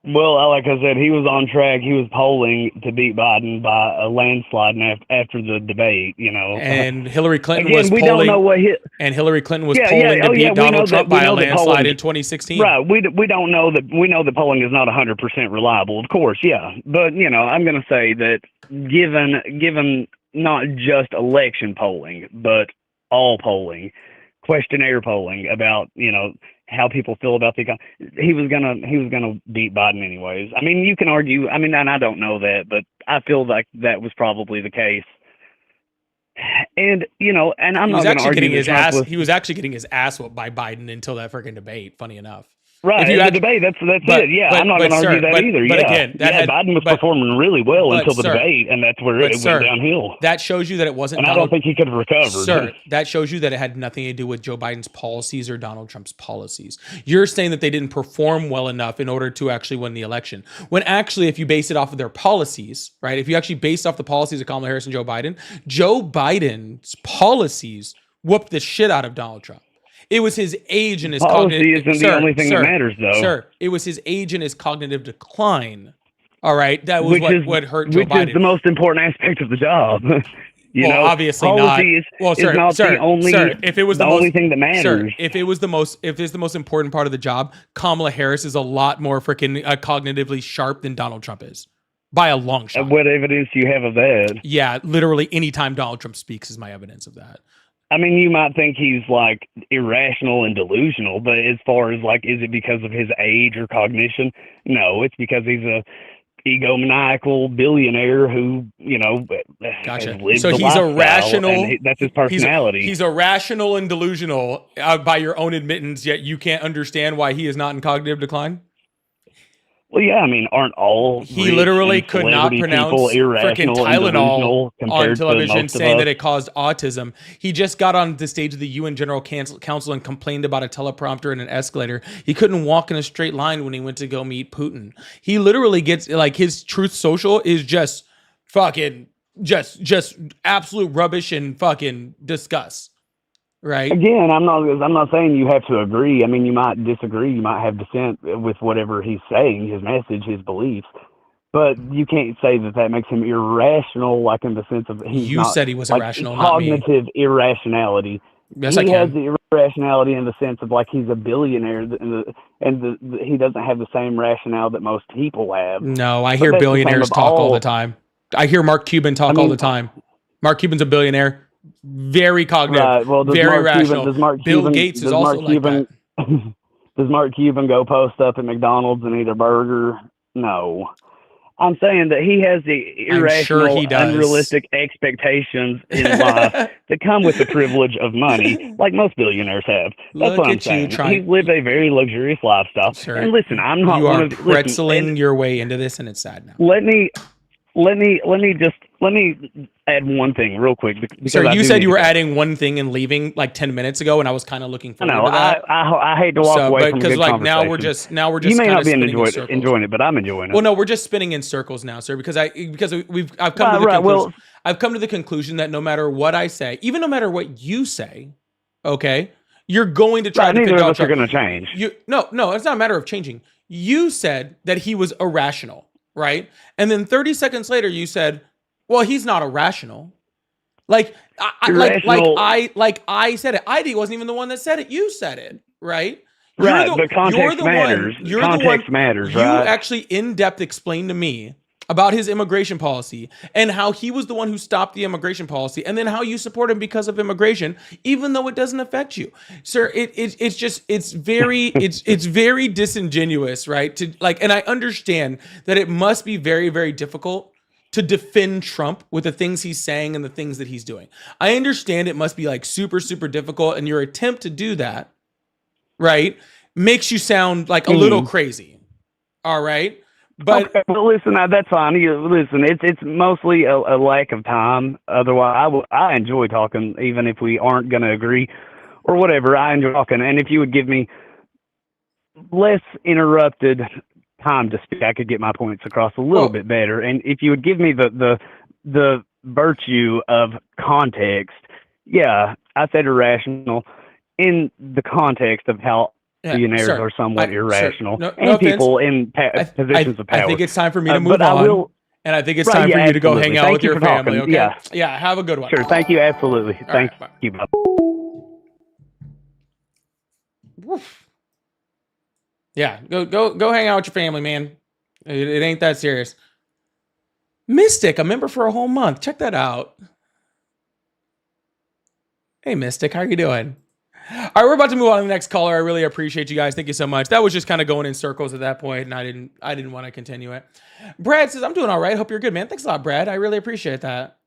Well, like I said, he was on track. He was polling to beat Biden by a landslide after the debate, you know. And Hillary Clinton Again, was we polling. don't know what and Hillary Clinton was polling to beat Donald Trump by a landslide in 2016. Right. We don't know that. We know that polling is not 100% reliable. Of course, yeah. But you know, I'm going to say that given not just election polling, but all polling, questionnaire polling about how people feel about the economy, he was gonna beat Biden anyways. I mean, you can argue. I mean, and I don't know that, but I feel like that was probably the case. And and I'm not going to argue that Trump was. He was actually getting his ass whooped by Biden until that freaking debate. Funny enough. Right, in the debate, that's it. Yeah, I'm not going to argue that either. But yeah, again, Biden was performing really well until the debate, and that's where it went downhill. That shows you that it wasn't. And I don't think he could have recovered. Sir, that shows you that it had nothing to do with Joe Biden's policies or Donald Trump's policies. You're saying that they didn't perform well enough in order to actually win the election. When actually, if you base it off of their policies, right? If you actually based off the policies of Kamala Harris and Joe Biden's policies whooped the shit out of Donald Trump. It was his age and his policy isn't the only thing that matters, though. Sir, it was his age and his cognitive decline. All right, that was what hurt Joe Biden. Which is the most important aspect of the job. You well, know, obviously policy not. is not the only if it was the only most, thing that matters. if it's the most important part of the job, Kamala Harris is a lot more freaking cognitively sharp than Donald Trump is by a long shot. What evidence do you have of that? Yeah, literally anytime Donald Trump speaks is my evidence of that. I mean, you might think he's like irrational and delusional, but as far as like, is it because of his age or cognition? No, it's because he's a egomaniacal billionaire who, you know, Gotcha. has lived So the he's lifestyle, irrational. and that's his personality. He's irrational and delusional by your own admittance, yet you can't understand why he is not in cognitive decline. Well, yeah, I mean, aren't all He rich literally and could not celebrity pronounce people freaking irrational and Tylenol delusional on compared to television most of saying us? that it caused autism. He just got on the stage of the UN General Council and complained about a teleprompter and an escalator. He couldn't walk in a straight line when he went to go meet Putin. He literally gets, like, his Truth Social is just fucking just absolute rubbish and fucking disgust. Right. Again, I'm not saying you have to agree. I mean, you might disagree. You might have dissent with whatever he's saying, his message, his beliefs. But you can't say that makes him irrational, like in the sense of You said he was like, irrational, not me. cognitive irrationality. Yes, he I can. has the irrationality in the sense of like he's a billionaire, and he doesn't have the same rationale that most people have. No, I But hear that's the same billionaires of talk all all- the time. I hear Mark Cuban talk all the time. Mark Cuban's a billionaire, very cognitive, Right. Well, very rational. Bill Gates is also like that. Does Mark Cuban go post up at McDonald's and eat a burger? No. I'm saying that he has the I'm sure irrational, he does. unrealistic expectations in life that come with the privilege of money, like most billionaires have. That's Look what I'm at you saying. trying- He's lived a very luxurious lifestyle. Sir, and listen, I'm not you one are of pretzeling your way into this, and it's sad now. Let me add one thing real quick. Because Sir, I you do said need you to were go. adding one thing and leaving like 10 minutes ago, and I was kind of looking forward No, to that. I hate to walk away but from a because good like conversation. now we're just You may kind not of be spinning in circles. enjoying it, but I'm enjoying it. Well, no, we're just spinning in circles now, sir, because I've come to the Right, conclusion. well- I've come to the conclusion that no matter what I say, even no matter what you say, okay, you're going to try Right, to neither defend of Donald us are Trump. going to change. No, it's not a matter of changing. You said that he was irrational, right? And then 30 seconds later, you said, "Well, he's not irrational." Like I said it. I wasn't even the one that said it. You said it, right? Right, but context matters. Context matters, You right? actually in depth explained to me about his immigration policy and how he was the one who stopped the immigration policy, and then how you support him because of immigration, even though it doesn't affect you, sir. It's very disingenuous, right? To like, and I understand that it must be very, very difficult to defend Trump with the things he's saying and the things that he's doing. I understand it must be like super, super difficult, and your attempt to do that, right, makes you sound like a little crazy. All right. But okay, well, listen, that's fine. Listen, it's mostly a lack of time. Otherwise, I enjoy talking, even if we aren't going to agree or whatever. I enjoy talking, and if you would give me less interrupted time to speak, I could get my points across a little bit better. And if you would give me the virtue of context, yeah, I said irrational in the context of how billionaires are somewhat irrational, and people in positions of power. I think it's time for me to move but on. I will, and I think it's time for you to go hang out Thank with you your for family. talking. Okay. Yeah. Have a good one. Sure. Thank you. Absolutely. Thank you. Bye. Woof. Yeah, go hang out with your family, man. It ain't that serious. Mystic, a member for a whole month. Check that out. Hey, Mystic, how are you doing? All right, we're about to move on to the next caller. I really appreciate you guys. Thank you so much. That was just kind of going in circles at that point, and I didn't want to continue it. Brad says, I'm doing all right. Hope you're good, man. Thanks a lot, Brad. I really appreciate that.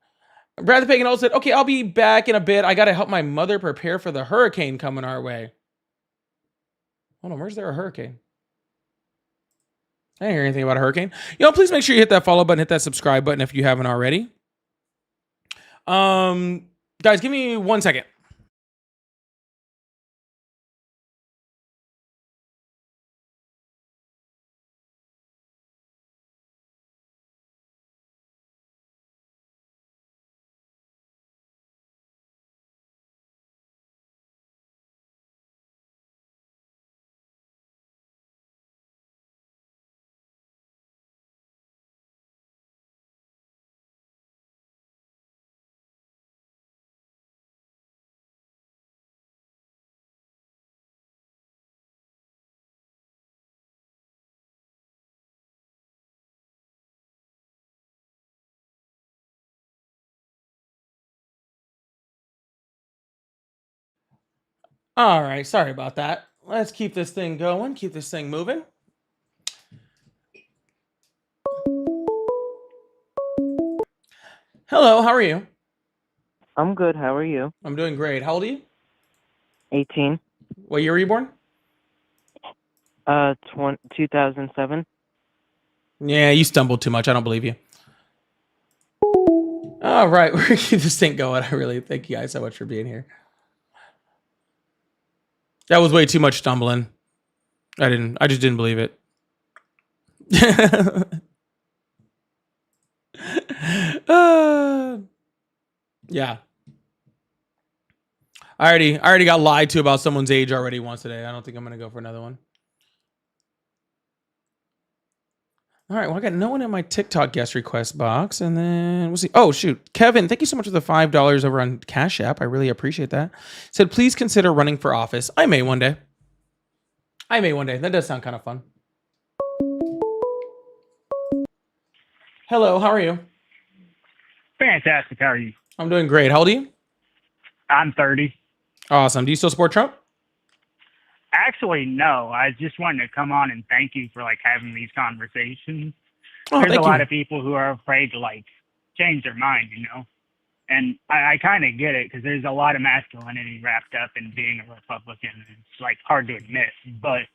Brad the Pagan also said, okay, I'll be back in a bit. I got to help my mother prepare for the hurricane coming our way. Hold on, where's there a hurricane? I didn't hear anything about a hurricane. Please make sure you hit that follow button, hit that subscribe button if you haven't already. Guys, give me 1 second. All right, sorry about that. Let's keep this thing going, keep this thing moving. Hello, how are you? I'm good. How are you? I'm doing great. How old are you? 18. What year were you born? 2007. Yeah, you stumbled too much. I don't believe you. All right, we're gonna keep this thing going. I really thank you guys so much for being here. That was way too much stumbling. I just didn't believe it. Yeah. I already got lied to about someone's age already once today. I don't think I'm gonna go for another one. All right, well, I got no one in my TikTok guest request box, and then we'll see. Oh, shoot. Kevin, thank you so much for the $5 over on Cash App. I really appreciate that. Said, please consider running for office. I may one day. That does sound kind of fun. Hello, how are you? Fantastic. How are you? I'm doing great. How old are you? I'm 30. Awesome. Do you still support Trump? Actually, no. I just wanted to come on and thank you for having these conversations. Oh, There's a thank lot you. of people who are afraid to change their mind, And I kind of get it because there's a lot of masculinity wrapped up in being a Republican. It's hard to admit, but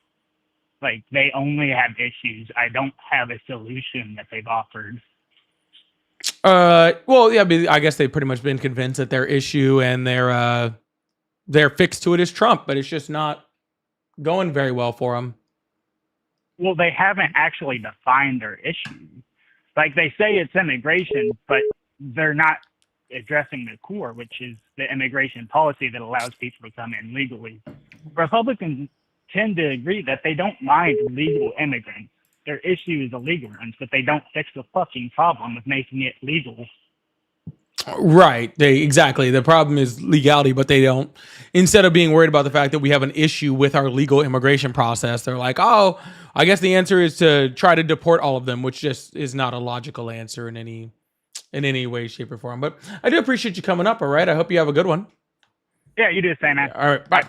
they only have issues. I don't have a solution that they've offered. Well, yeah, I guess they've pretty much been convinced that their issue and their fix to it is Trump, but it's just not going very well for them. Well, they haven't actually defined their issue. They say it's immigration, but they're not addressing the core, which is the immigration policy that allows people to come in legally. Republicans tend to agree that they don't mind legal immigrants. Their issue is illegal ones, but they don't fix the fucking problem of making it legal. Right. Exactly. The problem is legality, but they don't, instead of being worried about the fact that we have an issue with our legal immigration process, they're like, oh, I guess the answer is to try to deport all of them, which just is not a logical answer in any way, shape, or form. But I do appreciate you coming up. All right. I hope you have a good one. Yeah, you do the same, man. All right. Bye.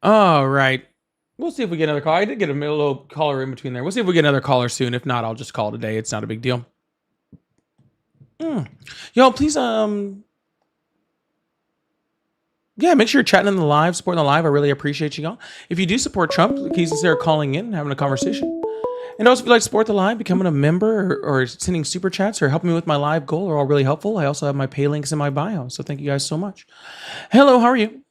All right. We'll see if we get another call. I did get a little caller in between there. We'll see if we get another caller soon. If not, I'll just call today. It's not a big deal. Y'all, please, yeah, make sure you're chatting in the live, supporting the live. I really appreciate you all. If you do support Trump, please consider calling in and having a conversation. And also, if you'd like to support the live, becoming a member or sending super chats or helping me with my live goal are all really helpful. I also have my pay links in my bio. So thank you guys so much. Hello, how are you?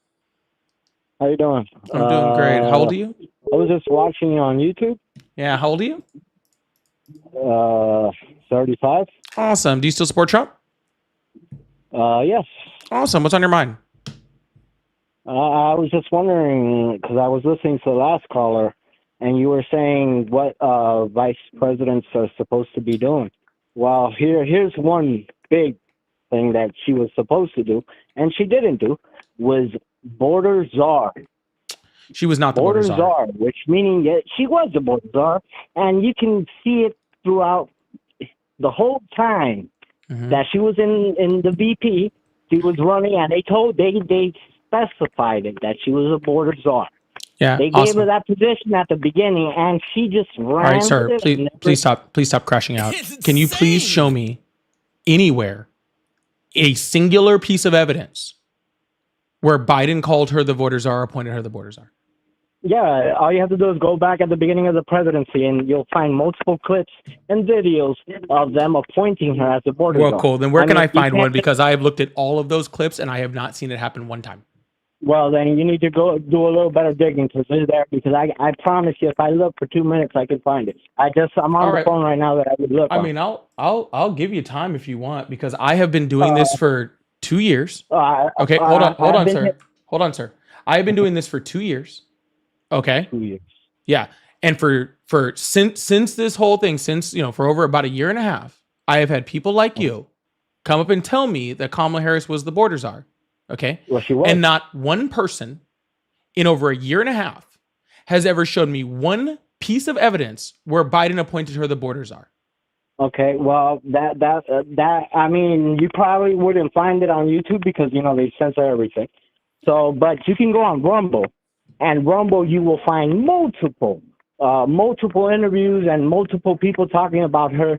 How you doing? I'm doing great. How old are you? I was just watching you on YouTube. Yeah, how old are you? 35. Awesome. Do you still support Trump? Yes. Awesome. What's on your mind? I was just wondering, because I was listening to the last caller, and you were saying what vice presidents are supposed to be doing. Well, here's one big thing that she was supposed to do, and she didn't do, was border czar. She was not the border czar. Which meaning that she was the border czar, and you can see it throughout the whole time that she was in the VP. She was running, and they specified it that she was a border czar. Yeah, they gave her that position at the beginning, and she just ran. All right, sir. with it Please stop crashing out. Can you please show me anywhere a singular piece of evidence where Biden called her the border czar, appointed her the border czar? Yeah, all you have to do is go back at the beginning of the presidency, and you'll find multiple clips and videos of them appointing her as the border czar. Well, cool. Then where can I find one? Because I have looked at all of those clips, and I have not seen it happen one time. Well, then you need to go do a little better digging because it's there. Because I promise you, if I look for 2 minutes, I can find it. I'm on the phone right now that I would look. I mean, I'll give you time if you want, because I have been doing this for 2 years. Okay, hold on, sir. I have been doing this for 2 years. Okay. 2 years. Yeah, and since this whole thing, for over about a year and a half, I have had people like you come up and tell me that Kamala Harris was the border czar. Okay. Well, she was. And not one person in over a year and a half has ever showed me one piece of evidence where Biden appointed her the border czar. Okay, well, that I mean, you probably wouldn't find it on YouTube because they censor everything. So, but you can go on Rumble, and Rumble you will find multiple interviews and multiple people talking about her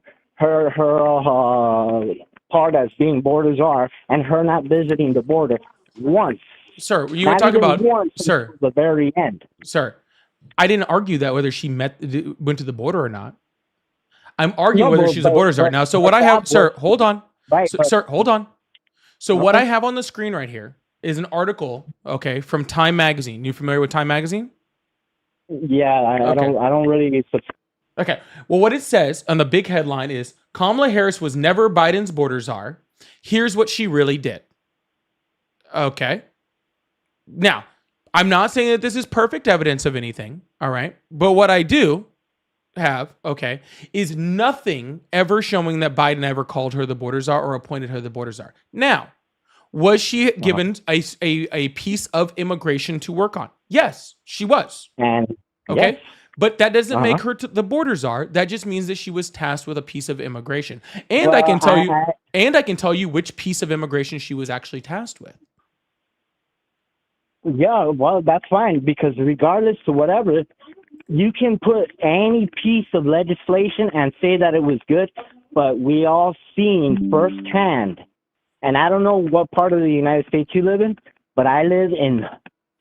part as being border czar and her not visiting the border once. Sir, you were Not talking even about, once sir, until the very end. sir, I didn't argue that whether she went to the border or not. I'm arguing No, whether but- she's a but- border czar. but- Now, so but what I have, that sir, was- hold on. Right, but- Sir, hold on. So what Okay. I have on the screen right here is an article, okay, from Time Magazine. You familiar with Time Magazine? Yeah, I Okay. don't really. Okay. Well, what it says on the big headline is Kamala Harris was never Biden's border czar. Here's what she really did. Okay. Now, I'm not saying that this is perfect evidence of anything. All right. But what I do have, okay, is nothing ever showing that Biden ever called her the border czar or appointed her the border czar. Now, was she given a piece of immigration to work on? Yes, she was. And okay. yes. But that doesn't make Uh-huh. her the border czar. That just means that she was tasked with a piece of immigration. And I Well, can tell you which piece of immigration she was actually tasked with. Yeah, well, that's fine because regardless to whatever, you can put any piece of legislation and say that it was good, but we all seen firsthand. And I don't know what part of the United States you live in, but I live in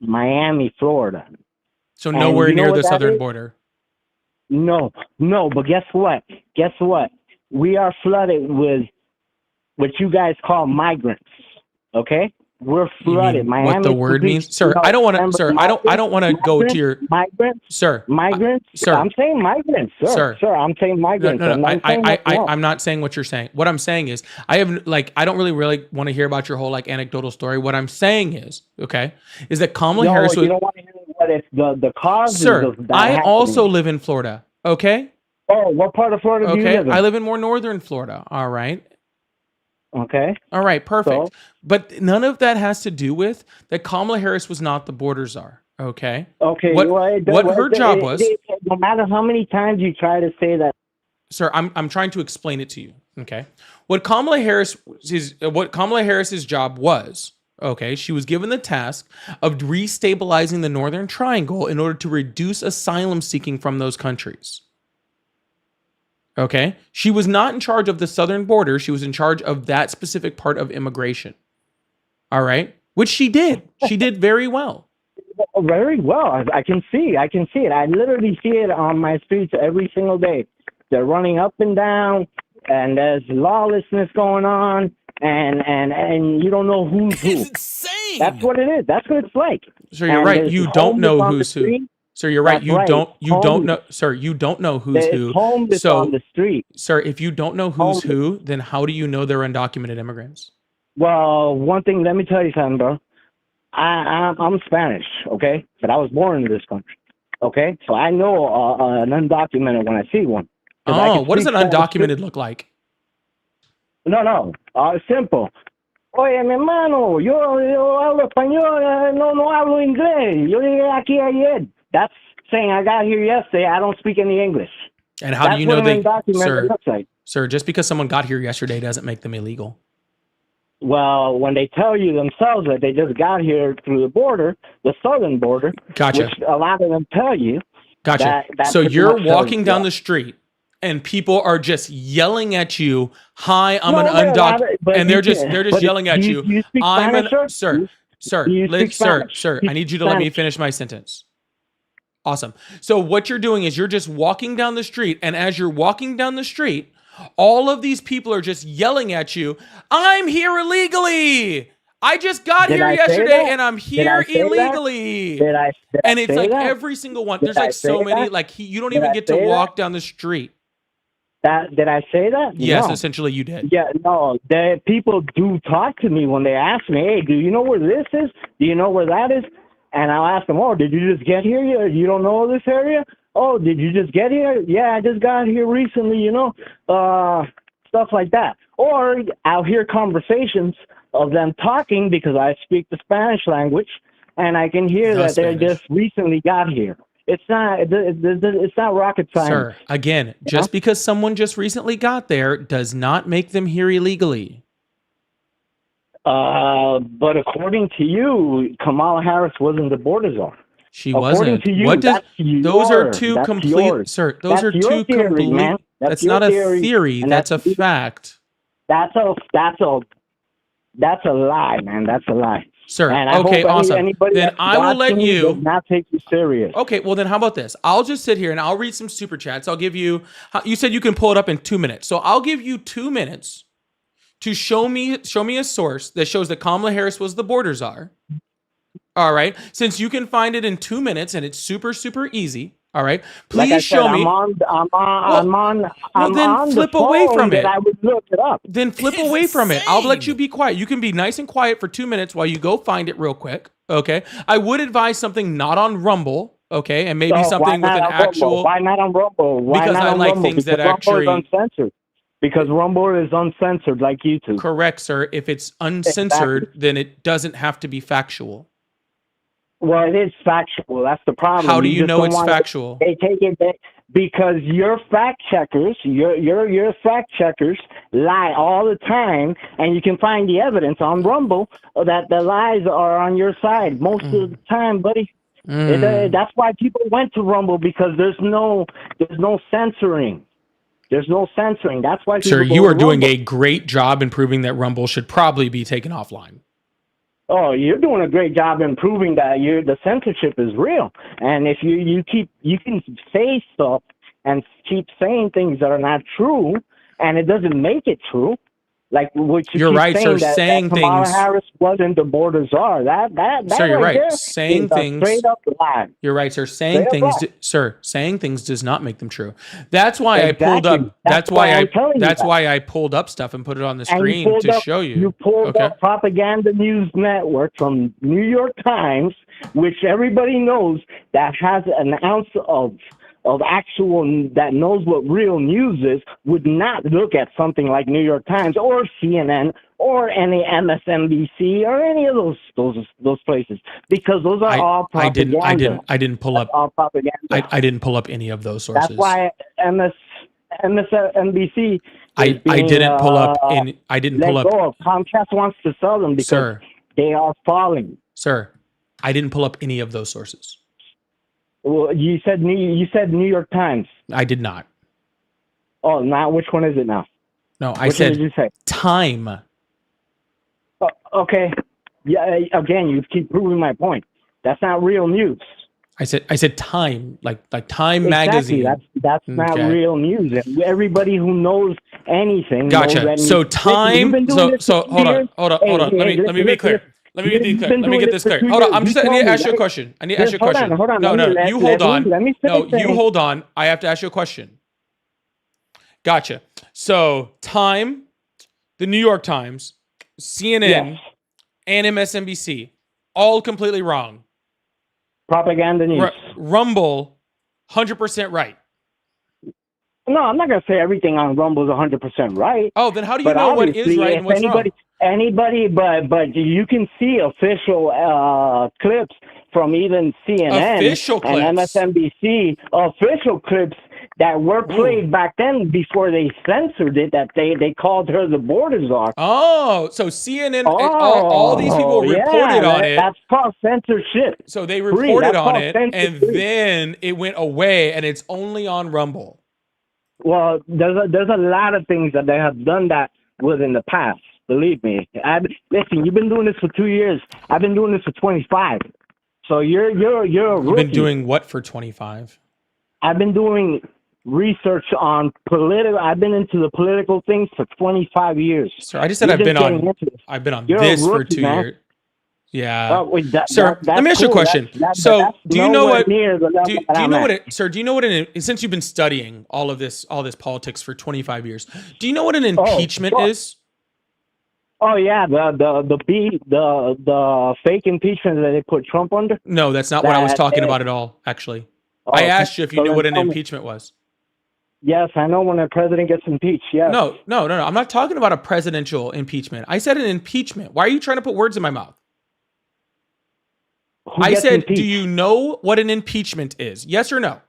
Miami, Florida. So And nowhere you know near what the that southern is? border. No, but guess what? Guess what? We are flooded with what you guys call migrants. Okay? We're You flooded. mean Miami. what the word means? Sir, I don't want to sir, I don't want to go to your migrants. Sir. Migrants. Sir. I'm saying migrants, sir. Sir. I'm saying No, migrants. no, I'm no. not saying nothing else. I'm not saying what you're saying. What I'm saying is I don't really want to hear about your whole like anecdotal story. What I'm saying is, okay, is that Kamala No, Harris was you don't want to hear what it's the causes Sir, of that I happening. also live in Florida. Okay? Oh, what part of Florida do you Okay. live in? I live in more northern Florida. All right. Okay. All right, perfect. So? But none of that has to do with that Kamala Harris was not the border czar. Okay. Okay. What well, her job was, no matter how many times you try to say that. sir, I'm trying to explain it to you. Okay. What Kamala Harris's job was, okay, she was given the task of restabilizing the Northern Triangle in order to reduce asylum seeking from those countries. Okay. She was not in charge of the southern border. She was in charge of that specific part of immigration. All right. Which she did. She did very well. Very well. I can see it. I literally see it on my streets every single day. They're running up and down, and there's lawlessness going on, and you don't know who's who. That's what it is. That's what it's like. So you're And right. there's You don't know homeless on the who's who. street. Sir, you're right. That's You right. don't Homeless. know. Sir, you don't know who's There's who. homeless So, on the street. sir, if you don't know who's Homeless. who, then how do you know they're undocumented immigrants? Well, one thing, let me tell you something, bro. I'm Spanish, okay? But I was born in this country, okay? So I know an undocumented when I see one. 'Cause I Oh, can what does an speak Spanish undocumented look like? No. Simple. Oye, mi hermano, yo hablo español, no hablo inglés. Yo llegué aquí ayer. That's saying I got here yesterday. I don't speak any English. And how do That's you know what they, an undocumented sir? looks like. Sir, just because someone got here yesterday doesn't make them illegal. Well, when they tell you themselves that they just got here through the border, the southern border, Gotcha. which a lot of them tell you. Gotcha. That So pretty you're much tells walking you down that. the street and people are just yelling at you, "Hi, I'm No, an they're not, undocumented," but and you they're just can- but yelling at do you. you speak I'm Spanish, an sir? sir, Do you speak Spanish? sir. Speak I need you to let me Spanish. finish my sentence. Awesome. So what you're doing is you're just walking down the street, and as you're walking down the street, all of these people are just yelling at you, "I'm here illegally. I just got Did here I say yesterday that? and I'm Did here I say that? illegally." Did I And it's say like that? every single one. Did There's I like so say many. that? Like you don't Did even I get to say that? walk down the street. Did I say that? Yes, No. essentially you did. Yeah, no. The people do talk to me when they ask me, "Hey, do you know where this is? Do you know where that is?" And I'll ask them, "Oh, did you just get here? You don't know this area? Oh, did you just get here? Yeah, I just got here recently. Stuff like that." Or I'll hear conversations of them talking because I speak the Spanish language, and I can hear No that they Spanish. just recently got here. It's not rocket science. Sir, again, just because someone just recently got there does not make them here illegally. But according to you, Kamala Harris wasn't the border czar. She According wasn't. to you, What does that's yours. those are two That's complete, yours. sir? Those That's are your two theory, complete. man. That's your not a theory. and That's a fact, That's a lie, man. That's a lie. sir. And I Okay, hope awesome. anybody Then that's I will let watching you. does not take you serious. Okay, well then how about this? I'll just sit here and I'll read some super chats. I'll give you. You said you can pull it up in 2 minutes, so I'll give you 2 minutes to show me a source that shows that Kamala Harris was the border czar. All right, since you can find it in 2 minutes and it's super easy. All right, please Like I said, show me. I'm Well, then on the flip away phone from that it. I would look it up. Then flip away from it. I'll let you be quiet. You can be nice and quiet for 2 minutes while you go find it real quick. Okay. I would advise something not on Rumble. Okay, and maybe So something with why an not on Rumble? actual. Why not on Rumble? Why Because not I on like Rumble? things that Because actually. Rumble is uncensored. Because Rumble is uncensored, like YouTube. Correct, sir. If it's uncensored, then it doesn't have to be factual. Well, it is factual. That's the problem. How do you just know don't it's wanna- factual? They take it because your fact checkers, your fact checkers lie all the time, and you can find the evidence on Rumble that the lies are on your side most of the time, buddy. That's why people went to Rumble, because there's no censoring. There's no censoring. That's why. Sir, people you go are to doing Rumble. a great job in proving that Rumble should probably be taken offline. Oh, you're doing a great job in proving that the censorship is real. And if you can say stuff and keep saying things that are not true, and it doesn't make it true. Like what you You're keep right, saying, sir. that Saying Kamala things. Harris wasn't the border czar. That Sir, you're right right. there Saying is a things. straight up lie. You're right, sir. Saying Straight up things, lie. sir. Saying things does not make them true. That's why I Exactly. pulled up. That's why I'm telling you That's that. why I pulled up stuff and put it on the And you screen pulled to up- show you. You pulled Okay. up Propaganda News Network from New York Times, which everybody knows that has an ounce of actual, that knows what real news is, would not look at something like New York Times or CNN or any MSNBC or any of those places, because those are all I propaganda. didn't pull up. All propaganda. I didn't pull up any of those sources. That's why MSNBC. I didn't pull up any. I didn't pull let up. go of. Comcast wants to sell them because Sir. they are falling. Sir, I didn't pull up any of those sources. Well, you said New York Times. I did not. Oh, now which one is it now? No, I Which one said did you say? Time. Okay. Yeah. Again, you keep proving my point. That's not real news. I said Time, like Time Exactly. magazine. That's not Okay. real news. And everybody who knows anything knows Gotcha. that So news. Listen, Time. you've been doing this So for hold on, years. hold on. Hey, Let me listen, be clear. listen. Let me get You've clear. been Let me doing get this this for clear. 2 Hold on. years. I'm just. You I need told to me, ask you a right? question. I need to ask you a Hold question. on, hold on. No, Let no. me You let hold on. me No, finish you saying. hold on. I have to ask you a question. Gotcha. So Time, the New York Times, CNN, Yes. and MSNBC, all completely wrong. Propaganda news. Rumble, 100% right. No, I'm not gonna say everything on Rumble is 100% right. Oh, then how do you But know what is obviously, right if and what's wrong? anybody, but you can see official clips from even CNN Official and clips. MSNBC, official clips that were played back then before they censored it. That they called her the border czar. Oh, so CNN, all these people yeah, reported on it. That's called censorship. So they Free, reported that's on called it, and censorship. then it went away, and it's only on Rumble. Well, there's a lot of things that they have done that was in the past. Believe me. Listen, you've been doing this for 2 years. I've been doing this for 25. So you're a You've rookie. been doing what for 25? I've been doing research on political. I've been into the political things for 25 years. Sir, I just said You're I've been getting on. into this. I've been on You're a this for rookie, 2 man. years. Yeah, Oh, wait, sir. that's Let me ask you a cool. question. That's So, do you know nowhere what? near the level Do that you I'm know at. what it, sir? Do you know what since you've been studying all this politics for 25 years? Do you know what an impeachment sure. is? Oh yeah, the fake impeachment that they put Trump under. No, that's not what I was That talking they- about at all. Actually, Oh, I asked you if you so knew then what an tell me. impeachment was. Yes, I know when a president gets impeached. Yes. No. I'm not talking about a presidential impeachment. I said an impeachment. Why are you trying to put words in my mouth? Who I gets said, impeached? do you know what an impeachment is? Yes or no?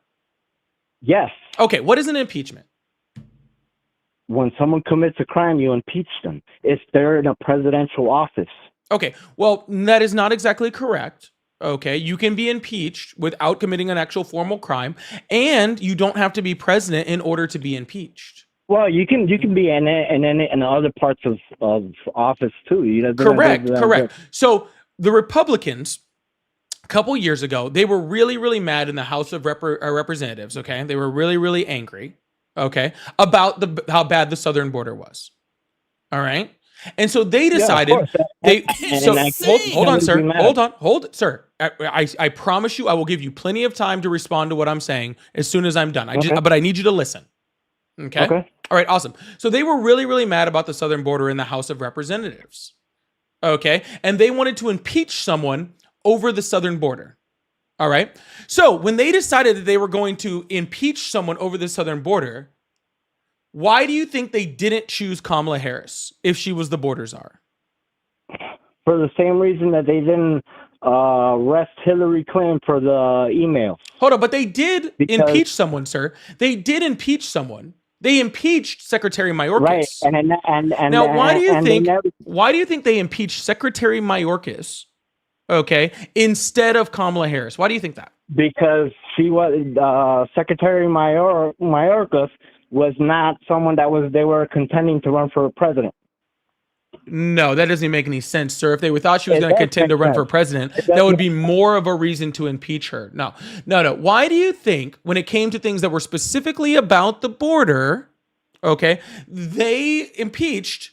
Yes. Okay, what is an impeachment? when someone commits a crime, you impeach them. If they're in a presidential office. Okay, well, that is not exactly correct. Okay, you can be impeached without committing an actual formal crime, and you don't have to be president in order to be impeached. Well, you can be in other parts of office too. You know, Correct. So the Republicans, a couple years ago, they were really, really mad in the House of Representatives. Okay, they were really, really angry. Okay, about how bad the southern border was. All right. And so they decided hold on, sir. Hold, sir. I promise you, I will give you plenty of time to respond to what I'm saying as soon as I'm done. But I need you to listen. Okay. All right. Awesome. So they were really, really mad about the southern border in the House of Representatives. Okay. And they wanted to impeach someone over the southern border. All right. So when they decided that they were going to impeach someone over the southern border, why do you think they didn't choose Kamala Harris if she was the border czar? For the same reason that they didn't arrest Hillary Clinton for the emails. Hold on, but they did impeach someone, sir. They did impeach someone. They impeached Secretary Mayorkas. Right, and now why do you think they impeached Secretary Mayorkas? Okay, instead of Kamala Harris. Why do you think that? Because she was Secretary Mayorkas was not someone they were contending to run for president. No, that doesn't make any sense, sir. If they thought she was going to contend to run for president, that would be more of a reason to impeach her. No. Why do you think when it came to things that were specifically about the border, okay, they impeached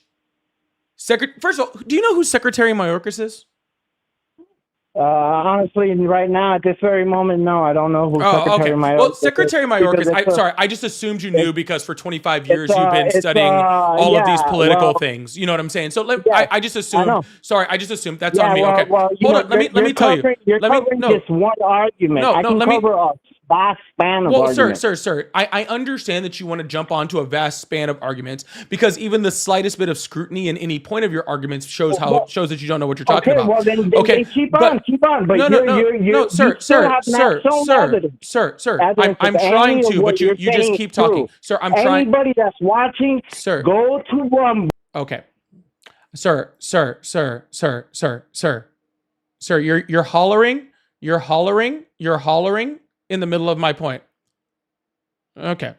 First of all, do you know who Secretary Mayorkas is? Honestly, right now, at this very moment, no, I don't know who Secretary Mayorkas is. Well, Secretary Mayorkas, I just assumed you knew because for 25 years you've been studying all of these political things. You know what I'm saying? So I just assumed. Sorry, I just assumed. That's on me. Okay, hold on. Let me tell you. You're covering just one argument. I can cover a vast span of arguments. Sir, I understand that you want to jump onto a vast span of arguments because even the slightest bit of scrutiny in any point of your arguments shows that you don't know what you're talking about. Well, then keep on. But Sir. I'm trying to, but you just keep talking. Sir, I'm trying. Anybody that's watching, sir, go to Okay. Sir, you're hollering in the middle of my point. Okay.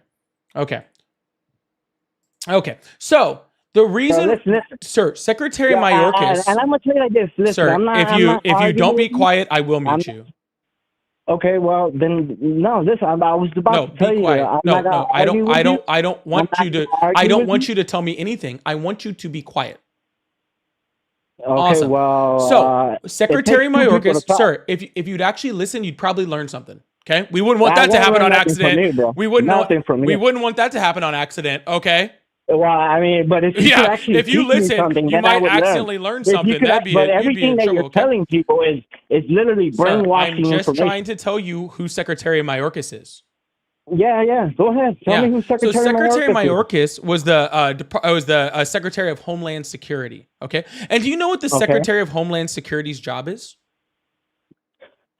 So the reason, sir, Secretary Mayorkas, and I'm gonna tell you like this. Listen, sir, if you don't be quiet, I will mute you. Okay, well then, no. This I was about to tell you. No, I don't want you to. I don't want you to tell me anything. I want you to be quiet. Okay, awesome. Well, so Secretary Mayorkas, sir, if you'd actually listen, you'd probably learn something. Okay, we wouldn't want that to happen on accident. We wouldn't want that to happen on accident. Okay. Well, I mean, but if you listen, you might accidentally learn something. But everything that you're telling people is literally brainwashing information. I'm just trying to tell you who Secretary Mayorkas is. Yeah. Go ahead. Tell me who Secretary Mayorkas is. Secretary Mayorkas was the Secretary of Homeland Security. Okay, and do you know what the Secretary of Homeland Security's job is?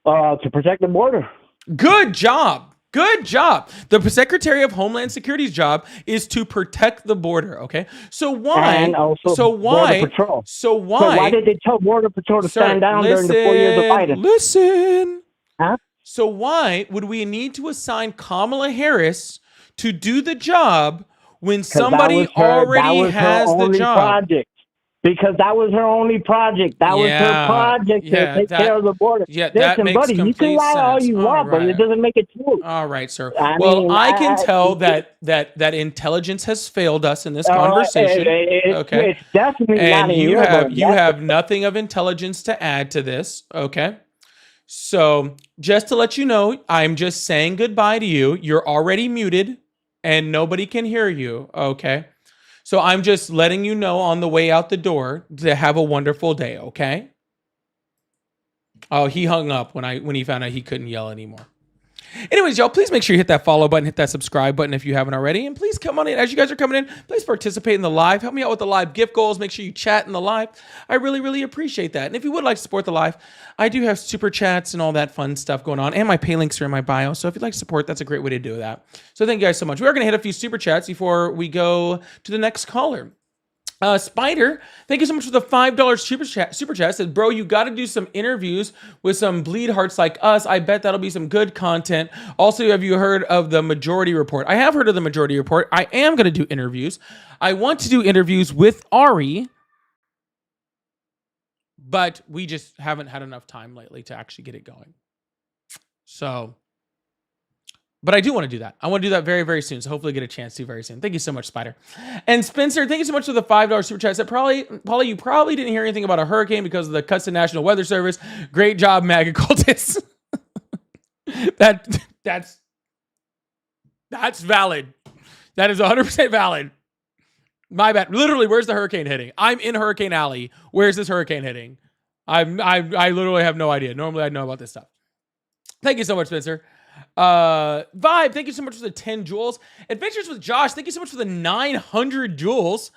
To protect the border. Good job. The Secretary of Homeland Security's job is to protect the border. Okay, so why? Border Patrol. So why did they tell Border Patrol to stand down during the 4 years of Biden? Listen. Huh? So why would we need to assign Kamala Harris to do the job when somebody already has the job? Project. Because that was her only project. That was her project to take care of the border. Yeah, listen, that makes buddy, you can lie all you want, but it doesn't make it true. All right, sir. I can tell that intelligence has failed us in this conversation. Okay, it's definitely and not you have nothing of intelligence to add to this. Okay, so just to let you know, I'm just saying goodbye to you. You're already muted, and nobody can hear you. Okay. So I'm just letting you know on the way out the door to have a wonderful day, okay? Oh, he hung up when he found out he couldn't yell anymore. Anyways, y'all, please make sure you hit that follow button, hit that subscribe button if you haven't already. And please come on in. As you guys are coming in, please participate in the live. Help me out with the live gift goals. Make sure you chat in the live. I really, really appreciate that. And if you would like to support the live, I do have super chats and all that fun stuff going on. And my pay links are in my bio. So if you'd like to support, that's a great way to do that. So thank you guys so much. We are going to hit a few super chats before we go to the next caller. Spider, thank you so much for the $5 super chat. Said, bro, you got to do some interviews with some bleed hearts like us. I bet that'll be some good content. Also, have you heard of the Majority Report? I have heard of the Majority Report. I am going to do interviews. I want to do interviews with Ari, but we just haven't had enough time lately to actually get it going. So, but I do want to do that. I want to do that very, very soon. So hopefully get a chance to very soon. Thank you so much, Spider. And Spencer, thank you so much for the $5 super chat. Said, Paulie, you probably didn't hear anything about a hurricane because of the cuts to National Weather Service. Great job, MAGA cultists. That's valid. That is 100% valid. My bad. Literally, where's the hurricane hitting? I'm in Hurricane Alley. Where's this hurricane hitting? I literally have no idea. Normally, I'd know about this stuff. Thank you so much, Spencer. Vibe, thank you so much for the 10 jewels. Adventures with Josh, thank you so much for the 900 jewels.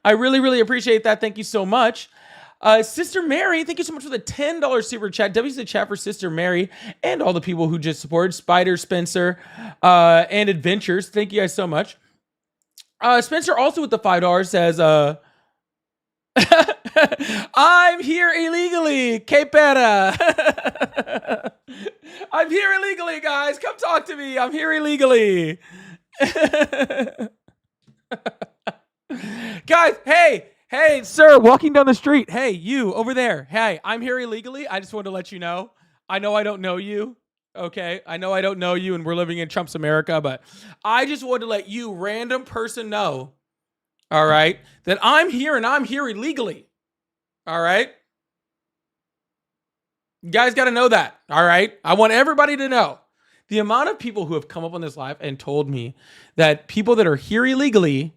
I really, really appreciate that. Thank you so much. Sister Mary, thank you so much for the $10 super chat. W's the chat for Sister Mary and all the people who just supported Spider, Spencer, and Adventures. Thank you guys so much. Spencer also with the $5 says, I'm here illegally. Que pena. I'm here illegally, guys. Come talk to me. I'm here illegally. Guys, hey, sir, walking down the street. Hey, you over there. Hey, I'm here illegally. I just wanted to let you know. I know I don't know you. Okay. I know I don't know you and we're living in Trump's America, but I just wanted to let you, random person, know, all right, that I'm here and I'm here illegally. All right. You guys got to know that. All right. I want everybody to know the amount of people who have come up on this live and told me that people that are here illegally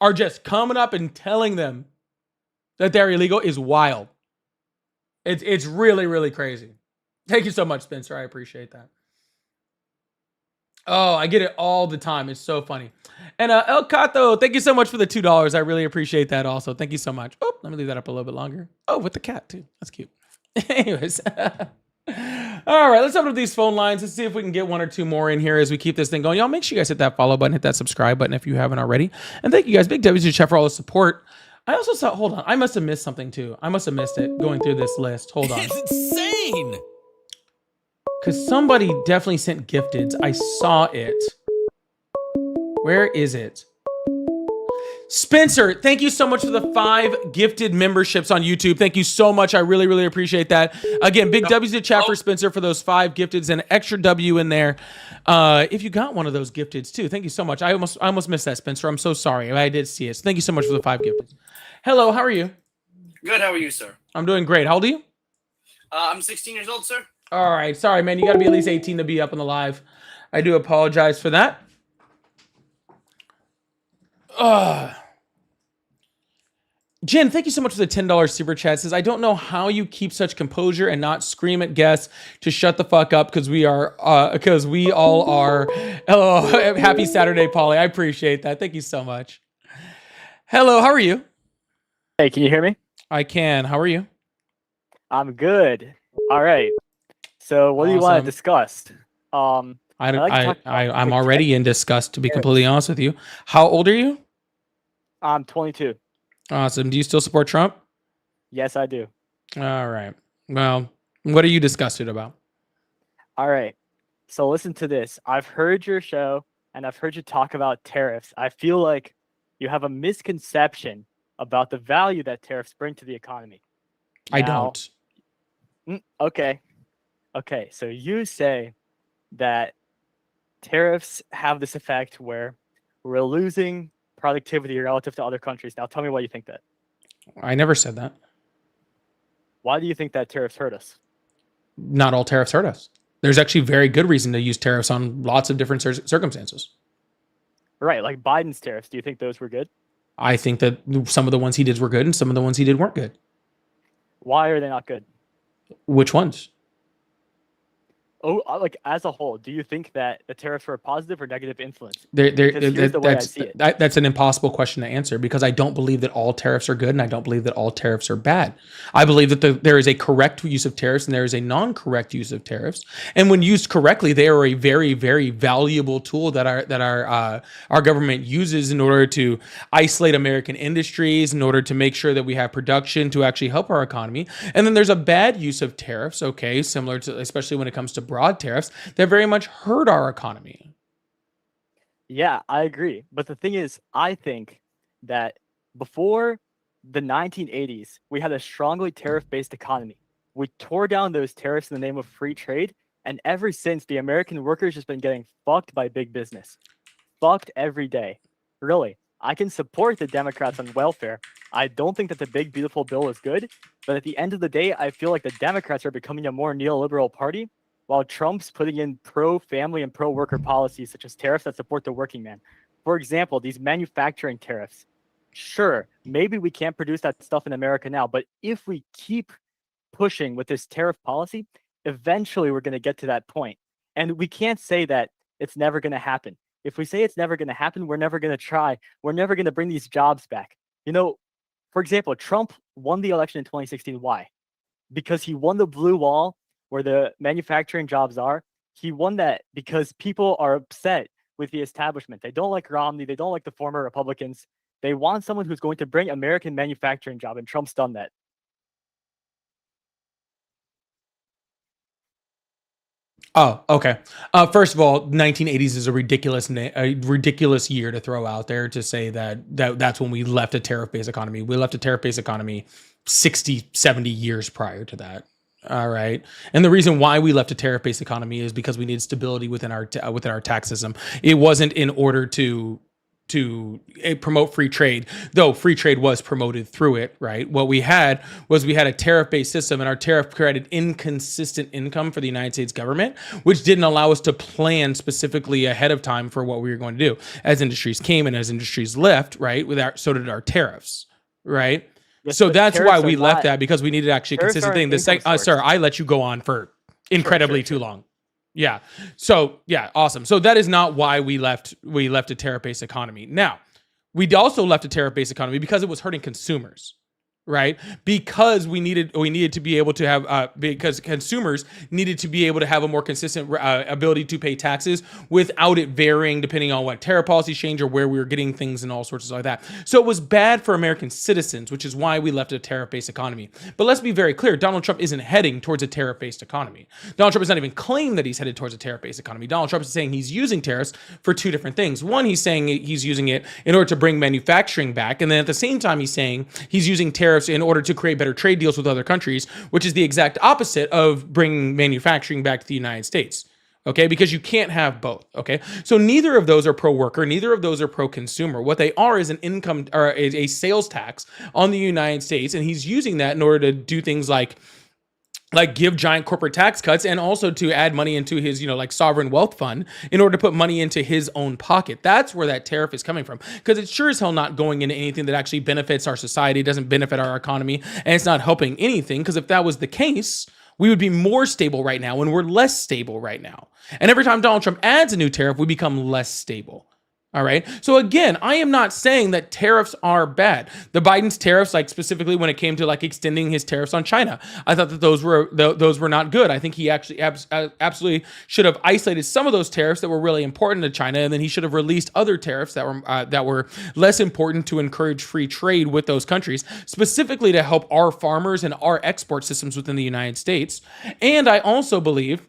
are just coming up and telling them that they're illegal is wild. It's really, really crazy. Thank you so much, Spencer. I appreciate that. Oh, I get it all the time. It's so funny. And El Cato, thank you so much for the $2. I really appreciate that also. Thank you so much. Oh, let me leave that up a little bit longer. Oh, with the cat too. That's cute. Anyways. All right, let's open up these phone lines. Let's see if we can get one or two more in here as we keep this thing going. Y'all make sure you guys hit that follow button, hit that subscribe button if you haven't already. And thank you guys. Big W's to Chef for all the support. I also saw, hold on. I must have missed something too. I must have missed it going through this list. Hold on. It's insane. Because somebody definitely sent gifteds. I saw it. Where is it? Spencer, thank you so much for the 5 gifted memberships on YouTube. Thank you so much. I really, really appreciate that. Again, big W's to chat for Spencer for those 5 gifteds and an extra W in there. If you got one of those gifteds too, thank you so much. I almost missed that, Spencer. I'm so sorry. I did see it. So thank you so much for the 5 gifteds. Hello, how are you? Good. How are you, sir? I'm doing great. How old are you? I'm 16 years old, sir. All right. Sorry, man. You got to be at least 18 to be up on the live. I do apologize for that. Jen, thank you so much for the $10 super chat. Says, I don't know how you keep such composure and not scream at guests to shut the fuck up because we all are. Oh, happy Saturday, Paulie. I appreciate that. Thank you so much. Hello, how are you? Hey, can you hear me? I can. How are you? I'm good. All right. So what do you want Awesome. to discuss? I'm already in disgust, to be completely honest with you. How old are you? I'm 22. Awesome. Do you still support Trump? Yes, I do. All right. Well, what are you disgusted about? All right. So listen to this. I've heard your show and I've heard you talk about tariffs. I feel like you have a misconception about the value that tariffs bring to the economy. I don't. Okay. Okay. So you say that tariffs have this effect where we're losing productivity relative to other countries. Now tell me why you think that. I never said that. Why do you think that tariffs hurt us? Not all tariffs hurt us. There's actually very good reason to use tariffs on lots of different circumstances. Right, like Biden's tariffs. Do you think those were good? I think that some of the ones he did were good and some of the ones he did weren't good. Why are they not good? Which ones? like as a whole, do you think that the tariffs were a positive or negative influence? Because here's the way I see it. That's an impossible question to answer because I don't believe that all tariffs are good and I don't believe that all tariffs are bad. I believe that there is a correct use of tariffs and there is a non-correct use of tariffs. And when used correctly, they are a very, very valuable tool that our government uses in order to isolate American industries, in order to make sure that we have production to actually help our economy. And then there's a bad use of tariffs, okay, similar to, especially when it comes to broad tariffs, that very much hurt our economy. Yeah, I agree. But the thing is, I think that before the 1980s, we had a strongly tariff-based economy. We tore down those tariffs in the name of free trade, and ever since, the American workers just been getting fucked by big business. Fucked every day. Really. I can support the Democrats on welfare. I don't think that the big, beautiful bill is good, but at the end of the day, I feel like the Democrats are becoming a more neoliberal party, while Trump's putting in pro-family and pro-worker policies such as tariffs that support the working man. For example, these manufacturing tariffs. Sure, maybe we can't produce that stuff in America now, but if we keep pushing with this tariff policy, eventually we're going to get to that point. And we can't say that it's never going to happen. If we say it's never going to happen, we're never going to try. We're never going to bring these jobs back. You know, for example, Trump won the election in 2016. Why? Because he won the blue wall where the manufacturing jobs are. He won that because people are upset with the establishment. They don't like Romney. They don't like the former Republicans. They want someone who's going to bring American manufacturing job, and Trump's done that. Oh, okay. First of all, 1980s is a ridiculous year to throw out there to say that's when we left a tariff-based economy. We left a tariff-based economy 60, 70 years prior to that. All right. And the reason why we left a tariff-based economy is because we needed stability within our tax system. It wasn't in order to promote free trade, though free trade was promoted through it, right? What we had was a tariff-based system, and our tariff created inconsistent income for the United States government, which didn't allow us to plan specifically ahead of time for what we were going to do. As industries came and as industries left, right, so did our tariffs, right? Yes, so but that's why tariffs we are left not- that, because we needed actually a tariffs consistent are thing. an The income source. sir, I let you go on for incredibly too long. Yeah. So yeah, awesome. So that is not why we left a tariff-based economy. Now, we also left a tariff-based economy because it was hurting consumers, right? Because we needed to be able to have because consumers needed to be able to have a more consistent ability to pay taxes without it varying depending on what tariff policies change or where we were getting things and all sorts of like that. So it was bad for American citizens, which is why we left a tariff-based economy. But let's be very clear, Donald Trump isn't heading towards a tariff-based economy. Donald Trump has not even claimed that he's headed towards a tariff-based economy. Donald Trump is saying he's using tariffs for two different things. One, he's saying he's using it in order to bring manufacturing back, and then at the same time he's saying he's using tariffs in order to create better trade deals with other countries, which is the exact opposite of bringing manufacturing back to the United States. Okay, because you can't have both. Okay, so neither of those are pro-worker, neither of those are pro-consumer. What they are is an income or a sales tax on the United States, and he's using that in order to do things like give giant corporate tax cuts and also to add money into his, sovereign wealth fund in order to put money into his own pocket. That's where that tariff is coming from, because it's sure as hell not going into anything that actually benefits our society, doesn't benefit our economy, and it's not helping anything, because if that was the case, we would be more stable right now, and we're less stable right now. And every time Donald Trump adds a new tariff, we become less stable. All right. So again, I am not saying that tariffs are bad. The Biden's tariffs, like specifically when it came to like extending his tariffs on China, I thought that those were not good. I think he actually absolutely should have isolated some of those tariffs that were really important to China, and then he should have released other tariffs that were less important to encourage free trade with those countries, specifically to help our farmers and our export systems within the United States. And I also believe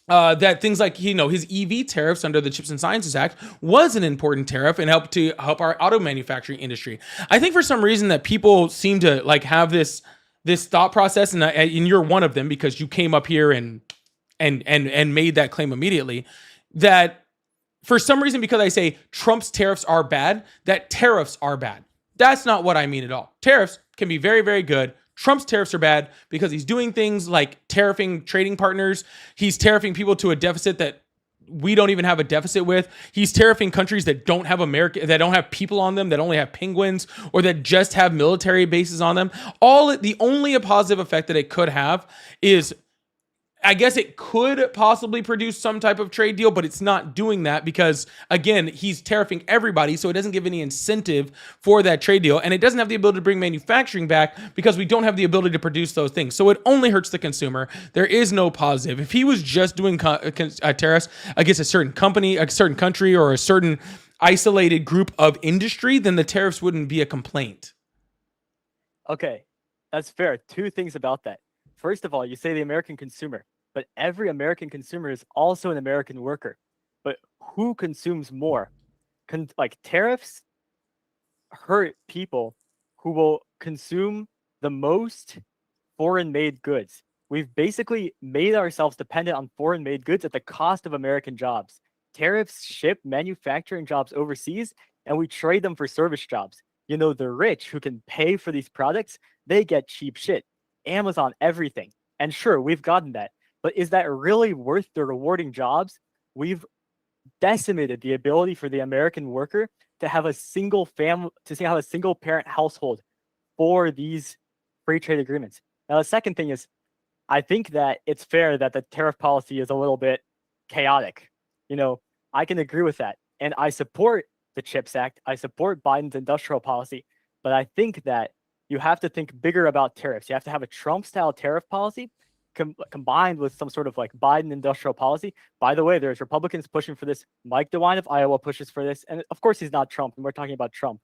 that things like, his EV tariffs under the Chips and Sciences Act was an important tariff and helped our auto manufacturing industry. I think for some reason that people seem to like have this thought process, and you're one of them because you came up here and made that claim immediately, that for some reason, because I say Trump's tariffs are bad, that tariffs are bad. That's not what I mean at all. Tariffs can be very, very good. Trump's tariffs are bad because he's doing things like tariffing trading partners. He's tariffing people to a deficit that we don't even have a deficit with. He's tariffing countries that don't have that don't have people on them, that only have penguins, or that just have military bases on them. The only positive effect that it could have is I guess it could possibly produce some type of trade deal, but it's not doing that because, again, he's tariffing everybody, so it doesn't give any incentive for that trade deal, and it doesn't have the ability to bring manufacturing back because we don't have the ability to produce those things. So it only hurts the consumer. There is no positive. If he was just doing tariffs against a certain company, a certain country, or a certain isolated group of industry, then the tariffs wouldn't be a complaint. Okay, that's fair. Two things about that. First of all, you say the American consumer, but every American consumer is also an American worker. But who consumes more? Like tariffs hurt people who will consume the most foreign-made goods. We've basically made ourselves dependent on foreign-made goods at the cost of American jobs. Tariffs ship manufacturing jobs overseas, and we trade them for service jobs. You know, the rich who can pay for these products, they get cheap shit. Amazon, everything. And sure, we've gotten that. But is that really worth the rewarding jobs? We've decimated the ability for the American worker to have a single family, to have a single parent household for these free trade agreements. Now, the second thing is, I think that it's fair that the tariff policy is a little bit chaotic. You know, I can agree with that. And I support the CHIPS Act. I support Biden's industrial policy. But I think that you have to think bigger about tariffs. You have to have a Trump-style tariff policy combined with some sort of like Biden industrial policy. By the way, there's Republicans pushing for this. Mike DeWine of Iowa pushes for this. And of course, he's not Trump, and we're talking about Trump.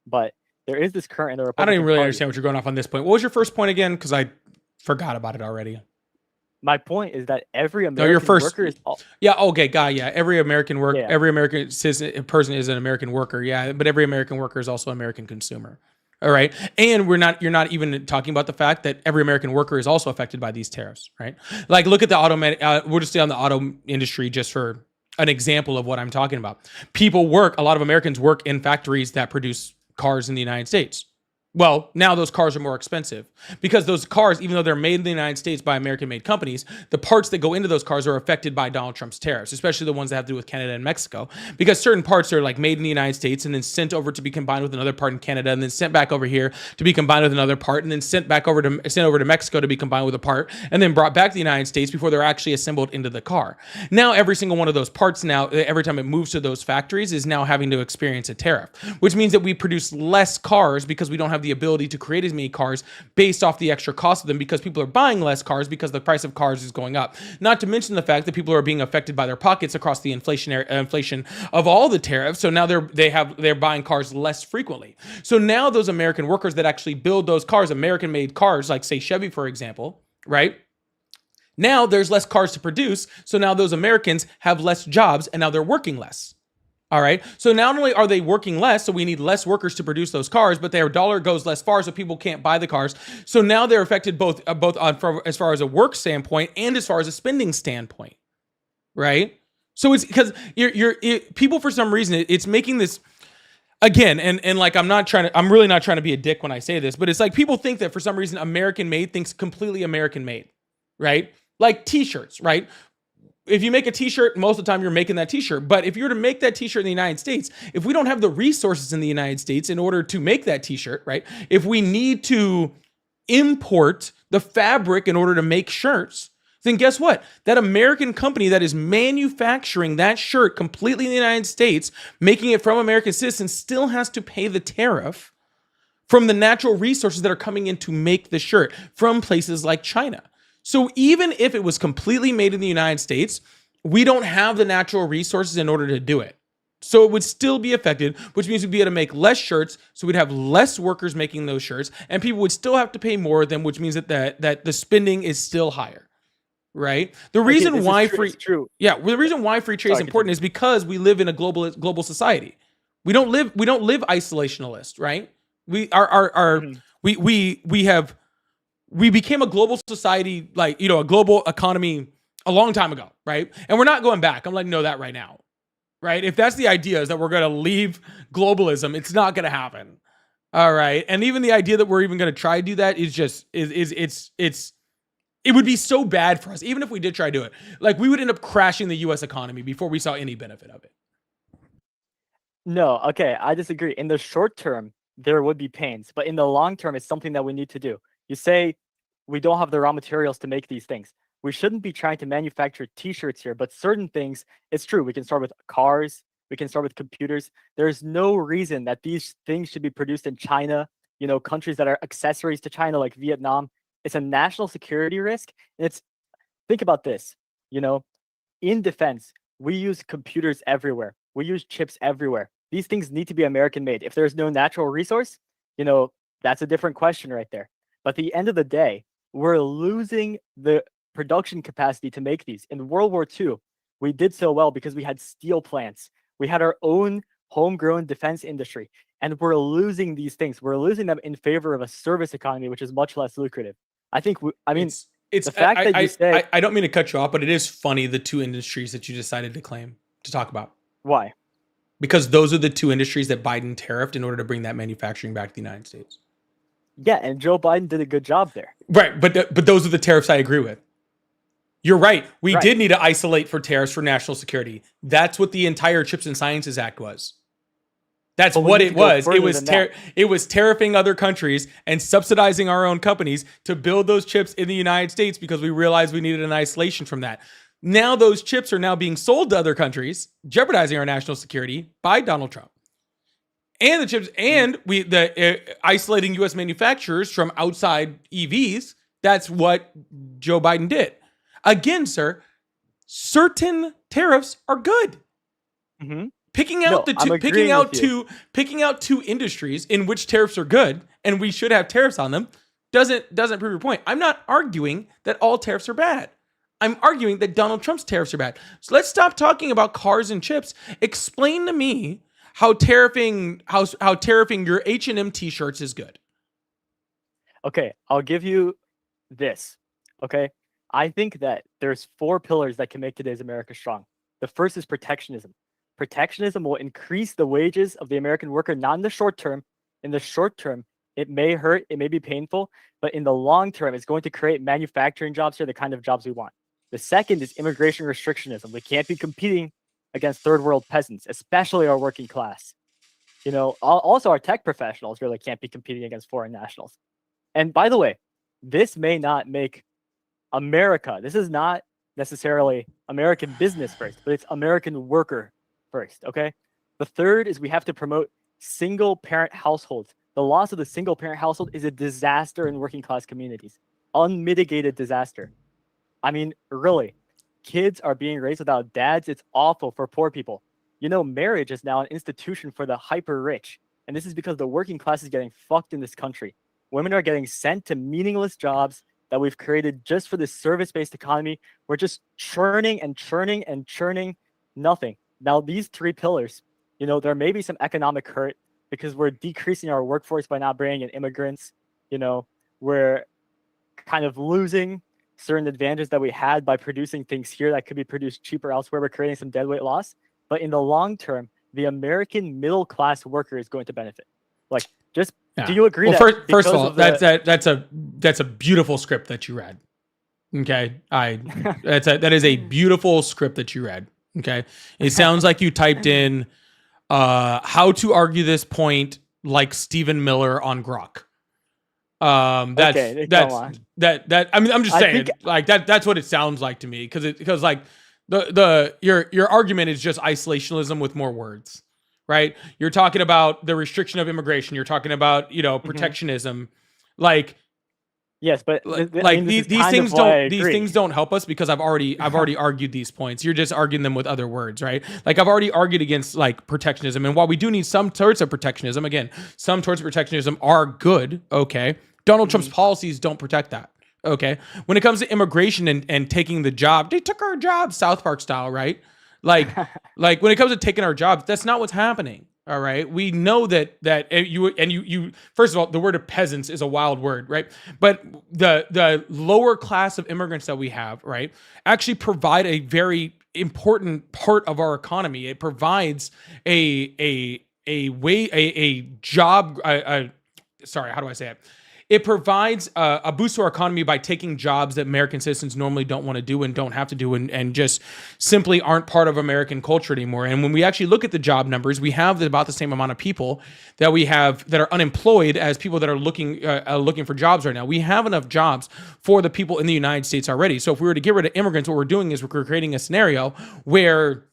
But there is this current in the Republican I don't even really Party. understand what you're going off on this point. What was your first point again? Because I forgot about it already. My point is that every American No, your first worker is yeah, okay, guy, yeah. Every American Yeah. every American citizen person is an American worker, yeah. But every American worker is also an American consumer. All right. And you're not even talking about the fact that every American worker is also affected by these tariffs, right? Like, look at the we'll just stay on the auto industry just for an example of what I'm talking about. A lot of Americans work in factories that produce cars in the United States. Well, now those cars are more expensive because those cars, even though they're made in the United States by American-made companies, the parts that go into those cars are affected by Donald Trump's tariffs, especially the ones that have to do with Canada and Mexico, because certain parts are like made in the United States and then sent over to be combined with another part in Canada and then sent back over here to be combined with another part and then sent over to Mexico to be combined with a part and then brought back to the United States before they're actually assembled into the car. Now, every single one of those parts every time it moves to those factories is now having to experience a tariff, which means that we produce less cars because we don't have the ability to create as many cars based off the extra cost of them because people are buying less cars because the price of cars is going up. Not to mention the fact that people are being affected by their pockets across the inflation of all the tariffs. So now they're buying cars less frequently. So now those American workers that actually build those cars, American-made cars, like say Chevy, for example, right? Now there's less cars to produce. So now those Americans have less jobs and now they're working less. All right. So not only are they working less, so we need less workers to produce those cars, but their dollar goes less far, so people can't buy the cars. So now they're affected both as far as a work standpoint and as far as a spending standpoint, right? So it's because people for some reason it's making this again, and like I'm really not trying to be a dick when I say this, but it's like people think that for some reason American made thinks completely American made, right? Like t-shirts, right? If you make a t-shirt, most of the time you're making that t-shirt. But if you were to make that t-shirt in the United States, if we don't have the resources in the United States in order to make that t-shirt, right? If we need to import the fabric in order to make shirts, then guess what? That American company that is manufacturing that shirt completely in the United States, making it from American citizens, still has to pay the tariff from the natural resources that are coming in to make the shirt from places like China. So even if it was completely made in the United States, we don't have the natural resources in order to do it. So it would still be affected, which means we'd be able to make less shirts. So we'd have less workers making those shirts and people would still have to pay more than, which means that the spending is still higher, right? The reason why free trade is important is because we live in a global society. We don't live isolationalist, right? We became a global society, like, a global economy a long time ago, right? And we're not going back. I'm letting you know that right now, right? If that's the idea is that we're going to leave globalism, it's not going to happen. All right. And even the idea that we're even going to try to do that is just, it would be so bad for us. Even if we did try to do it, like we would end up crashing the US economy before we saw any benefit of it. No, okay, I disagree. In the short term, there would be pains, but in the long term, it's something that we need to do. You say we don't have the raw materials to make these things. We shouldn't be trying to manufacture T-shirts here, but certain things, it's true. We can start with cars. We can start with computers. There's no reason that these things should be produced in China. Countries that are accessories to China, like Vietnam. It's a national security risk. And think about this. In defense, we use computers everywhere. We use chips everywhere. These things need to be American made. If there's no natural resource, that's a different question right there. But at the end of the day, we're losing the production capacity to make these. In World War II, we did so well because we had steel plants. We had our own homegrown defense industry, and we're losing these things. We're losing them in favor of a service economy, which is much less lucrative. I think, it's the fact that you say... I don't mean to cut you off, but it is funny, the two industries that you decided to talk about. Why? Because those are the two industries that Biden tariffed in order to bring that manufacturing back to the United States. Yeah, and Joe Biden did a good job there. Right, but those are the tariffs I agree with. You're right. We did need to isolate for tariffs for national security. That's what the entire Chips and Sciences Act was. That's what it was. It was tariffing other countries and subsidizing our own companies to build those chips in the United States because we realized we needed an isolation from that. Now those chips are now being sold to other countries, jeopardizing our national security by Donald Trump. And the chips, and isolating U.S. manufacturers from outside EVs. That's what Joe Biden did. Again, sir, certain tariffs are good. Mm-hmm. Picking out two industries in which tariffs are good and we should have tariffs on them doesn't prove your point. I'm not arguing that all tariffs are bad. I'm arguing that Donald Trump's tariffs are bad. So let's stop talking about cars and chips. Explain to me how tariffing your H&M t-shirts is good. Okay, I'll give you this. Okay, I think that there's 4 pillars that can make today's America strong. The first is protectionism. Protectionism will increase the wages of the American worker, not in the short term. In the short term, it may hurt, it may be painful, but in the long term, it's going to create manufacturing jobs here, the kind of jobs we want. The second is immigration restrictionism. We can't be competing against third world peasants, especially our working class. Also our tech professionals really can't be competing against foreign nationals. And by the way, this may not make America, this is not necessarily American business first, but it's American worker first, okay? The third is we have to promote single parent households. The loss of the single parent household is a disaster in working class communities. Unmitigated disaster. I mean, really, kids are being raised without dads. It's awful for poor people. Marriage is now an institution for the hyper rich. And this is because the working class is getting fucked in this country. Women are getting sent to meaningless jobs that we've created just for this service-based economy. We're just churning and churning and churning nothing. Now, these 3 pillars, there may be some economic hurt because we're decreasing our workforce by not bringing in immigrants. We're kind of losing certain advantages that we had by producing things here that could be produced cheaper elsewhere. We're creating some deadweight loss. But in the long term, the American middle class worker is going to benefit. Do you agree? Well, that first of all, that's a beautiful script that you read. Okay, that is a beautiful script that you read. Okay, it sounds like you typed in how to argue this point like Stephen Miller on Grok. I'm just saying, that's what it sounds like to me, because like your argument is just isolationism with more words, right? You're talking about the restriction of immigration. You're talking about protectionism, Yes, but these things don't help us because I've already argued these points. You're just arguing them with other words, right? Like I've already argued against protectionism, and while we do need some sorts of protectionism, again, some sorts of protectionism are good. Okay, Donald Trump's policies don't protect that. Okay, when it comes to immigration and taking the job, they took our jobs, South Park style, right? Like when it comes to taking our jobs, that's not what's happening. All right. We know that you first of all, the word of peasants is a wild word, right? But the lower class of immigrants that we have, right, actually provide a very important part of our economy. It provides a job. Sorry, how do I say it? it provides a boost to our economy by taking jobs that American citizens normally don't want to do and don't have to do and just simply aren't part of American culture anymore. And when we actually look at the job numbers, we have about the same amount of people that we have that are unemployed as people that are looking for jobs right now. We have enough jobs for the people in the United States already. So if we were to get rid of immigrants, what we're doing is we're creating a scenario where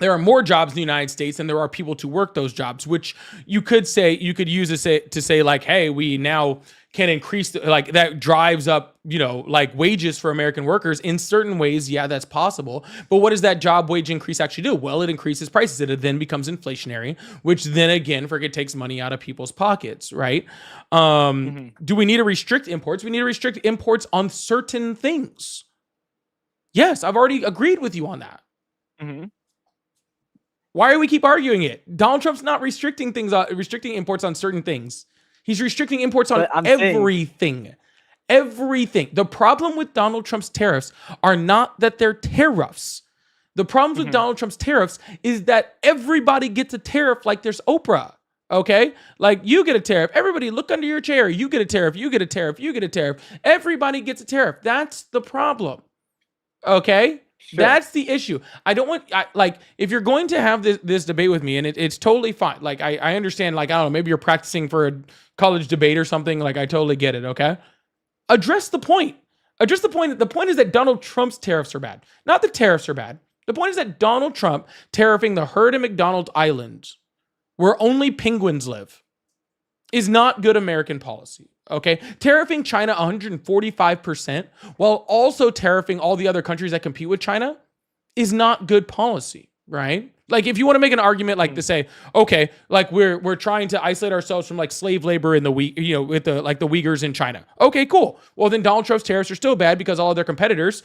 there are more jobs in the United States than there are people to work those jobs, which you could use to say like, hey, we now can increase like that drives up, like wages for American workers in certain ways. Yeah, that's possible. But what does that job wage increase actually do? Well, it increases prices. It then becomes inflationary, which then again, it takes money out of people's pockets, right? Do we need to restrict imports? We need to restrict imports on certain things. Yes, I've already agreed with you on that. Why do we keep arguing it? Donald Trump's not restricting imports on certain things. He's restricting imports on everything. Everything. The problem with Donald Trump's tariffs are not that they're tariffs. The problems with Donald Trump's tariffs is that everybody gets a tariff like there's Oprah. Okay? Like you get a tariff. Everybody look under your chair. You get a tariff. You get a tariff. You get a tariff. Everybody gets a tariff. That's the problem. Okay? Sure. That's the issue. I don't want, if you're going to have this debate with me, and it's totally fine. Like, I understand, like, I don't know, maybe you're practicing for a college debate or something. Like, I totally get it, okay? Address the point. Address the point. The point is that Donald Trump's tariffs are bad. Not the tariffs are bad. The point is that Donald Trump tariffing the herd in McDonald Island, where only penguins live, is not good American policy. Okay, tariffing China 145% while also tariffing all the other countries that compete with China is not good policy, right? Like if you want to make an argument like to say, okay, like we're trying to isolate ourselves from like slave labor in the with the Uyghurs in China. Okay, cool. Well, then Donald Trump's tariffs are still bad because all of their competitors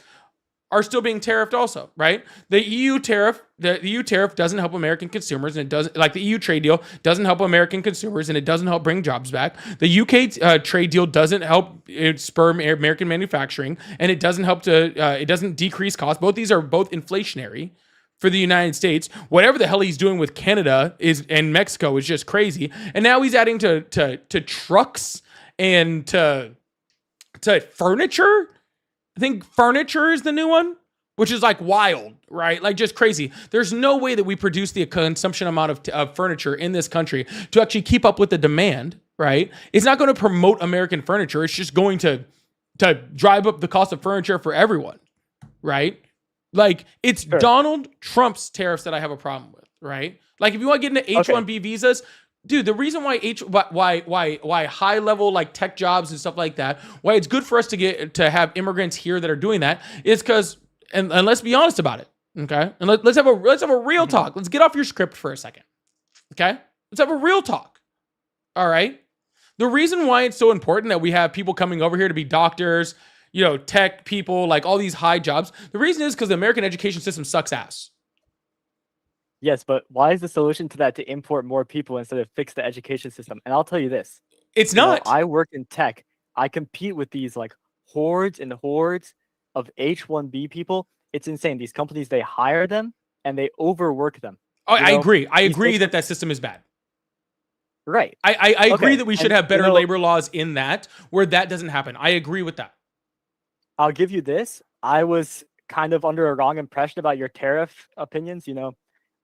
are still being tariffed also, right? The EU tariff doesn't help American consumers, and it doesn't, like the EU trade deal doesn't help American consumers, and it doesn't help bring jobs back. The UK trade deal doesn't help spur American manufacturing, and it doesn't help it doesn't decrease costs. Both these are both inflationary for the United States. Whatever the hell he's doing with Canada and Mexico is just crazy. And now he's adding to trucks and to furniture. I think furniture is the new one, which is like wild, right? Like just crazy. There's no way that we produce the consumption amount of furniture in this country to actually keep up with the demand, right? It's not going to promote American furniture. It's just going to drive up the cost of furniture for everyone, right? Like it's Donald Trump's tariffs that I have a problem with, right? Like if you want to get into H-1B visas, dude, the reason why high level like tech jobs and stuff like that, why it's good for us to have immigrants here that are doing that is because, and let's be honest about it, okay? And let's have a real talk. Let's get off your script for a second, okay? Let's have a real talk. All right. The reason why it's so important that we have people coming over here to be doctors, tech people, like all these high jobs, the reason is because the American education system sucks ass. Yes, but why is the solution to that to import more people instead of fix the education system? And I'll tell you this. It's not. I work in tech. I compete with these like hordes and hordes of H-1B people. It's insane. These companies, they hire them and they overwork them. Oh, I agree. I agree that system is bad. Right. I agree that we should have better labor laws in that where that doesn't happen. I agree with that. I'll give you this. I was kind of under a wrong impression about your tariff opinions,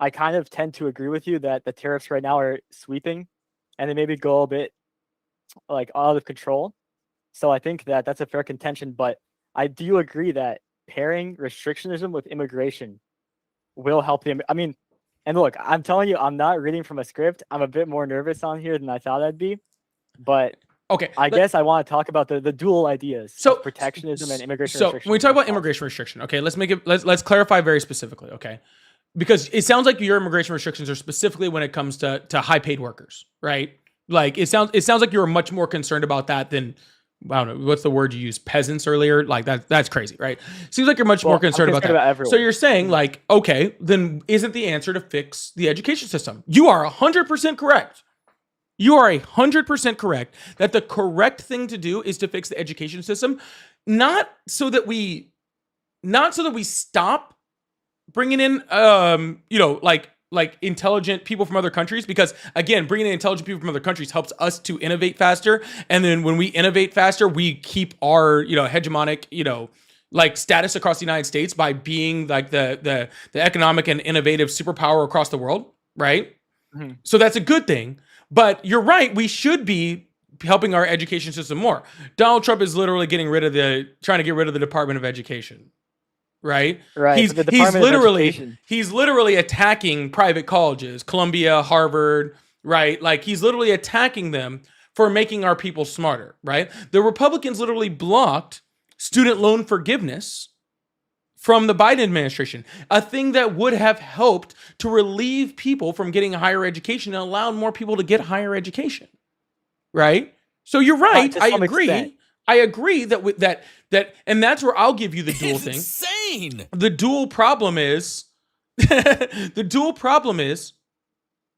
I kind of tend to agree with you that the tariffs right now are sweeping and they maybe go a bit like out of control. So I think that that's a fair contention, but I do agree that pairing restrictionism with immigration will help them. I mean, and look, I'm telling you, I'm not reading from a script. I'm a bit more nervous on here than I thought I'd be, but okay, I guess I want to talk about the dual ideas of protectionism and immigration restriction. So when we talk about immigration restriction, okay, let's clarify very specifically, okay? Because it sounds like your immigration restrictions are specifically when it comes to high paid workers, right? Like it sounds like you're much more concerned about that than, I don't know, what's the word you used? Peasants earlier? Like that's crazy, right? Seems like you're much more concerned about that. So you're saying like, okay, then isn't the answer to fix the education system? You are 100% correct. You are 100% correct that the correct thing to do is to fix the education system, not so that we stop bringing in, like like intelligent people from other countries, because again, bringing in intelligent people from other countries helps us to innovate faster. And then when we innovate faster, we keep our, hegemonic, like status across the United States by being like the economic and innovative superpower across the world, right? Mhm. So that's a good thing. But you're right, we should be helping our education system more. Donald Trump is literally trying to get rid of the Department of Education. Right? Right. He's but the Department of Education. literally attacking private colleges, Columbia, Harvard, right? Like he's literally attacking them for making our people smarter, right? The Republicans literally blocked student loan forgiveness from the Biden administration, a thing that would have helped to relieve people from getting higher education and allowed more people to get higher education. Right? So you're right. To I some agree. extent. I agree that with that, and that's where I'll give you the dual thing. Insane. The dual problem is,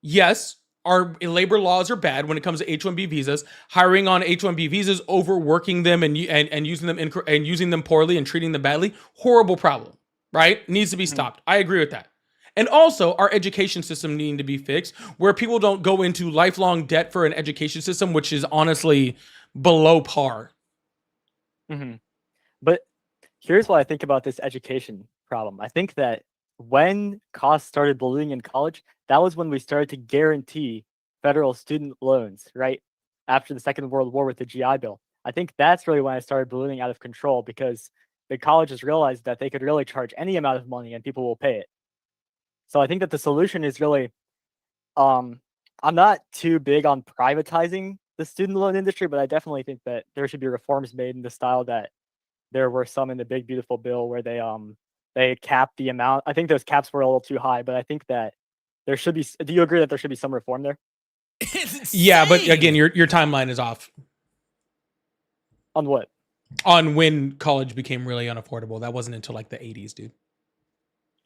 yes, our labor laws are bad when it comes to H-1B visas. Hiring on H-1B visas, overworking them and using them and using them poorly and treating them badly, horrible problem, right? Needs to be stopped. I agree with that. And also, our education system needing to be fixed, where people don't go into lifelong debt for an education system, which is honestly below par. Mhm. But here's what I think about this education problem. I think that when costs started ballooning in college, that was when we started to guarantee federal student loans, right? After the Second World War with the GI Bill. I think that's really when I started ballooning out of control, because the colleges realized that they could really charge any amount of money and people will pay it. So I think that the solution is really, I'm not too big on privatizing the student loan industry, but I definitely think that there should be reforms made in the style that there were some in the Big Beautiful Bill where they capped the amount. I think those caps were a little too high, but I think that there should be. Do you agree that there should be some reform there? Yeah, but again, your timeline is off. On what? On when college became really unaffordable. That wasn't until like the 80s, dude.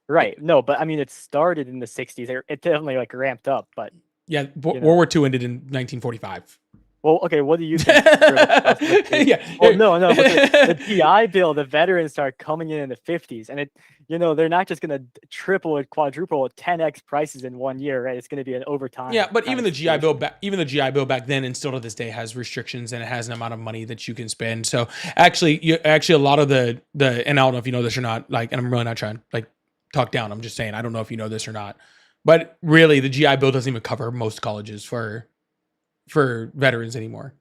Right. No, but I mean, it started in the 60s. It definitely like ramped up, but yeah, World War II ended in 1945. Well, okay, what do you think? Yeah. Well, no, but the GI Bill, the veterans start coming in the 50s, and they're not just going to triple or quadruple 10x prices in 1 year, right? It's going to be an overtime. Yeah, but even the GI Bill back then, and still to this day, has restrictions and it has an amount of money that you can spend. So actually, a lot of the and I don't know if you know this or not, like, and I'm really not trying like talk down. I'm just saying I don't know if you know this or not, but really, the GI Bill doesn't even cover most colleges for veterans anymore.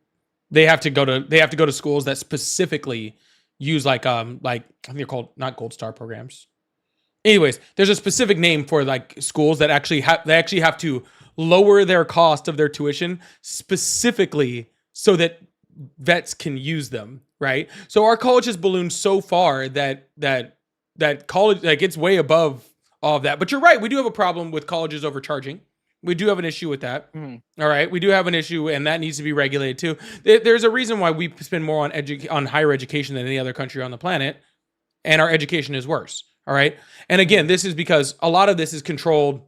They have to go to schools that specifically use like I think they're called not Gold Star programs. Anyways, there's a specific name for like schools that actually have to lower their cost of their tuition specifically so that vets can use them, right? So our college has ballooned so far that college, like, it's way above all of that. But you're right, we do have a problem with colleges overcharging. We do have an issue with that. Mm-hmm. All right. We do have an issue, and that needs to be regulated too. There's a reason why we spend more on higher education than any other country on the planet, and our education is worse. All right. And again, this is because a lot of this is controlled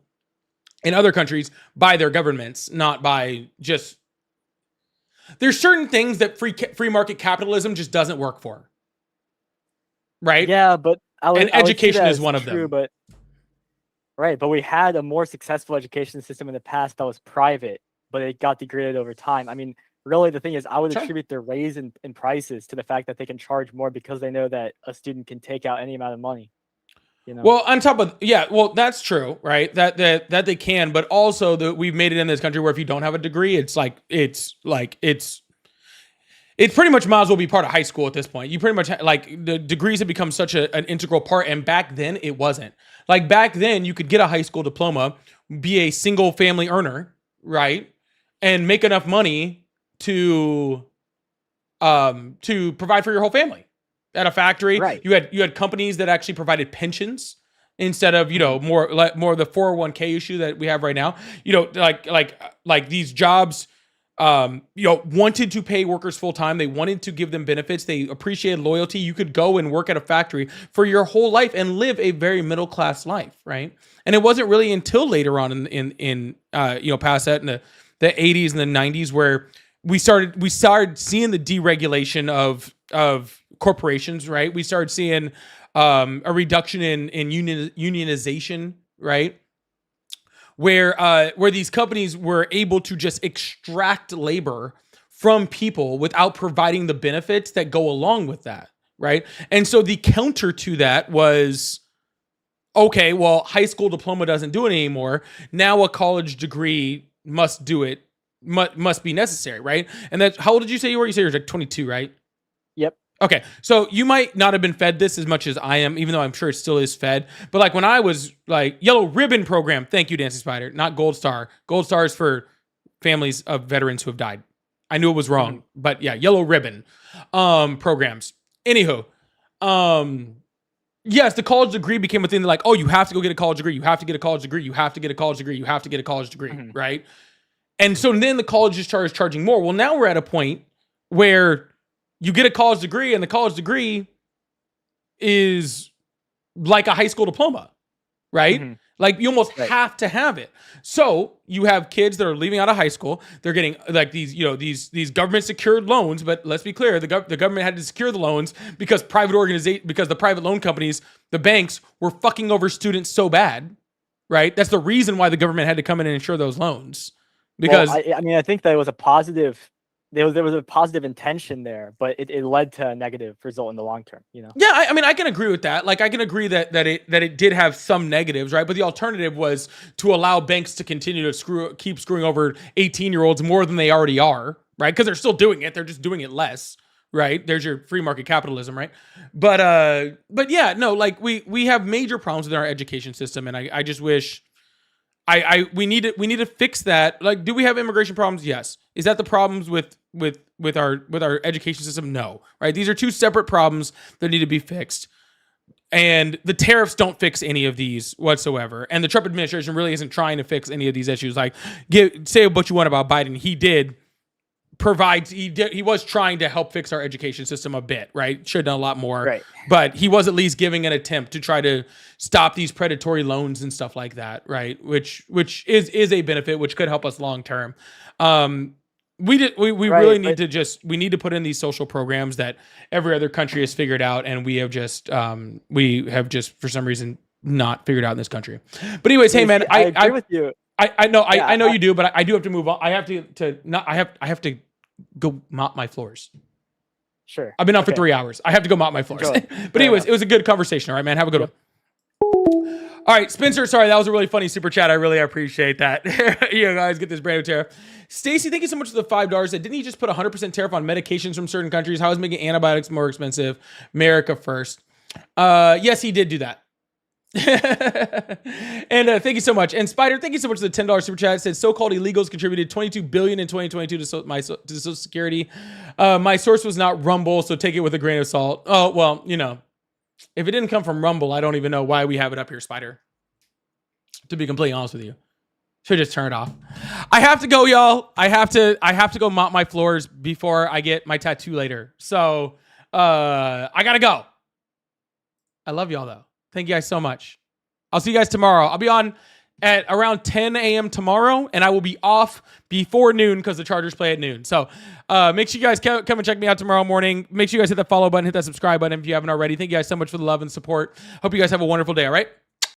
in other countries by their governments, not by just. There's certain things that free market capitalism just doesn't work for. Right. Yeah, but education is one of them. But right, but we had a more successful education system in the past that was private, but it got degraded over time. I mean, really, the thing is, I would attribute the raise in prices to the fact that they can charge more because they know that a student can take out any amount of money. Well, on top of that's true, right? That they can, but also we've made it in this country where if you don't have a degree, it's pretty much might as well be part of high school at this point. You pretty much like the degrees have become such an integral part. And back then it wasn't. Like back then you could get a high school diploma, be a single family earner, right? And make enough money to provide for your whole family at a factory. Right. You had companies that actually provided pensions instead of, more of the 401k issue that we have right now. Like these jobs, wanted to pay workers full time. They wanted to give them benefits. They appreciated loyalty. You could go and work at a factory for your whole life and live a very middle class life, right? And it wasn't really until later on in past that in the 80s and the 90s where we started seeing the deregulation of corporations, right? We started seeing a reduction in unionization, right? where these companies were able to just extract labor from people without providing the benefits that go along with that, right? And so the counter to that was, okay, well, high school diploma doesn't do it anymore. Now a college degree must do it, must be necessary, right? And that's, how old did you say you were? You said you were like 22, right? Yep. Okay, so you might not have been fed this as much as I am, even though I'm sure it still is fed. But like when I was like yellow ribbon program, thank you, Dancing Spider, not gold star. Gold star is for families of veterans who have died. I knew it was wrong, but yeah, yellow ribbon programs. Anywho, yes, the college degree became a thing that like, oh, you have to go get a college degree. You have to get a college degree. You have to get a college degree. You have to get a college degree, right? And so then the colleges started charging more. Well, now we're at a point where you get a college degree and the college degree is like a high school diploma, right? Like you almost have to have it. So you have kids that are leaving out of high school. They're getting like these, you know, these government secured loans. But let's be clear, the government had to secure the loans because the private loan companies, the banks were fucking over students so bad, right? That's the reason why the government had to come in and insure those loans. Because I mean, I think that was a positive. There was a positive intention there, but it led to a negative result in the long term. You know. Yeah, I mean, I can agree with that. Like, I can agree that it did have some negatives, right? But the alternative was to allow banks to continue to keep screwing over 18-year-olds more than they already are, right? Because they're still doing it. They're just doing it less, right? There's your free market capitalism, right? But yeah, no, like we have major problems with our education system, and I just wish. We need to fix that. Like, do we have immigration problems? Yes. Is that the problems with our education system? No. Right? These are two separate problems that need to be fixed. And the tariffs don't fix any of these whatsoever. And the Trump administration really isn't trying to fix any of these issues. Like, say what you want about Biden. He did provide. He was trying to help fix our education system a bit, right? Should have done a lot more. Right. But he was at least giving an attempt to try to stop these predatory loans and stuff like that, right? Which is a benefit, which could help us long term. We really need to put in these social programs that every other country has figured out, and we have just for some reason not figured out in this country. But anyways, hey man, I agree with you. I know you do, but I do have to move on. I have to go mop my floors. Sure. I've been out for 3 hours. I have to go mop my floors. But anyways, it was a good conversation. All right, man. Have a good one. All right, Spencer. Sorry, that was a really funny super chat. I really appreciate that. You guys get this brand new tariff. Stacy, thank you so much for the $5. Didn't he just put 100% tariff on medications from certain countries? How is making antibiotics more expensive? America first. Yes, he did do that. And thank you so much. And Spider, thank you so much for the $10 super chat. It said so-called illegals contributed $22 billion in 2022 to Social Security. My source was not Rumble, so take it with a grain of salt. Oh well, you know, if it didn't come from Rumble, I don't even know why we have it up here, Spider. To be completely honest with you, should just turn it off. I have to go, y'all. I have to go mop my floors before I get my tattoo later. So I gotta go. I love y'all though. Thank you guys so much. I'll see you guys tomorrow. I'll be on at around 10 a.m. tomorrow, and I will be off before noon because the Chargers play at noon. So make sure you guys come and check me out tomorrow morning. Make sure you guys hit that follow button, hit that subscribe button if you haven't already. Thank you guys so much for the love and support. Hope you guys have a wonderful day, all right?